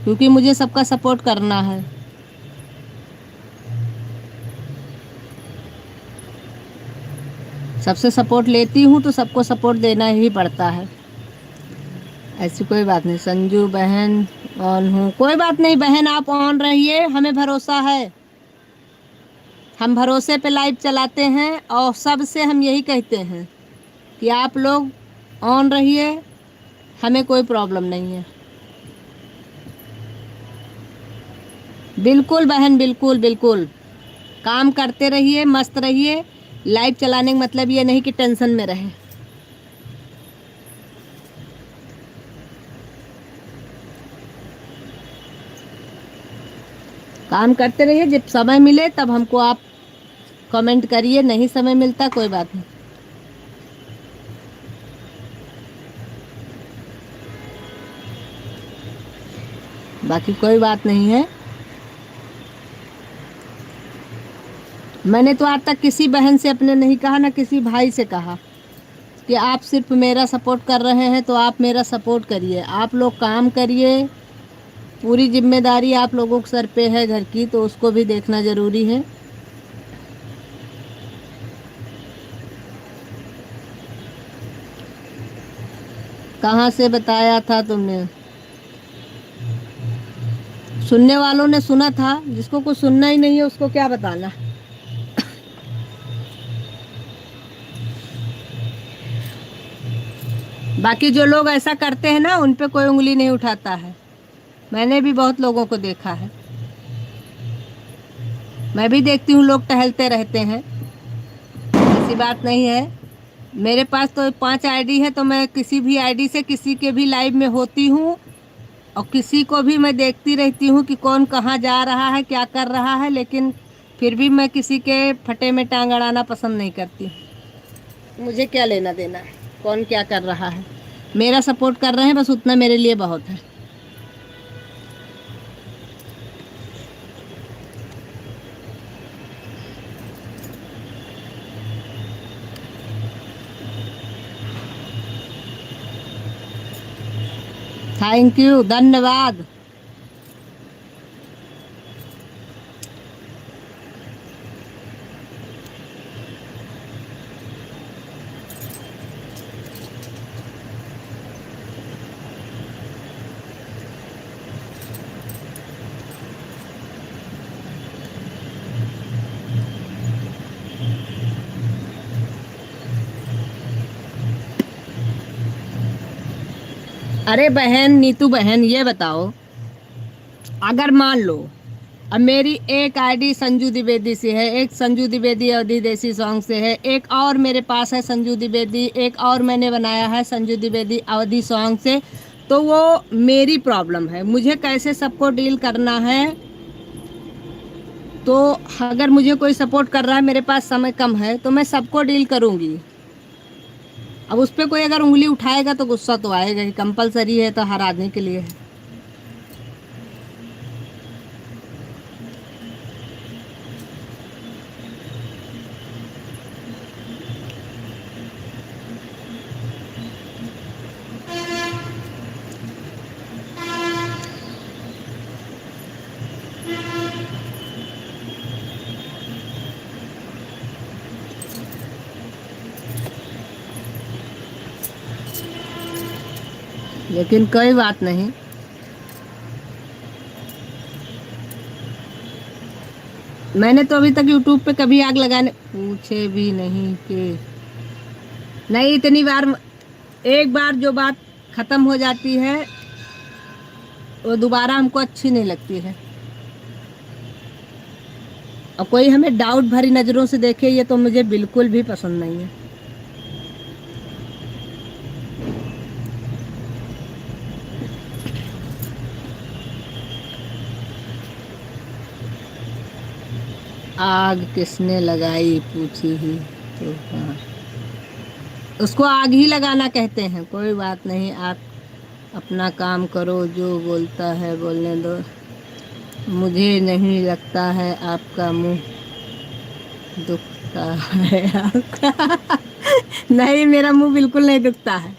Speaker 1: क्योंकि मुझे सबका सपोर्ट करना है। सबसे सपोर्ट लेती हूँ तो सबको सपोर्ट देना ही पड़ता है। ऐसी कोई बात नहीं। संजू बहन ऑन हूँ, कोई बात नहीं बहन, आप ऑन रहिए, हमें भरोसा है। हम भरोसे पे लाइव चलाते हैं और सबसे हम यही कहते हैं कि आप लोग ऑन रहिए, हमें कोई प्रॉब्लम नहीं है। बिल्कुल बहन, बिल्कुल बिल्कुल, काम करते रहिए, मस्त रहिए। लाइव चलाने का मतलब ये नहीं कि टेंशन में रहें। काम करते रहिए, जब समय मिले तब हमको आप कमेंट करिए, नहीं समय मिलता कोई बात नहीं। बाकी कोई बात नहीं है। मैंने तो आज तक किसी बहन से अपने नहीं कहा, ना किसी भाई से कहा कि आप सिर्फ मेरा सपोर्ट कर रहे हैं तो आप मेरा सपोर्ट करिए। आप लोग काम करिए, पूरी जिम्मेदारी आप लोगों के सर पे है घर की, तो उसको भी देखना ज़रूरी है। कहाँ से बताया था तुमने? सुनने वालों ने सुना था, जिसको कुछ सुनना ही नहीं है उसको क्या बताना। बाकी जो लोग ऐसा करते हैं ना, उन पे कोई उंगली नहीं उठाता है। मैंने भी बहुत लोगों को देखा है, मैं भी देखती हूँ, लोग टहलते रहते हैं, ऐसी बात नहीं है। मेरे पास तो 5 आईडी है, तो मैं किसी भी आईडी से किसी के भी लाइव में होती हूँ और किसी को भी मैं देखती रहती हूँ कि कौन कहाँ जा रहा है, क्या कर रहा है। लेकिन फिर भी मैं किसी के फटे में टांग अड़ाना पसंद नहीं करती। मुझे क्या लेना देना है कौन क्या कर रहा है। मेरा सपोर्ट कर रहे हैं, बस उतना मेरे लिए बहुत है। थैंक यू, धन्यवाद। अरे बहन नीतू बहन, ये बताओ, अगर मान लो अब मेरी एक आईडी संजू द्विवेदी से है, एक संजू द्विवेदी अवधि देसी सॉन्ग से है, एक और मेरे पास है संजू द्विवेदी, एक और मैंने बनाया है संजू द्विवेदी अवधि सॉन्ग से, तो वो मेरी प्रॉब्लम है, मुझे कैसे सबको डील करना है। तो अगर मुझे कोई सपोर्ट कर रहा है, मेरे पास समय कम है, तो मैं सबको डील करूँगी। अब उस पर कोई अगर उंगली उठाएगा तो गुस्सा तो आएगा कि कंपलसरी है तो हर आदमी के लिए है। लेकिन कोई बात नहीं। मैंने तो अभी तक यूट्यूब पे कभी आग लगाने पूछे भी नहीं कि नहीं। इतनी बार, एक बार जो बात खत्म हो जाती है वो दोबारा हमको अच्छी नहीं लगती है। और कोई हमें डाउट भरी नज़रों से देखे, ये तो मुझे बिल्कुल भी पसंद नहीं है। आग किसने लगाई पूछी ही तो हाँ, उसको आग ही लगाना कहते हैं। कोई बात नहीं, आप अपना काम करो, जो बोलता है बोलने दो। मुझे नहीं लगता है आपका मुंह दुखता है आपका। नहीं, मेरा मुंह बिल्कुल नहीं दुखता है।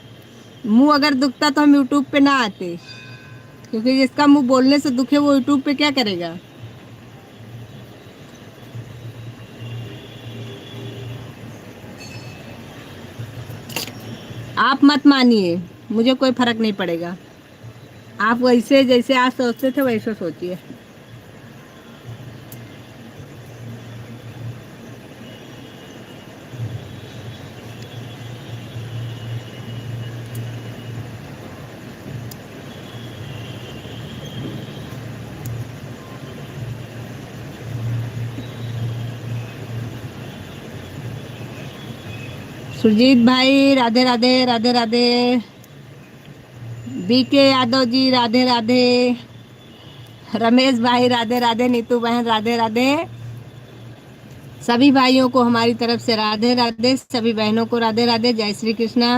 Speaker 1: मुंह अगर दुखता तो हम यूट्यूब पे ना आते, क्योंकि जिसका मुंह बोलने से दुखे वो यूट्यूब पे क्या करेगा। आप मत मानिए, मुझे कोई फर्क नहीं पड़ेगा। आप वैसे जैसे आज सोचते थे वैसे सोचिए। सुरजीत भाई राधे राधे, राधे राधे। बीके यादव जी राधे राधे। रमेश भाई राधे राधे। नीतू बहन राधे राधे। सभी भाइयों को हमारी तरफ से राधे राधे, सभी बहनों को राधे राधे, जय श्री कृष्णा।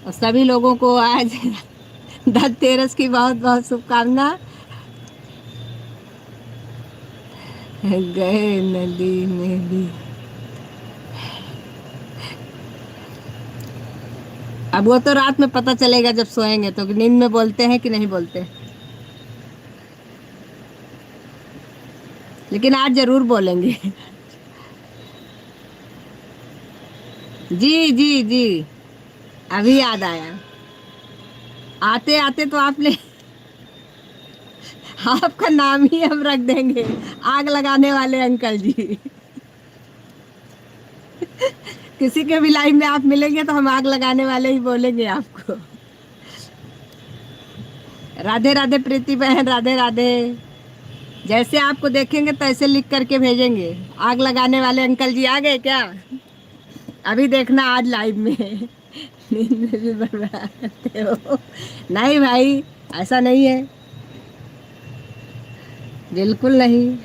Speaker 1: और सभी लोगों को आज धनतेरस की बहुत बहुत शुभकामना। गए नदी में भी। अब वो तो रात में पता चलेगा जब सोएंगे, तो नींद में बोलते हैं कि नहीं बोलते। लेकिन आज जरूर बोलेंगे। जी जी जी, अभी याद आया। आते आते तो आपने आपका नाम ही हम रख देंगे, आग लगाने वाले अंकल जी। किसी के भी लाइफ में आप मिलेंगे तो हम आग लगाने वाले ही बोलेंगे आपको। राधे राधे प्रीति बहन, राधे राधे। जैसे आपको देखेंगे तो ऐसे लिख करके भेजेंगे, आग लगाने वाले अंकल जी आ गए क्या। अभी देखना आज लाइव में। नींद में भी बर्बाद हो। नहीं भाई, ऐसा नहीं है, बिल्कुल नहीं।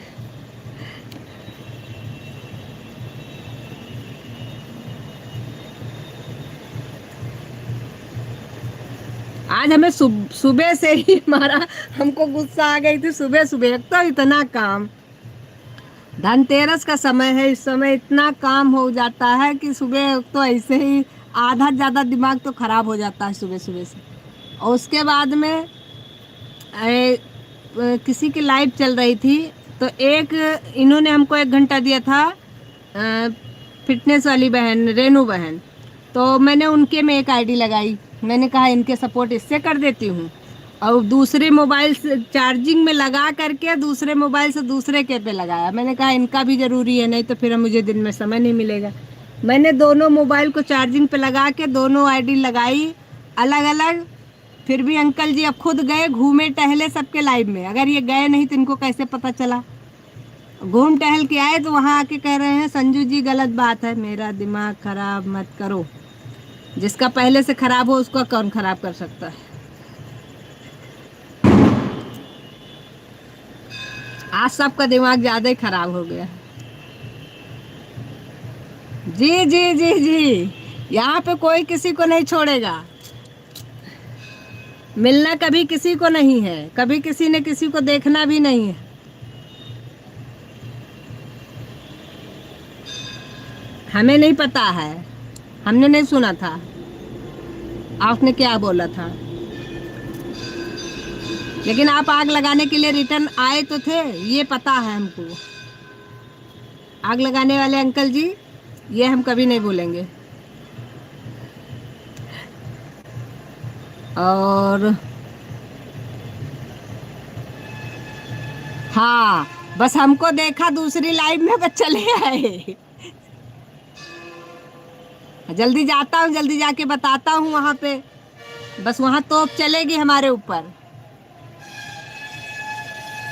Speaker 1: आज हमें सुबह से ही हमारा हमको गुस्सा आ गई थी। सुबह सुबह एक तो इतना काम, धनतेरस का समय है, इस समय इतना काम हो जाता है कि सुबह तो ऐसे ही आधा ज़्यादा दिमाग तो खराब हो जाता है सुबह सुबह से। और उसके बाद में किसी की लाइव चल रही थी, तो एक इन्होंने हमको 1 घंटा दिया था, फिटनेस वाली बहन रेनू बहन। तो मैंने उनके में एक आईडी लगाई। मैंने कहा इनके सपोर्ट इससे कर देती हूँ, और दूसरे मोबाइल से चार्जिंग में लगा करके दूसरे मोबाइल से दूसरे के पे लगाया। मैंने कहा इनका भी ज़रूरी है, नहीं तो फिर मुझे दिन में समय नहीं मिलेगा। मैंने दोनों मोबाइल को चार्जिंग पे लगा के दोनों आईडी लगाई अलग अलग। फिर भी अंकल जी अब खुद गए, घूमे टहले सबके लाइव में। अगर ये गए नहीं तो इनको कैसे पता चला। घूम टहल के आए तो वहाँ आके कह रहे हैं संजू जी गलत बात है, मेरा दिमाग खराब मत करो। जिसका पहले से खराब हो उसका कौन खराब कर सकता है। आज सबका दिमाग ज़्यादा ही खराब हो गया। जी जी जी जी, यहाँ पे कोई किसी को नहीं छोड़ेगा। मिलना कभी किसी को नहीं है, कभी किसी ने किसी को देखना भी नहीं है। हमें नहीं पता है, हमने नहीं सुना था आपने क्या बोला था। लेकिन आप आग लगाने के लिए रिटर्न आए तो थे, ये पता है हमको। आग लगाने वाले अंकल जी, ये हम कभी नहीं भूलेंगे। और हाँ, बस हमको देखा दूसरी लाइव में, बस चले आए। जल्दी जाता हूँ, जल्दी जाके बताता हूँ वहां पे। बस वहां तोप चलेगी हमारे ऊपर।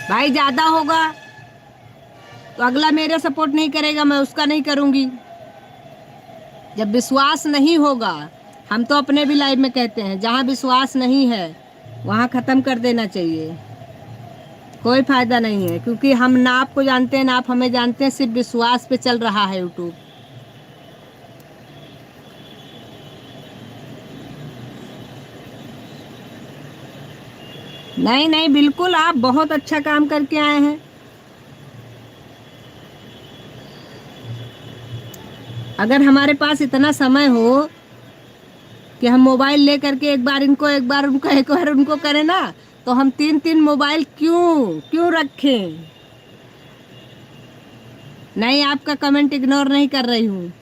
Speaker 1: भाई ज्यादा होगा तो अगला मेरे सपोर्ट नहीं करेगा, मैं उसका नहीं करूंगी। जब विश्वास नहीं होगा, हम तो अपने भी लाइफ में कहते हैं, जहां विश्वास नहीं है वहां खत्म कर देना चाहिए। कोई फायदा नहीं है, क्योंकि हम ना आपको जानते हैं ना आप हमें जानते हैं, सिर्फ विश्वास पे चल रहा है यूट्यूब। नहीं नहीं, बिल्कुल आप बहुत अच्छा काम करके आए हैं। अगर हमारे पास इतना समय हो कि हम मोबाइल ले करके एक बार इनको एक बार उनको एक बार उनको करें ना, तो हम तीन तीन मोबाइल क्यों क्यों रखें। नहीं, आपका कमेंट इग्नोर नहीं कर रही हूँ।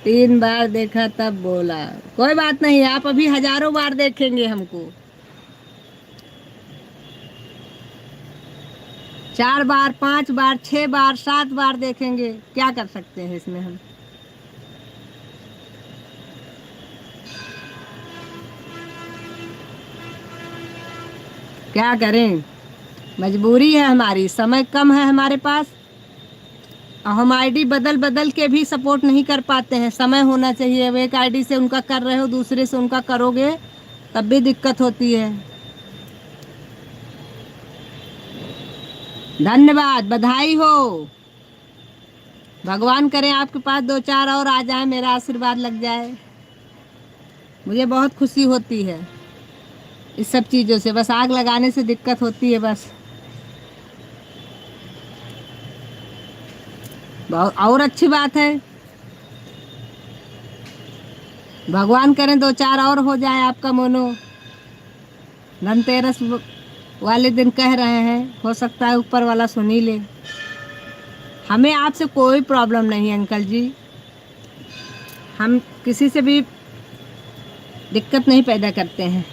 Speaker 1: 3 बार देखा तब बोला। कोई बात नहीं, आप अभी हजारों बार देखेंगे हमको। 4 बार, 5 बार, 6 बार, 7 बार देखेंगे, क्या कर सकते हैं इसमें हम। क्या करें, मजबूरी है हमारी, समय कम है हमारे पास। और हम आईडी बदल बदल के भी सपोर्ट नहीं कर पाते हैं, समय होना चाहिए। अब एक आईडी से उनका कर रहे हो, दूसरे से उनका करोगे तब भी दिक्कत होती है। धन्यवाद, बधाई हो। भगवान करे आपके पास 2 4 और आ जाए, मेरा आशीर्वाद लग जाए। मुझे बहुत खुशी होती है इस सब चीज़ों से, बस आग लगाने से दिक्कत होती है बस। बहुत और अच्छी बात है, भगवान करें 2 4 और हो जाए आपका मोनो। धनतेरस वाले दिन कह रहे हैं, हो सकता है ऊपर वाला सुन ही ले। हमें आपसे कोई प्रॉब्लम नहीं है अंकल जी, हम किसी से भी दिक्कत नहीं पैदा करते हैं।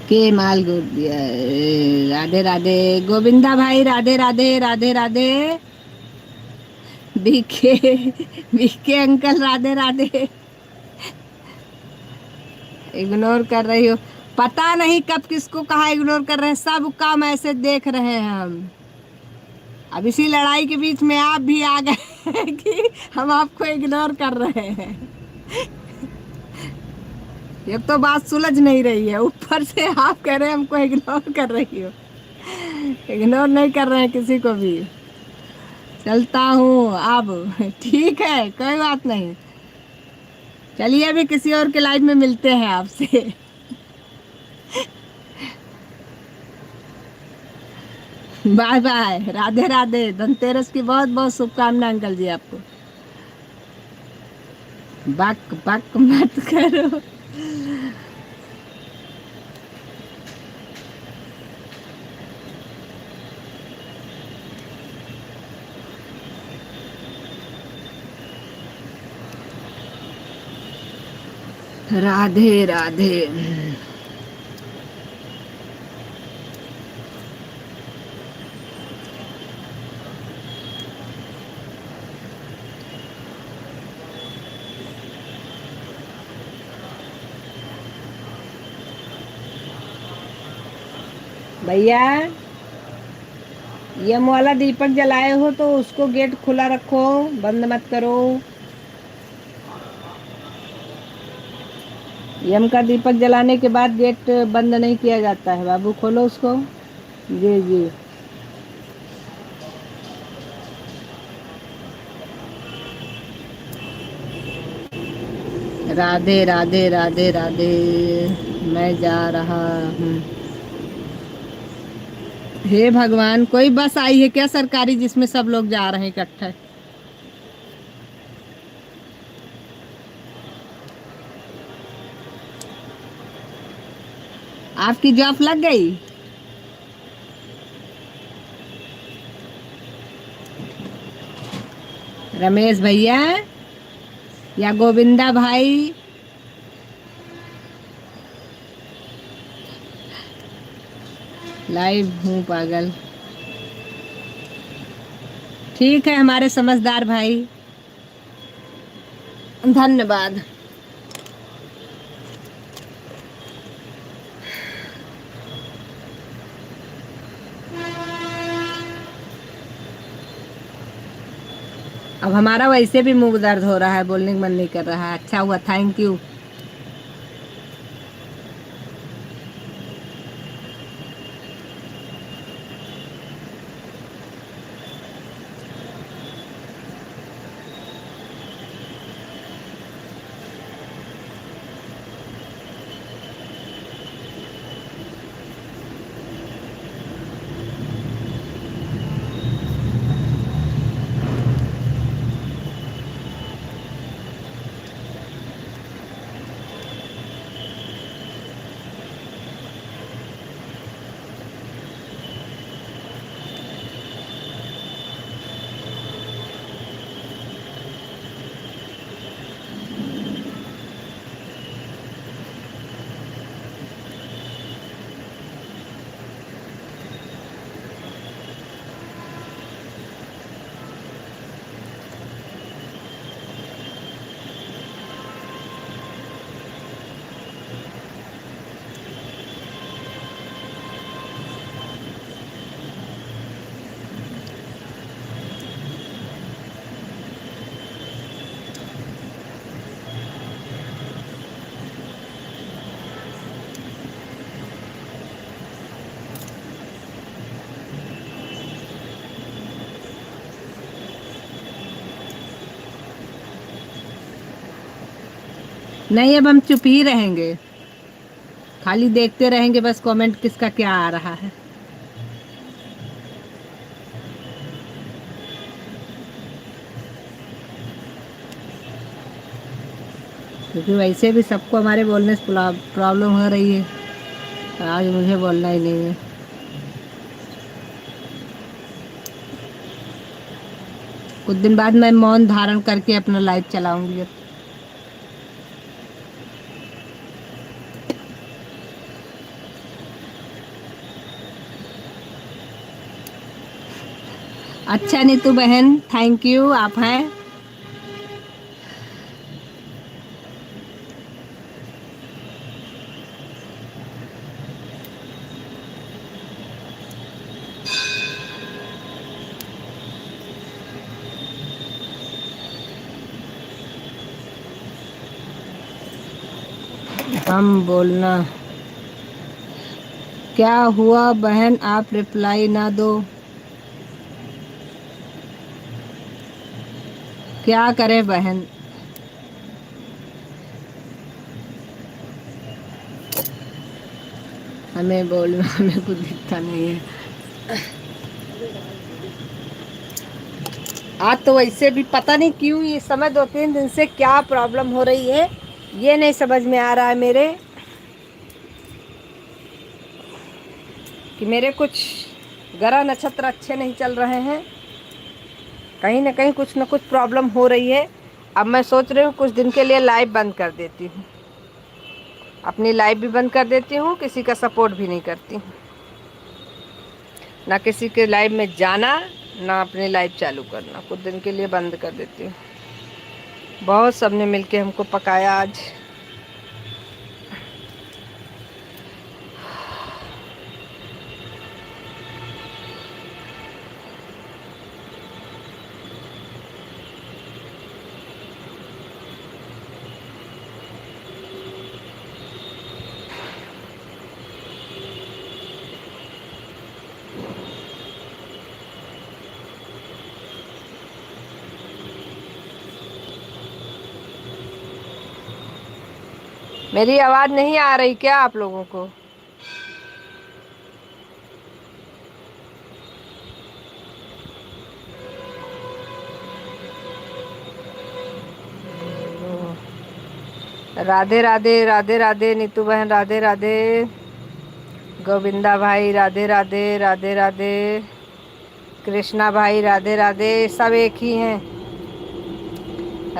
Speaker 1: के माल गोद दिया। राधे राधे गोविंदा भाई, Radhe Radhe Radhe Radhe. BK BK uncle, Radhe Radhe. Ignore कर रही हो, पता नहीं कब किसको कहा इग्नोर कर रहे हैं, सबका मैसेज देख रहे हैं हम। अब इसी लड़ाई के बीच में आप भी आ गए कि हम आपको इग्नोर कर रहे हैं। ये तो बात सुलझ नहीं रही है, ऊपर से आप कह रहे हैं हमको इग्नोर कर रही हो। इग्नोर नहीं कर रहे हैं किसी को भी। चलता हूँ अब, ठीक है, कोई बात नहीं। चलिए अभी किसी और के लाइफ में मिलते हैं आपसे। Bye bye, Radhe Radhe. धनतेरस की बहुत बहुत शुभकामनाएं अंकल जी आपको। बक बक मत करो। राधे राधे। भैया, यम वाला दीपक जलाए हो तो उसको गेट खुला रखो, बंद मत करो। यम का दीपक जलाने के बाद गेट बंद नहीं किया जाता है बाबू, खोलो उसको। जी जी। राधे राधे राधे राधे। मैं जा रहा हूँ। हे भगवान, कोई बस आई है क्या सरकारी जिसमें सब लोग जा रहे हैं इकट्ठे। आपकी जॉब लग गई? रमेश भैया या गोविंदा भाई? लाइव हूँ पागल। ठीक है हमारे समझदार भाई, धन्यवाद। अब हमारा वैसे भी मुंह दर्द हो रहा है, बोलने का मन नहीं कर रहा है। अच्छा हुआ, थैंक यू। नहीं, अब हम चुप ही रहेंगे, खाली देखते रहेंगे बस कमेंट किसका क्या आ रहा है। क्योंकि वैसे भी सबको हमारे बोलने से प्रॉब्लम हो रही है, तो आज मुझे बोलना ही नहीं है। कुछ दिन बाद मैं मौन धारण करके अपना लाइव चलाऊंगी। अच्छा नीतू बहन, थैंक यू, आप हैं। हम बोलना क्या हुआ बहन, आप रिप्लाई ना दो? क्या करें बहन, हमें बोलना हमें कुछ दिखता नहीं है। आज तो वैसे भी पता नहीं क्यों ये समय 2-3 दिन से क्या प्रॉब्लम हो रही है, ये नहीं समझ में आ रहा है मेरे, कि मेरे कुछ ग्रह नक्षत्र अच्छे नहीं चल रहे हैं। कहीं ना कहीं कुछ ना कुछ प्रॉब्लम हो रही है। अब मैं सोच रही हूँ कुछ दिन के लिए लाइव बंद कर देती हूँ, अपनी लाइव भी बंद कर देती हूँ, किसी का सपोर्ट भी नहीं करती हूँ, ना किसी के लाइव में जाना, ना अपनी लाइव चालू करना, कुछ दिन के लिए बंद कर देती हूँ। बहुत सबने मिलके हमको पकाया आज। मेरी आवाज नहीं आ रही क्या आप लोगों को? राधे राधे, राधे राधे नीतू बहन, राधे राधे। गोविंदा भाई राधे राधे, राधे राधे। कृष्णा भाई राधे राधे, सब एक ही हैं।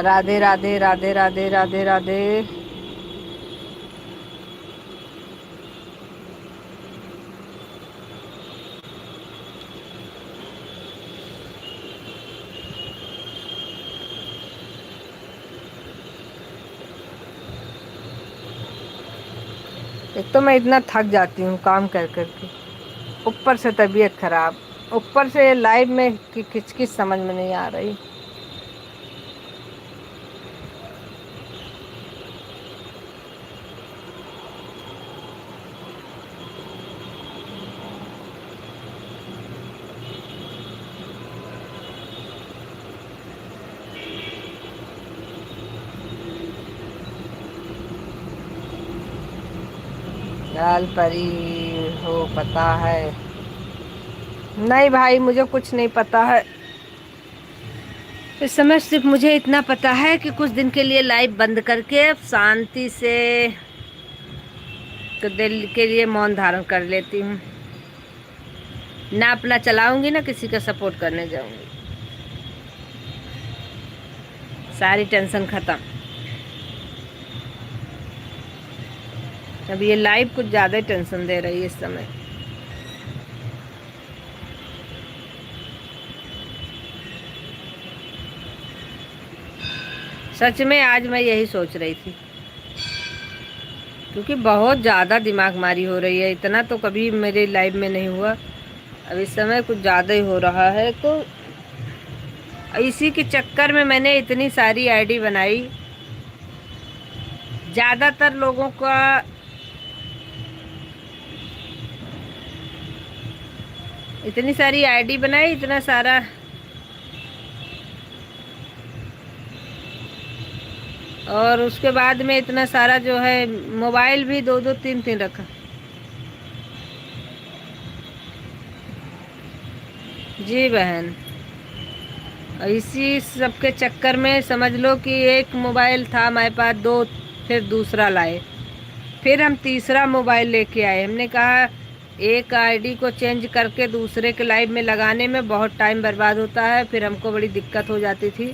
Speaker 1: राधे राधे, राधे राधे, राधे राधे। एक तो मैं इतना थक जाती हूँ काम कर करके, ऊपर से तबीयत खराब, ऊपर से लाइव में किच समझ में नहीं आ रही। लाल परी हो पता है? नहीं भाई, मुझे कुछ नहीं पता है इस समय। सिर्फ मुझे इतना पता है कि कुछ दिन के लिए लाइव बंद करके शांति से तो दिल के लिए मौन धारण कर लेती हूँ। ना अपना चलाऊंगी, ना किसी का सपोर्ट करने जाऊंगी। सारी टेंशन खत्म। अब ये लाइव कुछ ज़्यादा ही टेंशन दे रही है इस समय। सच में आज मैं यही सोच रही थी, क्योंकि बहुत ज़्यादा दिमाग मारी हो रही है। इतना तो कभी मेरे लाइफ में नहीं हुआ, अब इस समय कुछ ज़्यादा ही हो रहा है। तो इसी के चक्कर में मैंने इतनी सारी आईडी बनाई। ज़्यादातर लोगों का इतनी सारी आईडी बनाई, इतना सारा, और उसके बाद में इतना सारा जो है मोबाइल भी 2-2 3-3 रखा। जी बहन, इसी सब के चक्कर में समझ लो कि एक मोबाइल था हमारे पास, 2, फिर दूसरा लाए, फिर हम तीसरा मोबाइल लेके आए। हमने कहा एक आईडी को चेंज करके दूसरे के लाइव में लगाने में बहुत टाइम बर्बाद होता है, फिर हमको बड़ी दिक्कत हो जाती थी।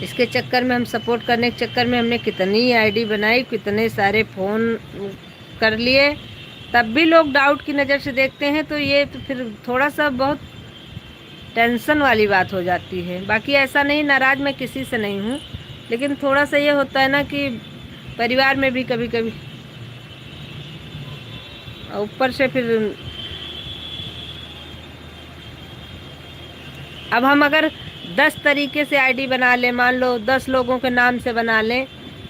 Speaker 1: इसके चक्कर में, हम सपोर्ट करने के चक्कर में हमने कितनी आईडी बनाई, कितने सारे फ़ोन कर लिए, तब भी लोग डाउट की नज़र से देखते हैं। तो ये तो फिर थोड़ा सा बहुत टेंशन वाली बात हो जाती है। बाकी ऐसा नहीं, नाराज़ मैं किसी से नहीं हूँ, लेकिन थोड़ा सा ये होता है ना कि परिवार में भी कभी कभी, ऊपर से फिर अब हम अगर 10 तरीके से आईडी बना लें, मान लो 10 लोगों के नाम से बना लें,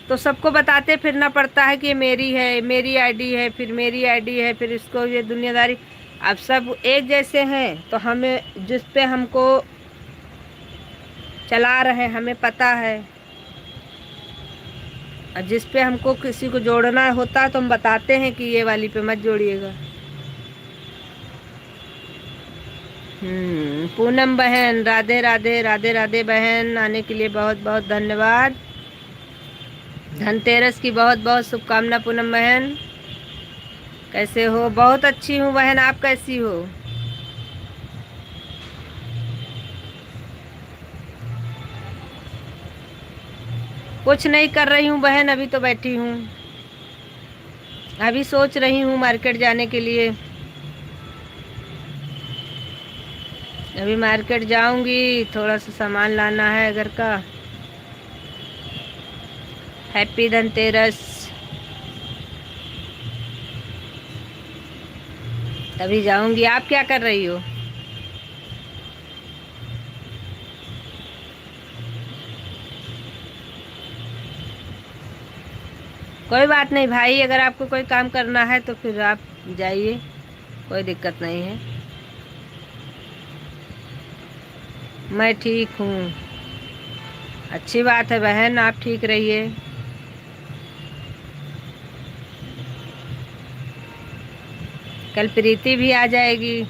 Speaker 1: तो सबको बताते फिरना पड़ता है कि ये मेरी है, मेरी आईडी है, फिर मेरी आईडी है, फिर इसको ये दुनियादारी। अब सब एक जैसे हैं, तो हमें जिस पे हमको चला रहे हमें पता है, और जिस पे हमको किसी को जोड़ना होता है तो हम बताते हैं कि ये वाली पे मत जोड़िएगा। पूनम बहन राधे राधे, राधे राधे बहन, आने के लिए बहुत बहुत धन्यवाद। धनतेरस की बहुत बहुत शुभकामना पूनम बहन। कैसे हो? बहुत अच्छी हूँ बहन, आप कैसी हो? कुछ नहीं कर रही हूँ बहन, अभी तो बैठी हूँ। अभी सोच रही हूँ मार्केट जाने के लिए। अभी मार्केट जाऊंगी, थोड़ा सा सामान लाना है घर का। हैप्पी धनतेरस। तभी जाऊंगी। आप क्या कर रही हो? कोई बात नहीं भाई, अगर आपको कोई काम करना है तो फिर आप जाइए, कोई दिक्कत नहीं है। मैं ठीक हूँ। अच्छी बात है बहन, आप ठीक रहिए। कल प्रीति भी आ जाएगी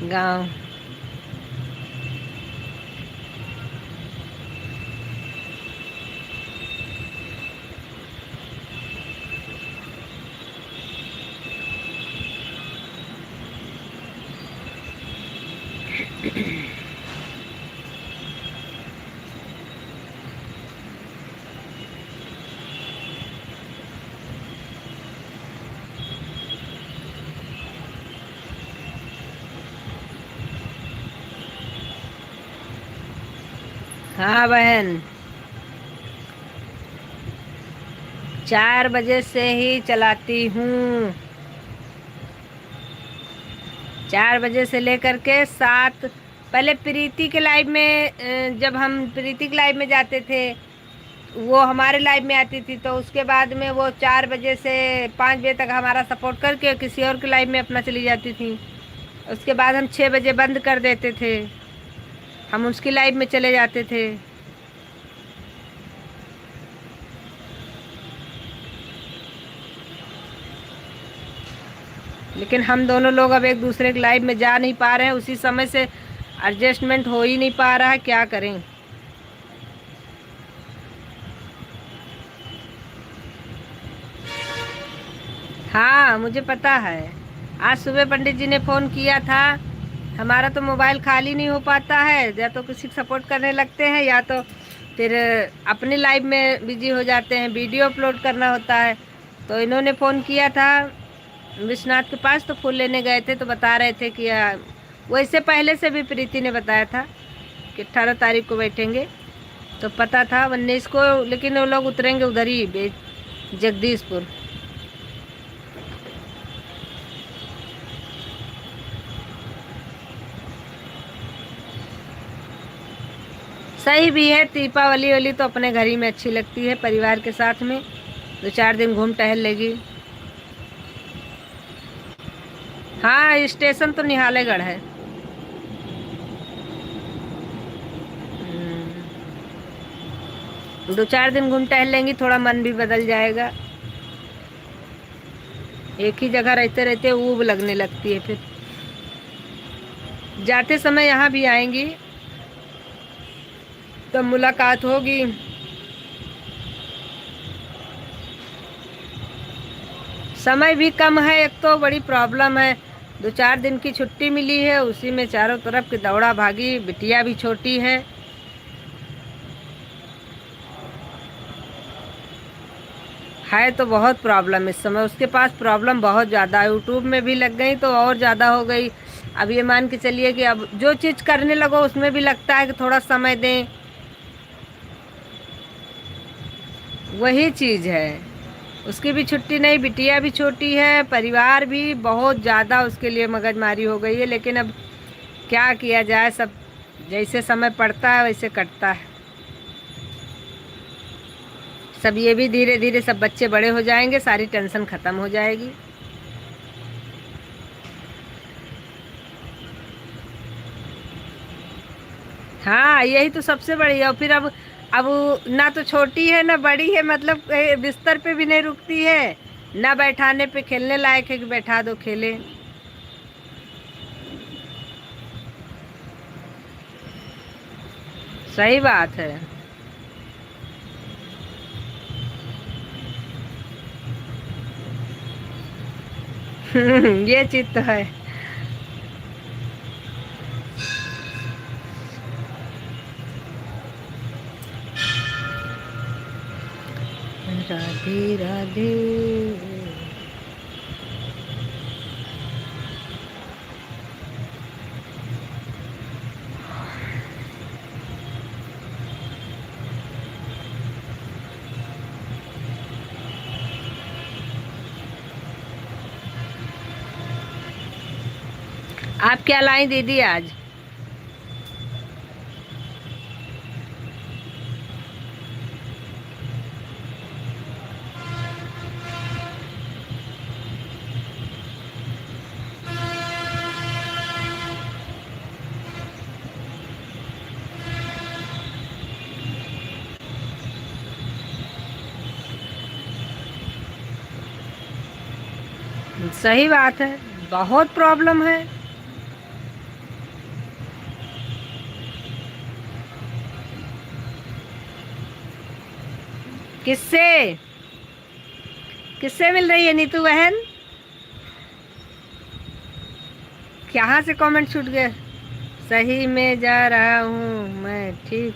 Speaker 1: गांव। हाँ बहन, 4 बजे से ही चलाती हूँ। 4 बजे से लेकर के 7। पहले प्रीति के लाइव में जब हम प्रीति के लाइव में जाते थे, वो हमारे लाइव में आती थी, तो उसके बाद में वो 4 बजे से 5 बजे तक हमारा सपोर्ट करके किसी और के लाइव में अपना चली जाती थी। उसके बाद हम 6 बजे बंद कर देते थे, हम उसकी लाइव में चले जाते थे। लेकिन हम दोनों लोग अब एक दूसरे के लाइव में जा नहीं पा रहे हैं, उसी समय से एडजस्टमेंट हो ही नहीं पा रहा है, क्या करें। हाँ मुझे पता है, आज सुबह पंडित जी ने फ़ोन किया था। हमारा तो मोबाइल खाली नहीं हो पाता है, या तो किसी को सपोर्ट करने लगते हैं या तो फिर अपने लाइव में बिजी हो जाते हैं, वीडियो अपलोड करना होता है। तो इन्होंने फ़ोन किया था विश्वनाथ के पास, तो फूल लेने गए थे, तो बता रहे थे कि वैसे पहले से भी प्रीति ने बताया था कि 18 तारीख को बैठेंगे, तो पता था 19 को, लेकिन वो लोग उतरेंगे उधर ही जगदीशपुर। सही भी है, दीपावली वाली तो अपने घर ही में अच्छी लगती है, परिवार के साथ में 2-4 दिन घूम टहल लेगी। हाँ स्टेशन तो निहालेगढ़ है। 2-4 दिन घूम टहल लेंगी, थोड़ा मन भी बदल जाएगा। एक ही जगह रहते रहते ऊब लगने लगती है। फिर जाते समय यहाँ भी आएंगी तो मुलाकात होगी। समय भी कम है, एक तो बड़ी प्रॉब्लम है। 2-4 दिन की छुट्टी मिली है, उसी में चारों तरफ की दौड़ा भागी, बिटिया भी छोटी है। तो बहुत प्रॉब्लम इस समय उसके पास, प्रॉब्लम बहुत ज़्यादा है। यूट्यूब में भी लग गई तो और ज़्यादा हो गई। अब ये मान के चलिए कि अब जो चीज़ करने लगो उसमें भी लगता है कि थोड़ा समय दें, वही चीज़ है। उसकी भी छुट्टी नहीं, बिटिया भी छोटी है, परिवार भी बहुत ज़्यादा उसके लिए मगजमारी हो गई है। लेकिन अब क्या किया जाए, सब जैसे समय पड़ता है वैसे कटता है। सब ये भी धीरे धीरे सब बच्चे बड़े हो जाएंगे, सारी टेंशन ख़त्म हो जाएगी। हाँ यही तो सबसे बड़ी है। और फिर अब ना तो छोटी है ना बड़ी है, मतलब बिस्तर पे भी नहीं रुकती है, ना बैठाने पे खेलने लायक है कि बैठा दो खेले। सही बात है। ये चीज तो है। राधे राधे। आप क्या लाई दीदी आज? सही बात है, बहुत प्रॉब्लम है। किससे किससे मिल रही है नीतू बहन? कहाँ से कमेंट छूट गए? सही में जा रहा हूँ मैं ठीक।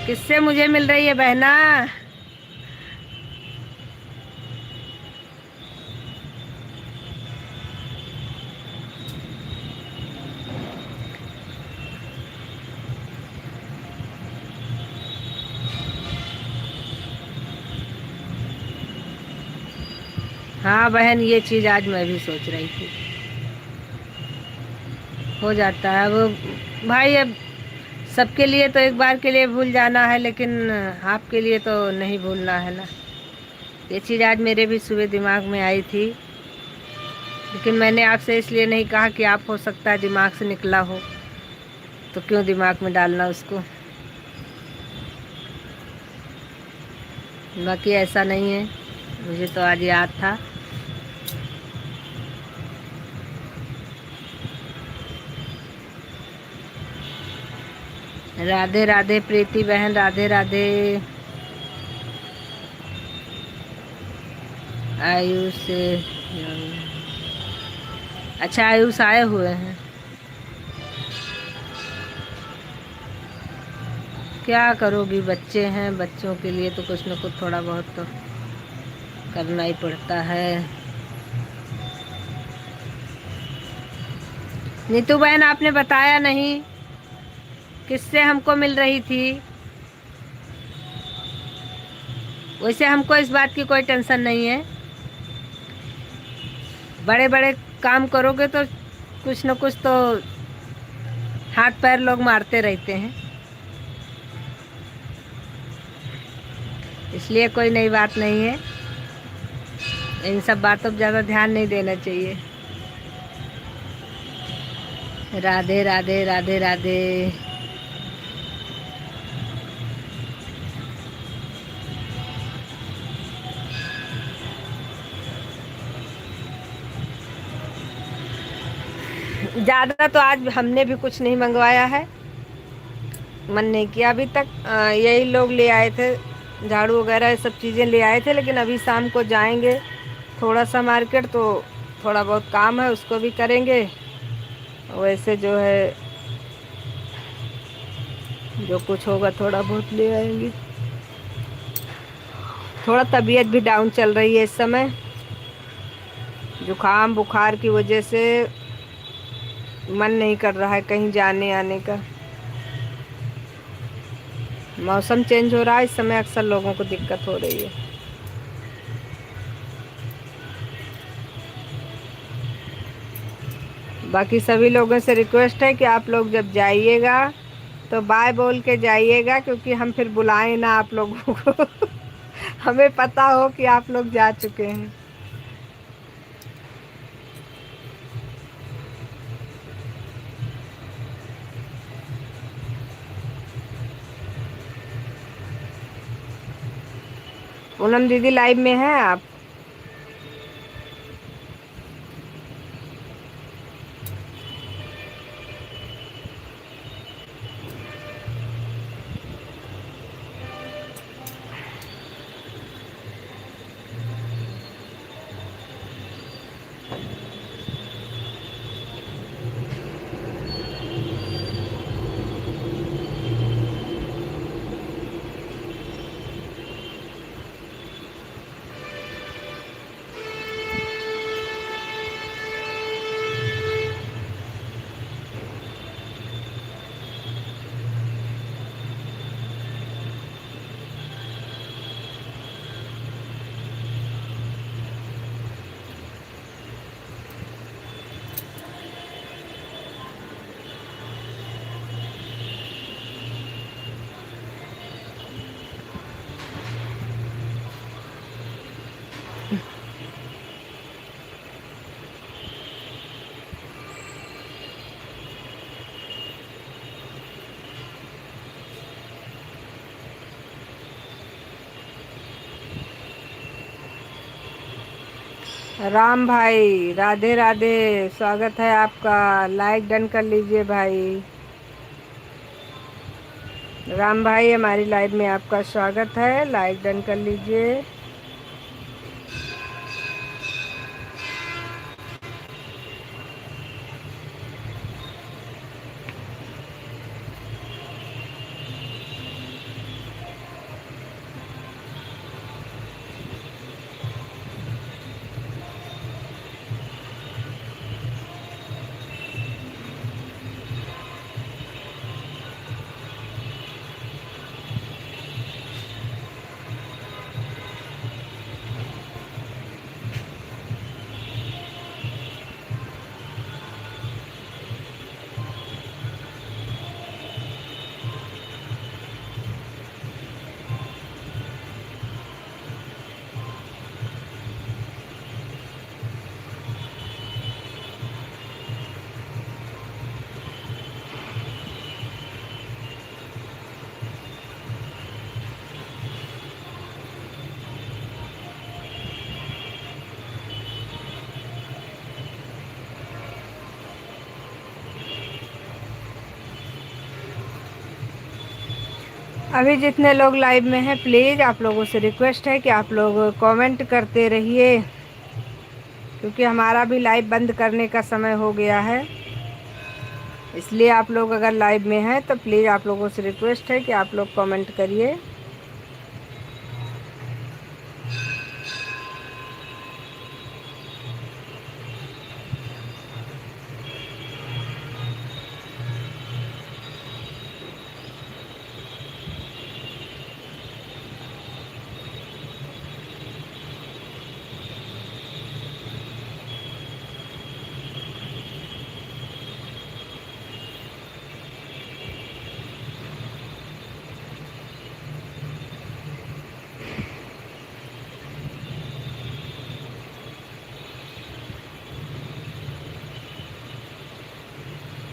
Speaker 1: किससे मुझे मिल रही है बहना? हाँ बहन, ये चीज़ आज मैं भी सोच रही थी। हो जाता है वो भाई। अब सबके लिए तो एक बार के लिए भूल जाना है, लेकिन आपके लिए तो नहीं भूलना है ना। ये चीज़ आज मेरे भी सुबह दिमाग में आई थी, लेकिन मैंने आपसे इसलिए नहीं कहा कि आप हो सकता है दिमाग से निकला हो, तो क्यों दिमाग में डालना उसको। बाकी ऐसा नहीं है, मुझे तो आज याद था। राधे राधे प्रीति बहन, राधे राधे। आयुष से अच्छा, आयुष आए हुए हैं। क्या करोगी, बच्चे हैं, बच्चों के लिए तो कुछ न कुछ थोड़ा बहुत तो करना ही पड़ता है। नीतू बहन, आपने बताया नहीं किससे हमको मिल रही थी। वैसे हमको इस बात की कोई टेंशन नहीं है। बड़े बड़े काम करोगे तो कुछ न कुछ तो हाथ पैर लोग मारते रहते हैं, इसलिए कोई नई बात नहीं है। इन सब बातों पर ज़्यादा ध्यान नहीं देना चाहिए। राधे राधे राधे राधे। ज़्यादा तो आज हमने भी कुछ नहीं मंगवाया है, मन नहीं किया अभी तक। यही लोग ले आए थे, झाड़ू वगैरह ये सब चीज़ें ले आए थे, लेकिन अभी शाम को जाएंगे थोड़ा सा मार्केट, तो थोड़ा बहुत काम है उसको भी करेंगे। वैसे जो है जो कुछ होगा थोड़ा बहुत ले आएंगे। थोड़ा तबीयत भी डाउन चल रही है इस समय, जुकाम बुखार की वजह से मन नहीं कर रहा है कहीं जाने आने का। मौसम चेंज हो रहा है इस समय, अक्सर लोगों को दिक्कत हो रही है। बाकी सभी लोगों से रिक्वेस्ट है कि आप लोग जब जाइएगा तो बाय बोल के जाइएगा, क्योंकि हम फिर बुलाएं ना आप लोगों को हमें पता हो कि आप लोग जा चुके हैं। पूनम दीदी लाइव में हैं आप? राम भाई, राधे राधे, स्वागत है आपका। लाइक डन कर लीजिए भाई। राम भाई, हमारी लाइव में आपका स्वागत है, लाइक डन कर लीजिए। अभी जितने लोग लाइव में हैं, प्लीज़ आप लोगों से रिक्वेस्ट है कि आप लोग कमेंट करते रहिए, क्योंकि हमारा भी लाइव बंद करने का समय हो गया है। इसलिए आप लोग अगर लाइव में हैं तो प्लीज़ आप लोगों से रिक्वेस्ट है कि आप लोग कमेंट करिए।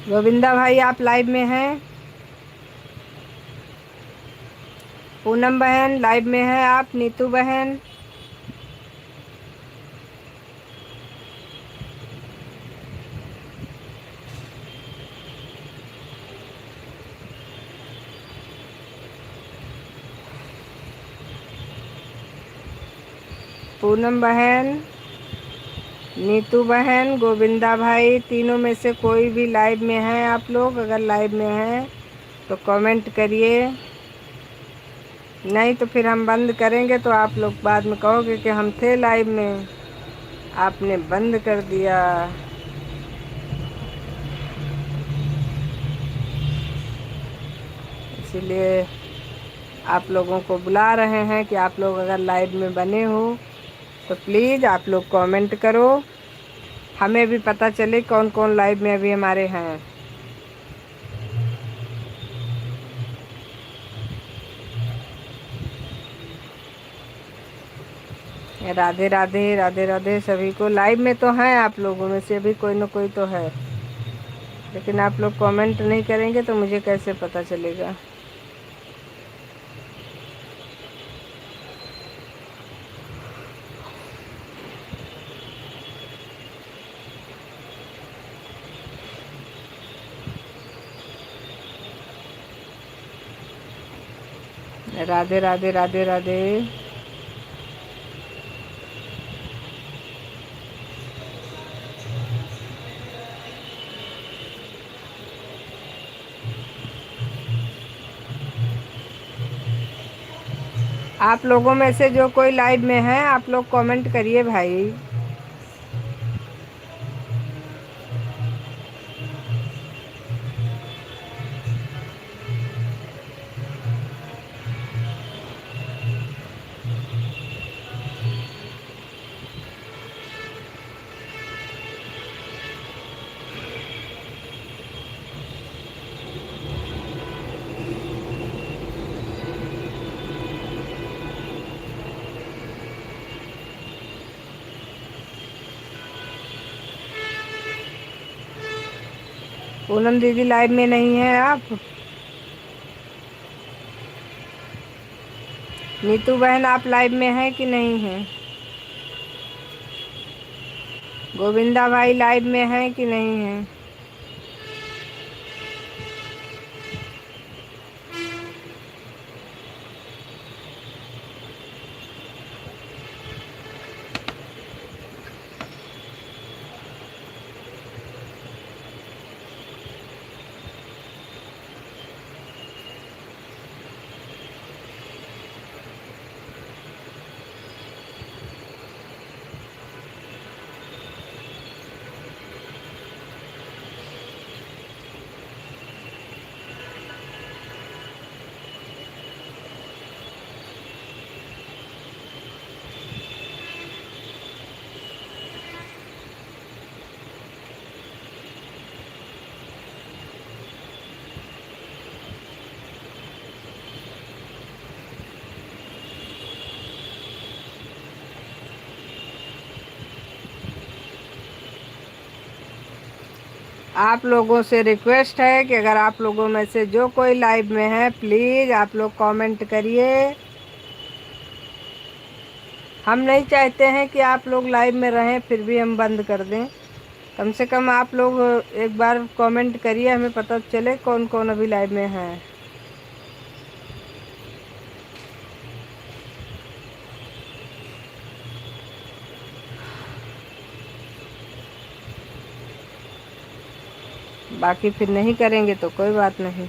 Speaker 1: गोविंदा भाई आप लाइव में हैं? पूनम बहन लाइव में है आप? नीतू बहन, पूनम बहन, नीतू बहन, गोविंदा भाई, तीनों में से कोई भी लाइव में है आप लोग? अगर लाइव में हैं तो कमेंट करिए, नहीं तो फिर हम बंद करेंगे तो आप लोग बाद में कहोगे कि हम थे लाइव में, आपने बंद कर दिया। इसीलिए आप लोगों को बुला रहे हैं कि आप लोग अगर लाइव में बने हो तो प्लीज़ आप लोग कमेंट करो, हमें भी पता चले कौन कौन लाइव में अभी हमारे हैं। राधे राधे, राधे राधे सभी को। लाइव में तो हैं आप लोगों में से अभी कोई ना कोई तो है, लेकिन आप लोग कमेंट नहीं करेंगे तो मुझे कैसे पता चलेगा। राधे राधे, राधे राधे। आप लोगों में से जो कोई लाइव में है आप लोग कमेंट करिए भाई। पूनम दीदी लाइव में नहीं है आप? नीतू बहन आप लाइव में हैं कि नहीं हैं? गोविंदा भाई लाइव में हैं कि नहीं हैं? आप लोगों से रिक्वेस्ट है कि अगर आप लोगों में से जो कोई लाइव में है प्लीज़ आप लोग कमेंट करिए। हम नहीं चाहते हैं कि आप लोग लाइव में रहें फिर भी हम बंद कर दें। कम से कम आप लोग एक बार कमेंट करिए, हमें पता चले कौन कौन अभी लाइव में है। बाकी फिर नहीं करेंगे तो कोई बात नहीं।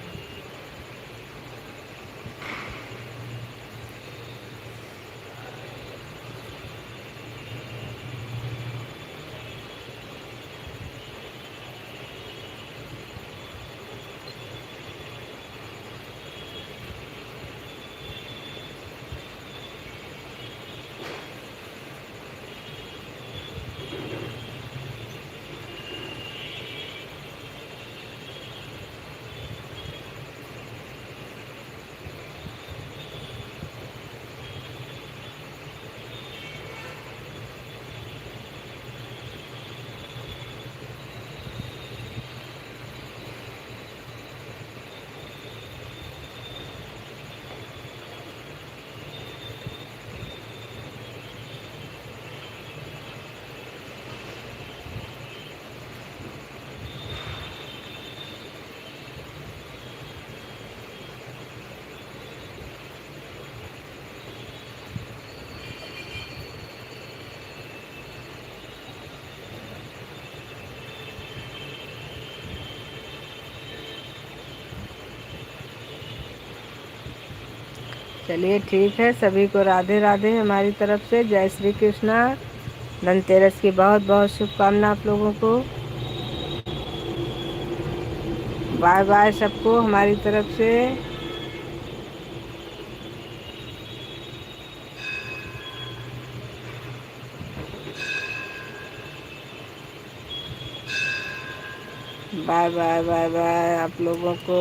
Speaker 1: चलिए ठीक है, सभी को राधे राधे हमारी तरफ से। जय श्री कृष्णा। धनतेरस की बहुत बहुत शुभकामना आप लोगों को। बाय बाय सबको हमारी तरफ से। बाय बाय बाय बाय आप लोगों को।